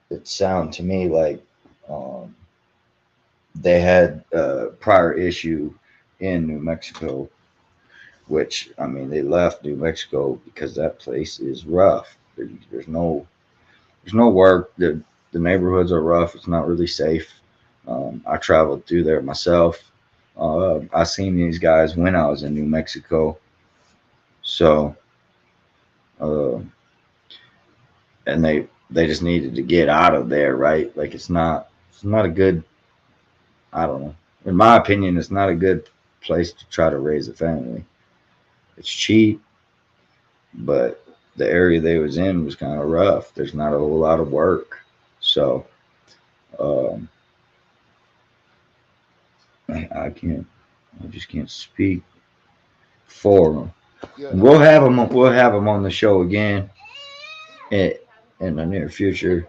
It sounded to me like they had a prior issue in New Mexico, which, I mean, they left New Mexico because that place is rough. There's no work. The neighborhoods are rough. It's not really safe. I traveled through there myself. I seen these guys when I was in New Mexico. So and they just needed to get out of there, right? Like it's not a good, I don't know. In my opinion, it's not a good place to try to raise a family. It's cheap, but the area they was in was kind of rough. There's not a whole lot of work, so um, I can't, I just can't speak for them. Yeah, We'll have them. We'll have them on the show again in, in the near future.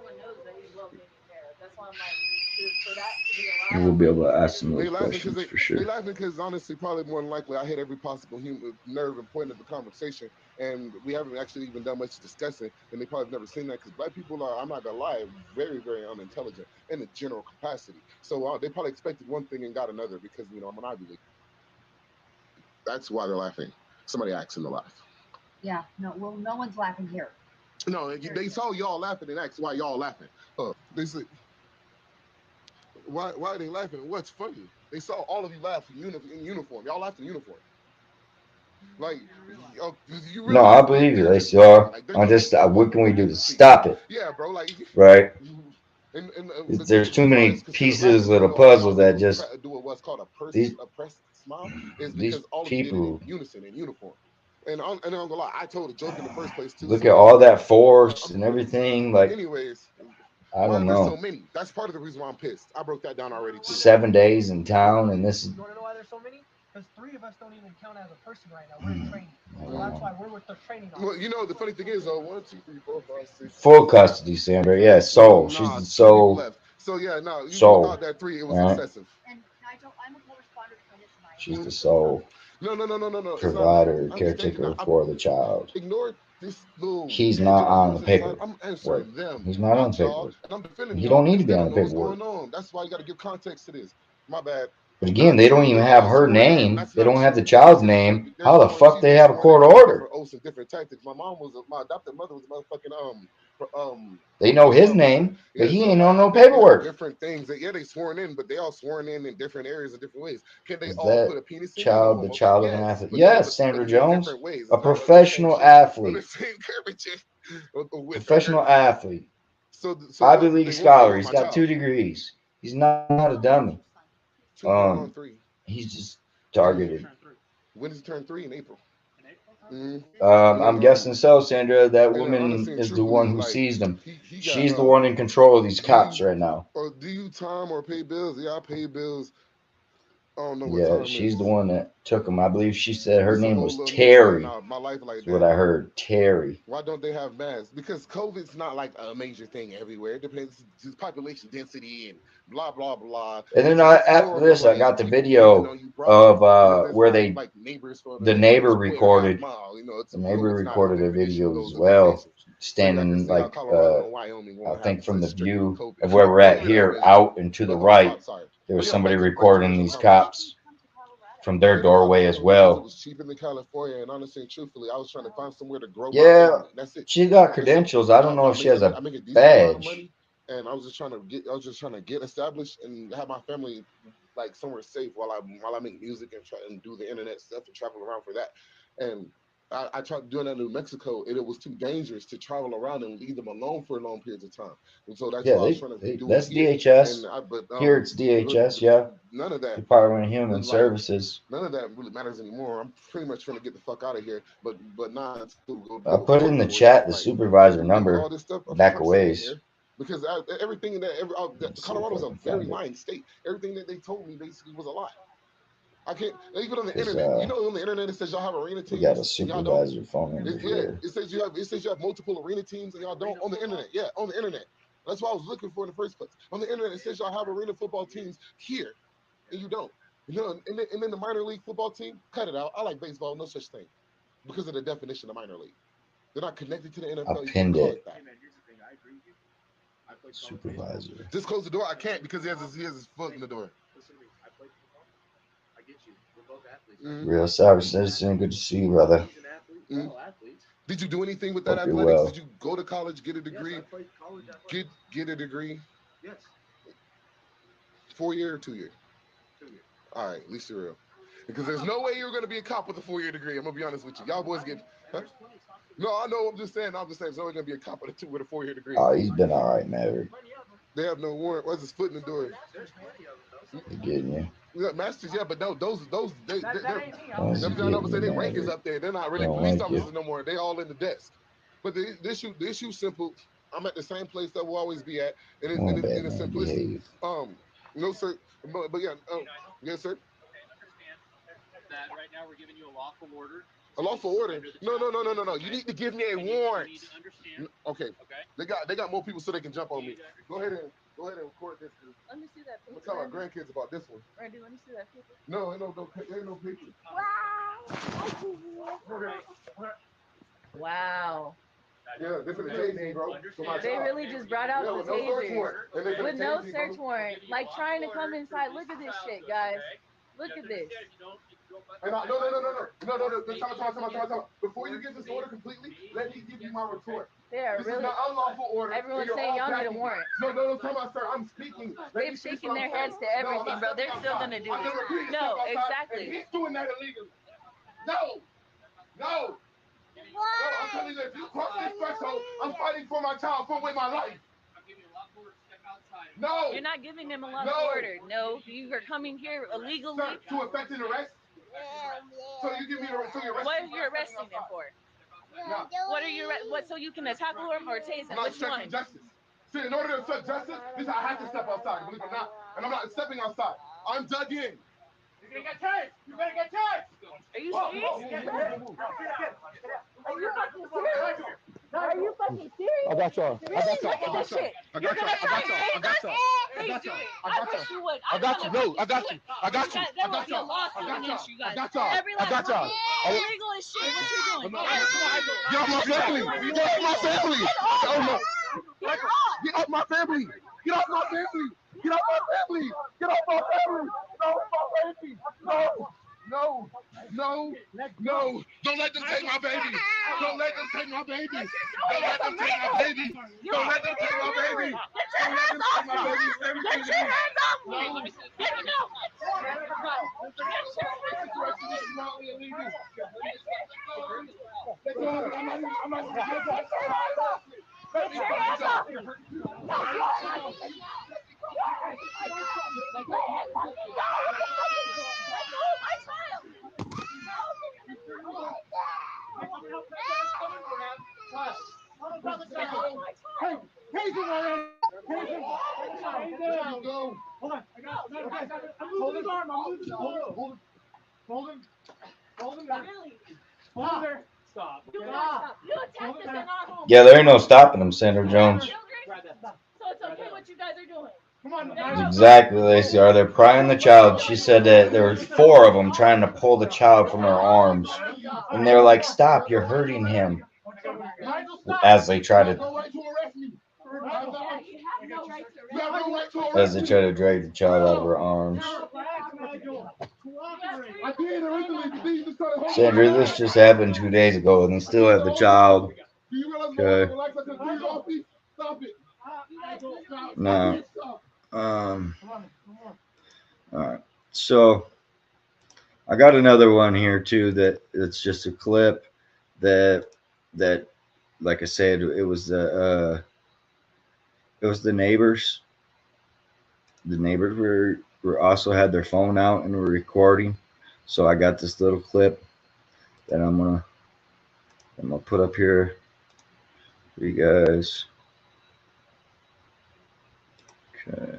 And we'll be able to ask some of they those laughing because questions for they sure. laughing because honestly, probably more than likely, I hit every possible human nerve and point of the conversation, and we haven't actually even done much discussing. And they probably have never seen that because black people are, I'm not gonna lie, very very unintelligent in the general capacity. So they probably expected one thing and got another because I'm an Ivy League. That's why they're laughing. Somebody asked them to laugh. Yeah, no, well, no one's laughing here. No, they saw y'all laughing and asked why y'all laughing. They said, why are they laughing? What's funny? They saw all of you laugh in uniform. Y'all laughed in uniform. Like, you really No, I believe you. They saw. I just, what can we do to stop it? Yeah, bro. Like, right? And There's too why many it's considered pieces laughing, of the puzzle that just do what's called a these pressed smile is these because all of you did it in people unison in uniform. And I'm gonna lie, I told a joke in the first place too. look So at all that force and everything. Like, anyways, I why don't there's so know. many? That's part of the reason why I'm pissed. I broke that down already too. 7 days in town, and this is. You want to know why there's so many? Because 3 of us don't even count as a person right now. We're in training. So that's why we're with the training officer. Well, the funny thing is, 1, 2, 3, 4, 5, 6. Full custody, Sandra. Yeah, soul. She's the 2 people soul. left. So yeah, no, you Soul. thought that 3 it was Right? excessive. And Nigel, I'm a co-responder to this tonight. She's the soul. No. Provider, It's not, caretaker for the child. ignore this little He's tangent not I'm on the using inside. paper. I'm answering them, He's not on not y'all, paperwork. and I'm defending He y'all don't need to because be they on don't the know what's paperwork. going on. That's why you got to give context to this. My bad. But And I again, they don't told even them have y'all her sworn in. name. That's They not don't have the true. child's Because name. there's How the someone fuck she's they been have a sworn court in order? different oaths and different tactics. My adopted mother was a motherfucking They know his police officer. name, but Yeah, he so ain't on no I've been through paperwork. different things. Yeah, they sworn in, but they all sworn in different areas in different ways. Can they Is all that put a penis in? child the No. child of an Yes, athlete? but no, Yes, Sandra in Jones, different ways. a It's not the same professional shit. On the athlete. same curvature with Professional her. athlete. So Ivy what League they scholar. want He's my got 2 child. degrees. He's not a dummy. 2 going on 3. He's just targeted. When does it turn 3 in April? I'm guessing so, Sandra. That And then woman honestly and is the one truthfully, who like sees them. he got She's the one in control of these cops right now. do you time or pay bills? Yeah, I pay bills. I don't know what Yeah, time she's is. the one that took him. I believe she said her It's a name whole was little mix right Terry. now. My life like That's what that. I heard. Terry. Why don't they have masks? Because COVID's not like a major thing everywhere. It depends on population density and blah blah blah. And then It's after more of this, a, I like, got the people getting on video you broadly of because there's where not they like neighbors for the the neighbor square half recorded. mile. It's The neighbor COVID's not as recorded big a of an issue in video as those well, locations. So yeah, I can standing see how like Colorado and Wyoming I won't have think from the strict view COVID. of where we're Well, at maybe not here, really. out and to the right. Sorry. There was But yeah, somebody back to the recording original these conversation. cops from I their came to doorway as Colorado because it well. was cheap in California, and honestly and truthfully, I was trying to find somewhere to grow my Yeah, family. That's it. she got That's it. credentials. I don't know if she has I a make a decent amount of badge. money, and I was just trying to get established and have my family like somewhere safe while I make music and try and do the internet stuff and travel around for that. And I tried doing that in New Mexico, and it was too dangerous to travel around and leave them alone for long periods of time. And so that's Yeah, why I was trying to do it that's here. DHS. But Here it's DHS. Yeah, none of that. Department of Human Like, Services. none of that really matters anymore. I'm pretty much trying to get the fuck out of here, but not until we go I deal with put in court the enforcement. chat the Like, supervisor until we deal with all number this stuff, I'm back a staying ways. here because everything in Colorado's a very lying state. Everything that they told me basically was a lie. I can't even on the internet. On the internet it says y'all have arena teams. We got a and y'all don't. supervisor phone number here. It says you have multiple arena teams and y'all don't on the internet. Yeah, on the internet. That's what I was looking for in the first place. On the internet it says y'all have arena football teams here, and you don't. And then the minor league football team, cut it out. I like baseball, no such thing, because of the definition of minor league. They're not connected to the NFL. I pinned it. That. Supervisor. Just close the door. I can't because he has his foot in the door. I played football. I get you. We're both athletes. Real Savage Citizen. Good to see you, brother. He's an athlete. We're all athletes. Did you do anything with that Hope you're athletics? well. Did you go to college, get a degree? Yes, I played college athletics. Get a degree? Yes. 4-year or 2-year? 2-year. All right, at least you're real. Because there's no way you're going to be a cop with a 4-year degree. I'm going to be honest with you. Y'all boys get... Huh? There's plenty of stops No, I know. I'm just saying. There's always gonna be a cop with a 4-year degree. Oh, he's been all right, Maverick. They have no warrant. What's his foot in the door? He getting you. Yeah, masters, yeah, but no, those they Why is he I know, getting say you, their rank is Maverick? up there. They're not really Don't police like you. officers no more. They all in the desk. But the issue simple. I'm at the same place that we'll always be at, and Come on, it's Batman, simplicity. behave. No sir, but yeah, yes sir. That right now we're giving you a lawful order. A lawful order? No. You need to give me a warrant. You need to understand. Okay. They got more people so they can jump on me. Go ahead and record this. Let me see that I'm paper. gonna tell our grandkids about this one. Randy, let me see that paper. No, ain't no paper. Wow. Yeah, this is a tasing, bro. They really just brought out the no search taser. warrant. And they With no tasing, search bro. warrant. Like trying to come inside. Look at this shit, guys. Look at this. And no. Time. Before you get this order completely, let me give you my retort. They are This really. is not unlawful order. Everyone's You're saying all y'all need a backing. warrant. No, come on, sir. I'm speaking. They're shaking their heads to everything, bro. They're still gonna do this. No, exactly. He's doing that illegally. No. I'm telling you, if you cross this threshold, I'm fighting for my child, with my life. No. You're not giving them a lawful order. No, you are coming here illegally. Sir, to effect an arrest. So you give me the so you're arresting. What are you arresting them for? No. What are you? What? So you can attack them or tase them? I'm not Which one? obstructing justice. See, in order to obstruct justice, I have to step outside, believe it or not. And I'm not stepping outside. I'm dug in. You're gonna get charged. You're gonna get charged. Are you serious? Are you fucking serious? I got y'all. Really? Look at this shit. I got y'all. I wish you would. I got you. No, I got you. There will be a lawsuit against you guys. I got y'all. Illegal as shit. What you doing? Get off my family. Get off my family. Get off my family. Get off my family. Get off my family. Get off my family. No, my baby. No. Don't let them take my baby. Don't let them take my baby. Don't let them take my baby. Don't let them take my baby. Don't let them take my baby. Get your hands off me. Get him out. Get your hands off me. Hold on. I'm moving his arm. Hold him. Hold him there. Stop. You attacked us in our home. Yeah, there ain't no stopping them, Senator Jones. So it's okay what you guys are doing. Come on. That's exactly what they say. They're prying the child. She said that there was 4 of them trying to pull the child from her arms. And they're like, stop, you're hurting him. As they try to drag the child out of her arms. Sandra, this just happened 2 days ago and they still have the child. Okay. No. Alright. So I got another one here too that it's just a clip that like I said, it was the neighbors. The neighbors were also had their phone out and were recording. So I got this little clip that I'm gonna put up here for you guys. Okay.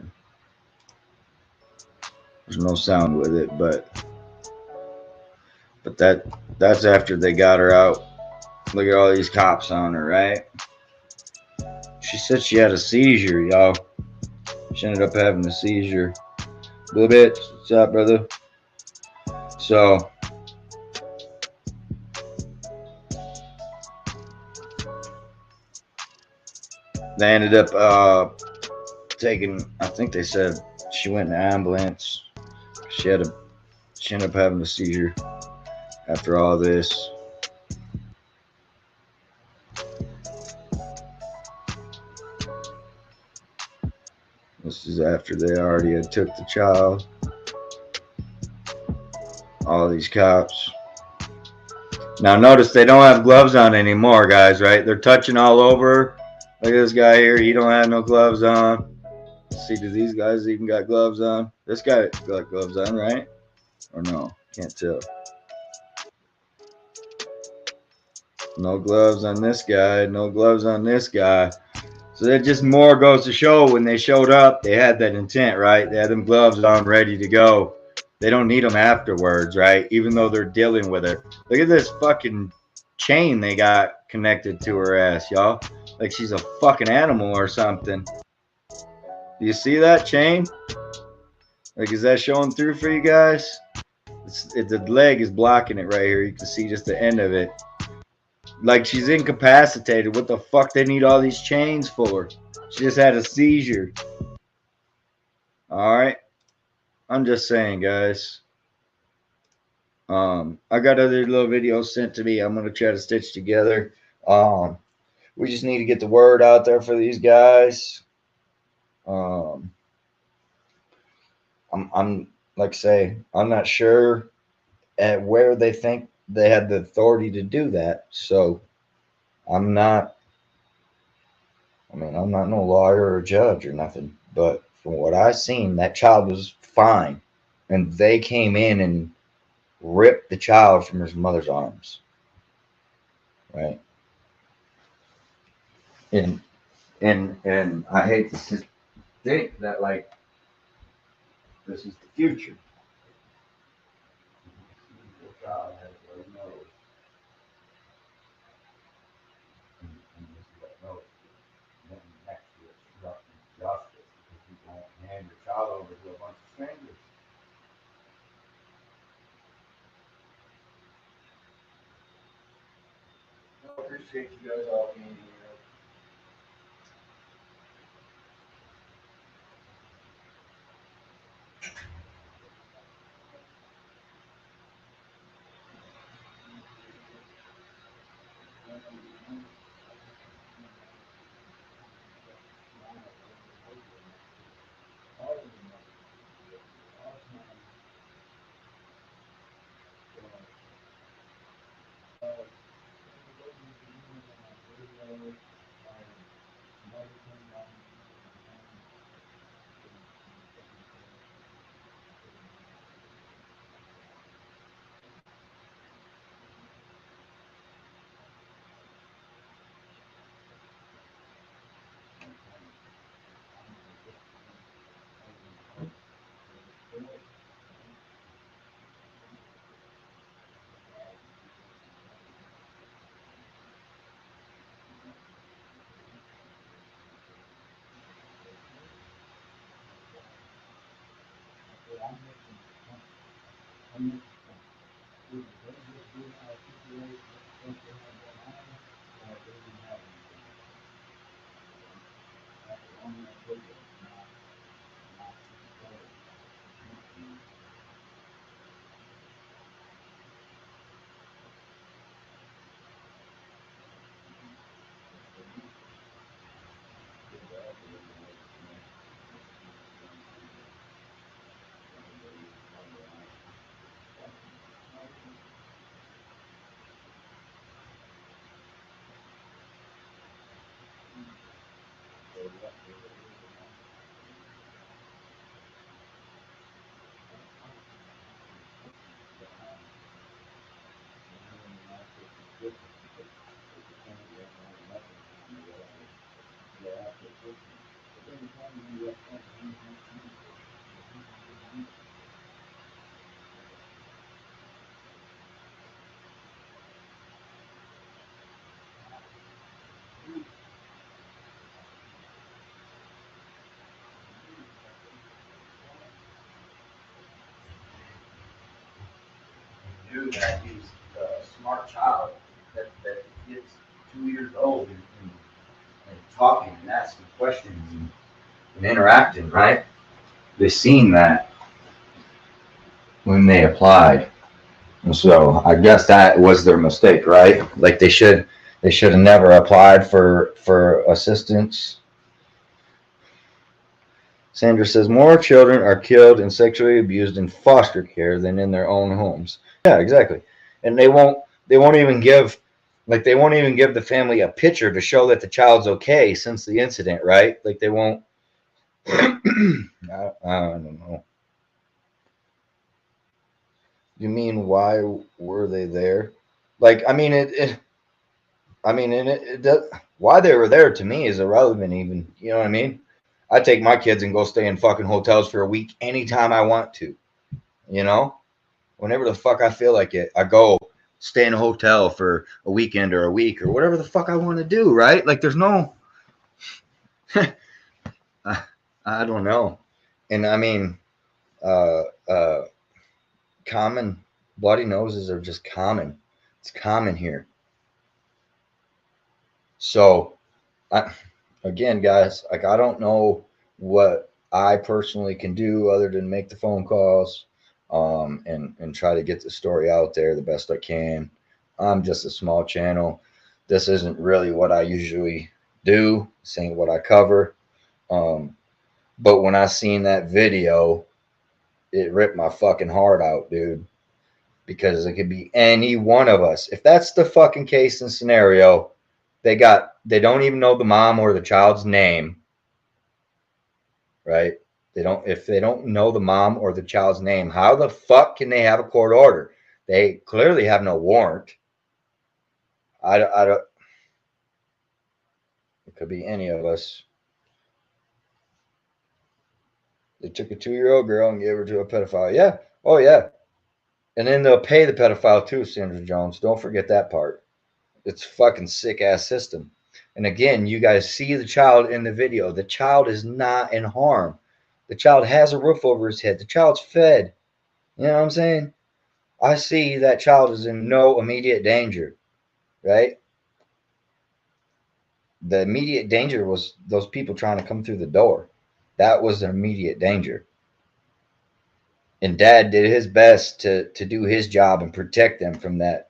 There's no sound with it, but that's after they got her out. Look at all these cops on her, right? She said she had a seizure, y'all. She ended up having a seizure. Little bit. What's up, brother? So they ended up taking, I think they said she went in an ambulance. She ended up having a seizure after all this. This is after they already had took the child. All these cops. Now notice they don't have gloves on anymore, guys, right? They're touching all over. Look at this guy here. He don't have no gloves on. Let's see, do these guys even got gloves on? This guy got gloves on, right? Or no? Can't tell. No gloves on this guy. No gloves on this guy. So that just more goes to show when they showed up, they had that intent, right? They had them gloves on ready to go. They don't need them afterwards, right? Even though they're dealing with it. Look at this fucking chain they got connected to her ass, y'all. Like she's a fucking animal or something. Do you see that chain? Like, is that showing through for you guys? The leg is blocking it right here. You can see just the end of it. Like she's incapacitated. What the fuck they need all these chains for? She just had a seizure. All right. I'm just saying, guys. I got other little videos sent to me. I'm gonna try to stitch together. We just need to get the word out there for these guys. I'm like I say, I'm not sure at where they think they had the authority to do that. So I'm not no lawyer or judge or nothing, but from what I seen, that child was fine. And they came in and ripped the child from his mother's arms. Right. And I hate to think that like this is the future. God has no nose. And this is what knows. Then next to it, obstructing justice because you won't hand your child over to a bunch of strangers. I appreciate you guys all being here. Knew that he was a smart child, that he's 2 years old and talking and asking questions and interacting, right? They seen that when they applied. And so I guess that was their mistake, right? Like they should have never applied for assistance. Sandra says more children are killed and sexually abused in foster care than in their own homes. Yeah, exactly. And they won't they won't even give the family a picture to show that the child's okay since the incident, right? Like they won't. I don't know. You mean why were they there? Like, I mean, why they were there to me is irrelevant. Even, you know what I mean? I take my kids and go stay in fucking hotels for a week anytime I want to. You know, whenever the fuck I feel like it, I go stay in a hotel for a weekend or a week or whatever the fuck I want to do. Right? Like, there's no. I don't know, and I mean, uh, uh, common bloody noses are just common. It's common here. So, again, guys, like I don't know what I personally can do other than make the phone calls, and try to get the story out there the best I can. I'm just a small channel. This isn't really what I usually do. This ain't what I cover. But when I seen that video, it ripped my fucking heart out, dude. Because it could be any one of us. If that's the fucking case and scenario, they don't even know the mom or the child's name, right? If they don't know the mom or the child's name, how the fuck can they have a court order? They clearly have no warrant. I don't. It could be any of us. They took a 2-year-old girl and gave her to a pedophile. Yeah. Oh yeah. And then they'll pay the pedophile too, Sandra Jones. Don't forget that part. It's a fucking sick ass system. And again, you guys see the child in the video. The child is not in harm. The child has a roof over his head. The child's fed. You know what I'm saying? I see that child is in no immediate danger, right? The immediate danger was those people trying to come through the door. That was an immediate danger. And Dad did his best to do his job and protect them from that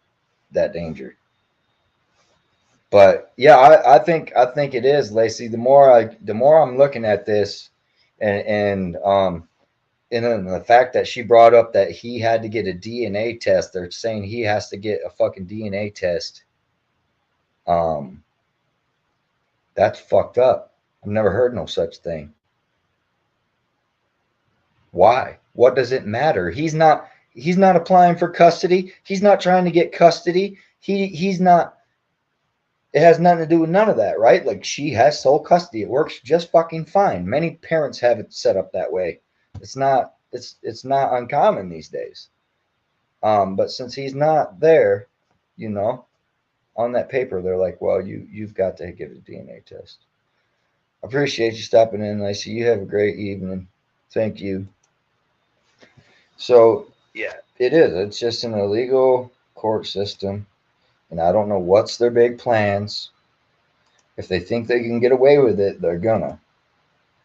danger. But yeah, I think it is, Lacey. The more I'm looking at this, and then the fact that she brought up that he had to get a DNA test. They're saying he has to get a fucking DNA test. That's fucked up. I've never heard no such thing. Why? What does it matter? He's not applying for custody. He's not trying to get custody. He's not. It has nothing to do with none of that, right? Like, she has sole custody. It works just fucking fine. Many parents have it set up that way. It's not uncommon these days. But since he's not there, you know, on that paper, they're like, well, you've got to give a DNA test. I appreciate you stopping in, Lacey. You have a great evening. Thank you. So yeah, it is. It's just an illegal court system. And I don't know what's their big plans. If they think they can get away with it, they're gonna.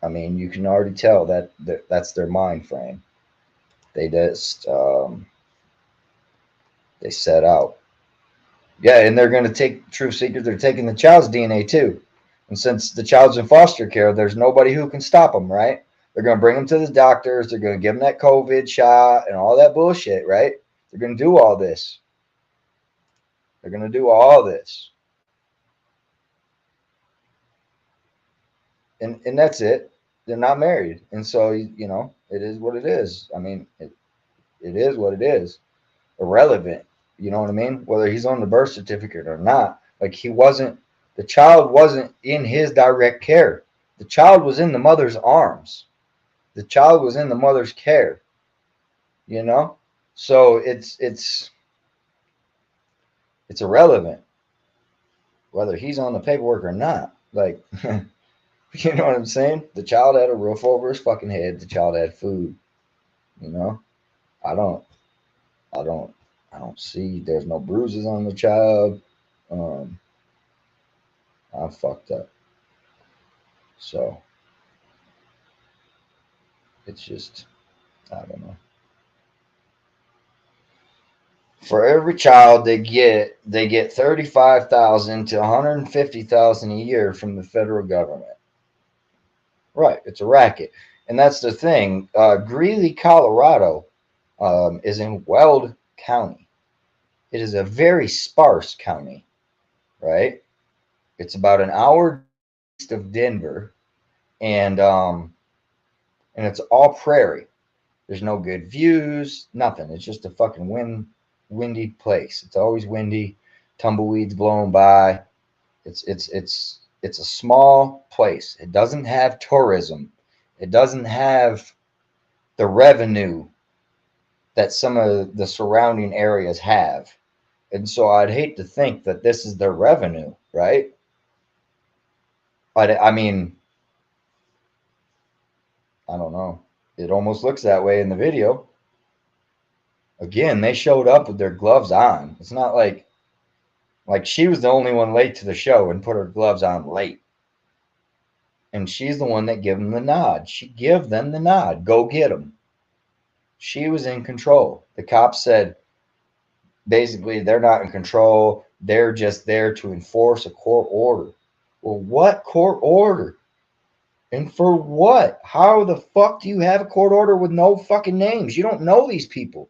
I mean, you can already tell that's their mind frame. They just they set out. Yeah, and they're going to take True Secret. They're taking the child's DNA too. And since the child's in foster care, there's nobody who can stop them, right? They're going to bring them to the doctors. They're going to give them that COVID shot and all that bullshit, right? They're going to do all this. They're going to do all this. And that's it. They're not married. And so, you know, it is what it is. I mean, it is what it is. Irrelevant. You know what I mean? Whether he's on the birth certificate or not. Like, the child wasn't in his direct care. The child was in the mother's arms. The child was in the mother's care. You know? So it's irrelevant whether he's on the paperwork or not. Like, you know what I'm saying? The child had a roof over his fucking head. The child had food. You know? I don't see, there's no bruises on the child. I'm fucked up. So it's just, I don't know. For every child they get $35,000 to $150,000 a year from the federal government. Right, it's a racket, and that's the thing. Greeley, Colorado, is in Weld County. It is a very sparse county, right? It's about an hour east of Denver, and it's all prairie. There's no good views, nothing. It's just a fucking windy place. It's always windy, tumbleweeds blowing by. It's a small place. It doesn't have tourism. It doesn't have the revenue that some of the surrounding areas have. And so I'd hate to think that this is their revenue, right? But I mean, I don't know. It almost looks that way in the video. Again, they showed up with their gloves on. It's not like she was the only one late to the show and put her gloves on late. And she's the one that gave them the nod. She gave them the nod. Go get them. She was in control. The cops said, basically, they're not in control. They're just there to enforce a court order. Well, what court order? And for what? How the fuck do you have a court order with no fucking names? You don't know these people.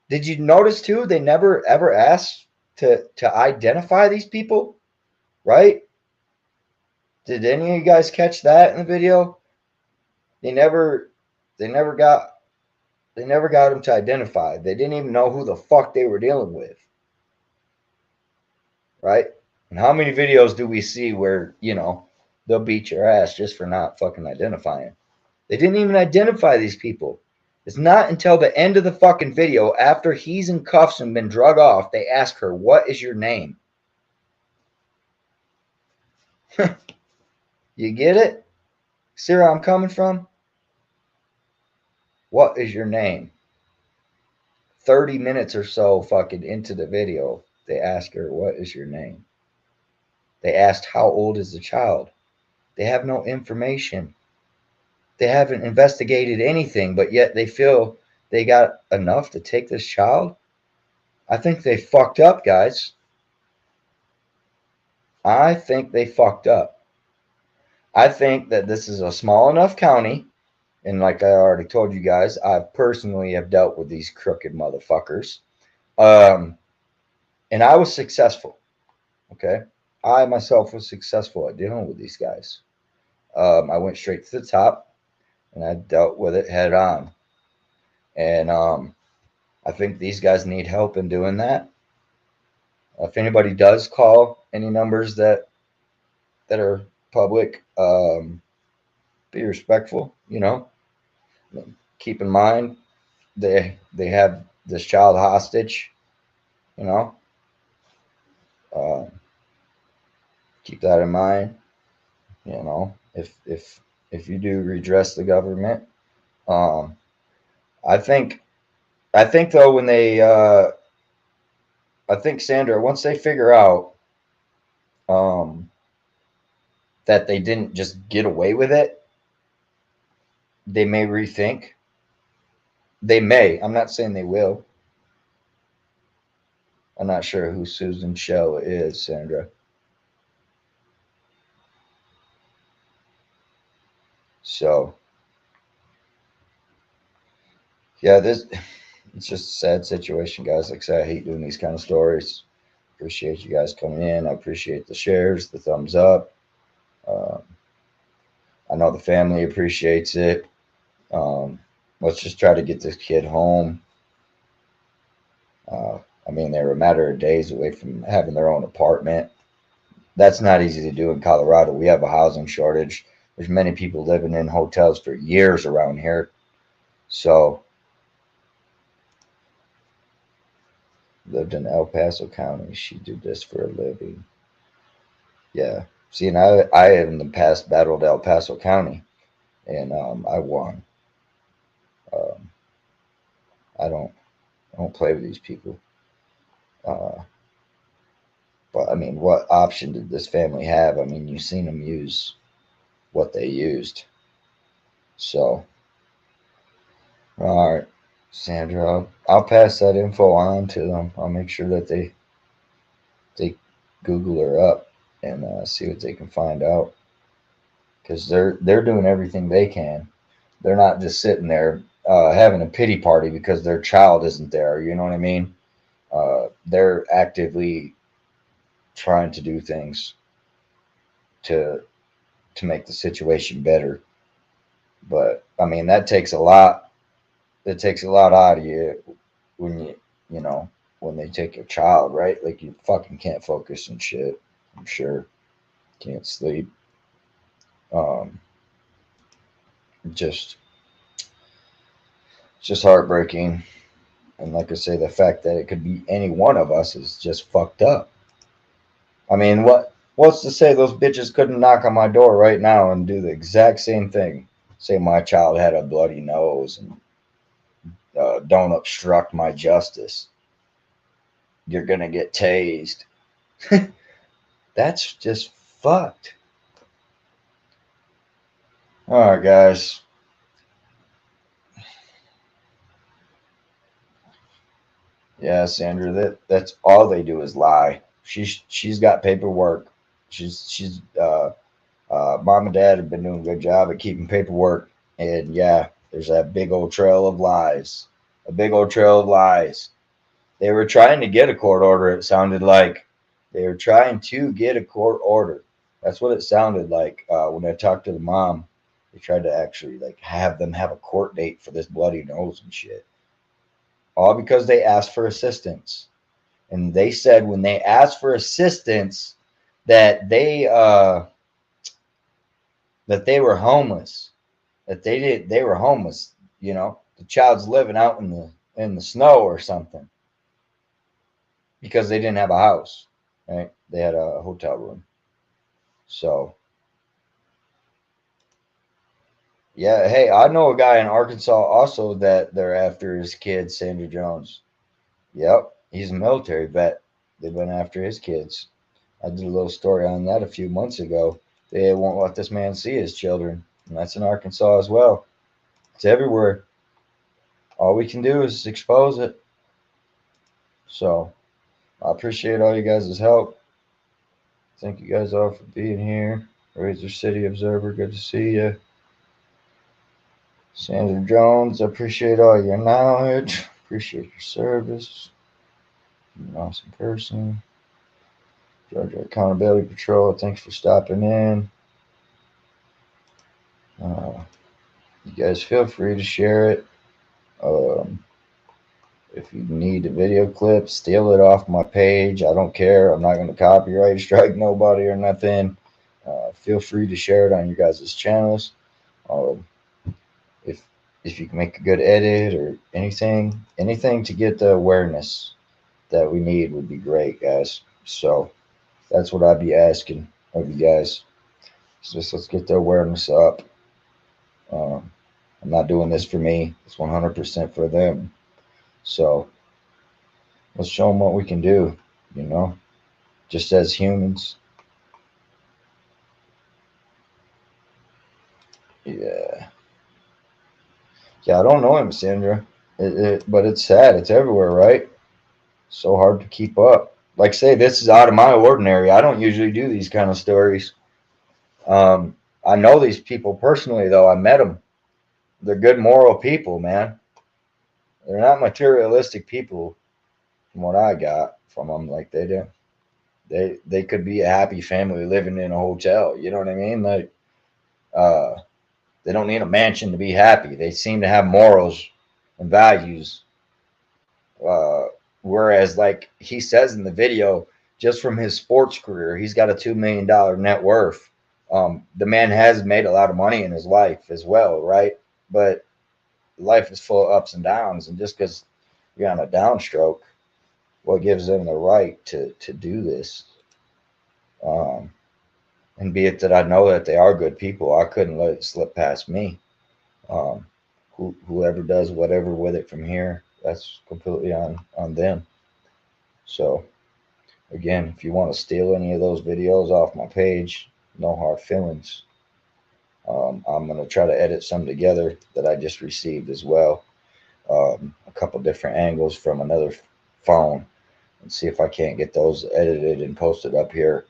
Did you notice too? They never ever asked to identify these people, right? Did any of you guys catch that in the video? They never got them to identify. They didn't even know who the fuck they were dealing with, right? And how many videos do we see where, you know, they'll beat your ass just for not fucking identifying? They didn't even identify these people. It's not until the end of the fucking video, after he's in cuffs and been drug off, they ask her, "What is your name?" You get it? See where I'm coming from? What is your name? 30 minutes or so fucking into the video, they ask her, "What is your name?" They asked, "How old is the child?" They have no information. They haven't investigated anything, but yet they feel they got enough to take this child. I think they fucked up, guys. I think they fucked up. I think that this is a small enough county, and like I already told you guys, I personally have dealt with these crooked motherfuckers. And I was successful. Okay? I myself was successful at dealing with these guys. I went straight to the top, and I dealt with it head on. And I think these guys need help in doing that. If anybody does call any numbers that are public, be respectful, you know. Keep in mind they have this child hostage, you know. Keep that in mind, you know. If you do redress the government, I think though, when they I think, Sandra, once they figure out that they didn't just get away with it, they may rethink. They may. I'm not saying they will. I'm not sure who Susan Shell is, Sandra. So, yeah, it's just a sad situation, guys. Like I said, I hate doing these kind of stories. Appreciate you guys coming in. I appreciate the shares, the thumbs up. I know the family appreciates it. Let's just try to get this kid home. I mean, they were a matter of days away from having their own apartment. That's not easy to do in Colorado. We have a housing shortage. There's many people living in hotels for years around here. So, lived in El Paso County. She did this for a living. Yeah. See, and I in the past battled El Paso County, and I won. I don't play with these people. But I mean, what option did this family have? I mean, you've seen them use what they used. So, all right, Sandra, I'll pass that info on to them. I'll make sure that they Google her up and see what they can find out, because they're doing everything they can. They're not just sitting there having a pity party because their child isn't there. You know what I mean? They're actively trying to do things to make the situation better. But I mean, that takes a lot. It takes a lot out of you when you know, when they take your child, right? Like you fucking can't focus and shit. I'm sure can't sleep. Um, just it's just heartbreaking. And like I say, the fact that it could be any one of us is just fucked up. I mean, what's to say those bitches couldn't knock on my door right now and do the exact same thing? Say my child had a bloody nose and don't obstruct my justice. You're gonna get tased. That's just fucked. All right, guys. Yeah, Sandra, that's all they do is lie. She's got paperwork. She's mom and dad have been doing a good job at keeping paperwork, and yeah, there's that big old trail of lies. A big old trail of lies. They were trying to get a court order. It sounded like they were trying to get a court order. That's what it sounded like when I talked to the mom. They tried to actually like have them have a court date for this bloody nose and shit. All because they asked for assistance. And they said when they asked for assistance that they were homeless. That they were homeless, you know. The child's living out in the snow or something. Because they didn't have a house. Right? They had a hotel room. So yeah, hey, I know a guy in Arkansas also that they're after his kid, Sandra Jones. Yep, he's a military vet. They've been after his kids. I did a little story on that a few months ago. They won't let this man see his children, and that's in Arkansas as well. It's everywhere. All we can do is expose it. So I appreciate all you guys' help. Thank you guys all for being here. Razor City Observer, good to see you. Sandra Jones, I appreciate all your knowledge. Appreciate your service. You're an awesome person. Georgia Accountability Patrol, thanks for stopping in. You guys feel free to share it. If you need a video clip, steal it off my page. I don't care. I'm not going to copyright strike nobody or nothing. Feel free to share it on your guys' channels. If you can make a good edit or anything to get the awareness that we need would be great, guys. So that's what I'd be asking of you guys. So just let's get the awareness up. I'm not doing this for me. It's 100% for them. So let's show them what we can do, you know, just as humans. Yeah. Yeah, I don't know him, Sandra. But it's sad. It's everywhere, right? So hard to keep up. Like say, this is out of my ordinary. I don't usually do these kind of stories. I know these people personally, though. I met them. They're good moral people, man. They're not materialistic people from what I got from them. Like they do. They could be a happy family living in a hotel. You know what I mean? Like, they don't need a mansion to be happy. They seem to have morals and values. Whereas, like he says in the video, just from his sports career, he's got a $2 million net worth. The man has made a lot of money in his life as well, right? But life is full of ups and downs, and just because you're on a downstroke, what gives them the right to do this? And be it that I know that they are good people, I couldn't let it slip past me. Whoever does whatever with it from here, that's completely on them. So again, if you want to steal any of those videos off my page, no hard feelings. I'm going to try to edit some together that I just received as well. A couple different angles from another phone, and see if I can't get those edited and posted up here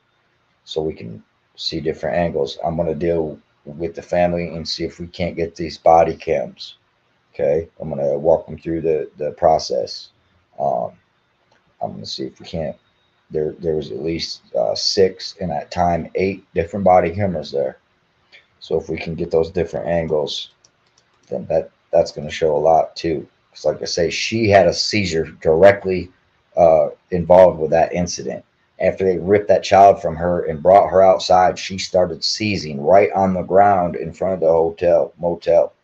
so we can see different angles. I'm going to deal with the family and see if we can't get these body cams. Okay, I'm going to walk them through the process. I'm gonna see if we can't. There was at least 6 and at time 8 different body cameras there. So if we can get those different angles, then that's gonna show a lot too. Because like I say, she had a seizure directly involved with that incident. After they ripped that child from her and brought her outside, she started seizing right on the ground in front of the motel.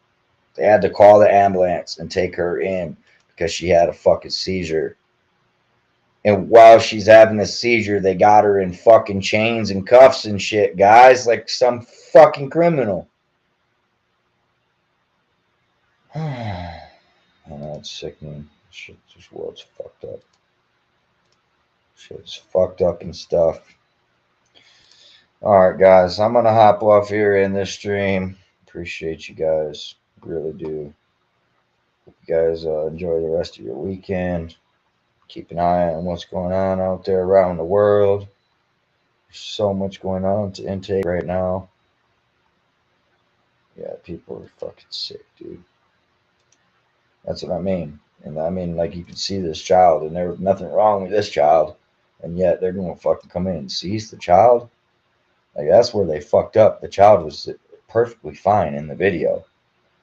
They had to call the ambulance and take her in because she had a fucking seizure. And while she's having a seizure, they got her in fucking chains and cuffs and shit, guys, like some fucking criminal. I know it's sickening. Shit, this world's fucked up. Shit's fucked up and stuff. All right, guys, I'm gonna hop off here in this stream. Appreciate you guys, really do. Hope you guys enjoy the rest of your weekend. Keep an eye on what's going on out there around the world. There's so much going on to intake right now. Yeah, people are fucking sick, dude. That's what I mean. And I mean, like, you can see this child, and there was nothing wrong with this child, and yet they're gonna fucking come in and seize the child. Like, that's where they fucked up. The child was perfectly fine in the video.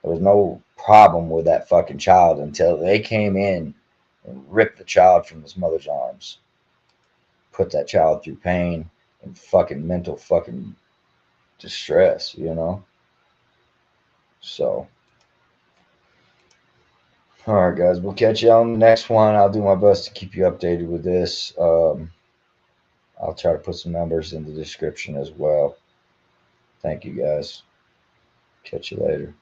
There was no problem with that fucking child until they came in and ripped the child from his mother's arms. Put that child through pain and fucking mental fucking distress, you know? So, all right, guys, we'll catch you on the next one. I'll do my best to keep you updated with this. I'll try to put some numbers in the description as well. Thank you, guys. Catch you later.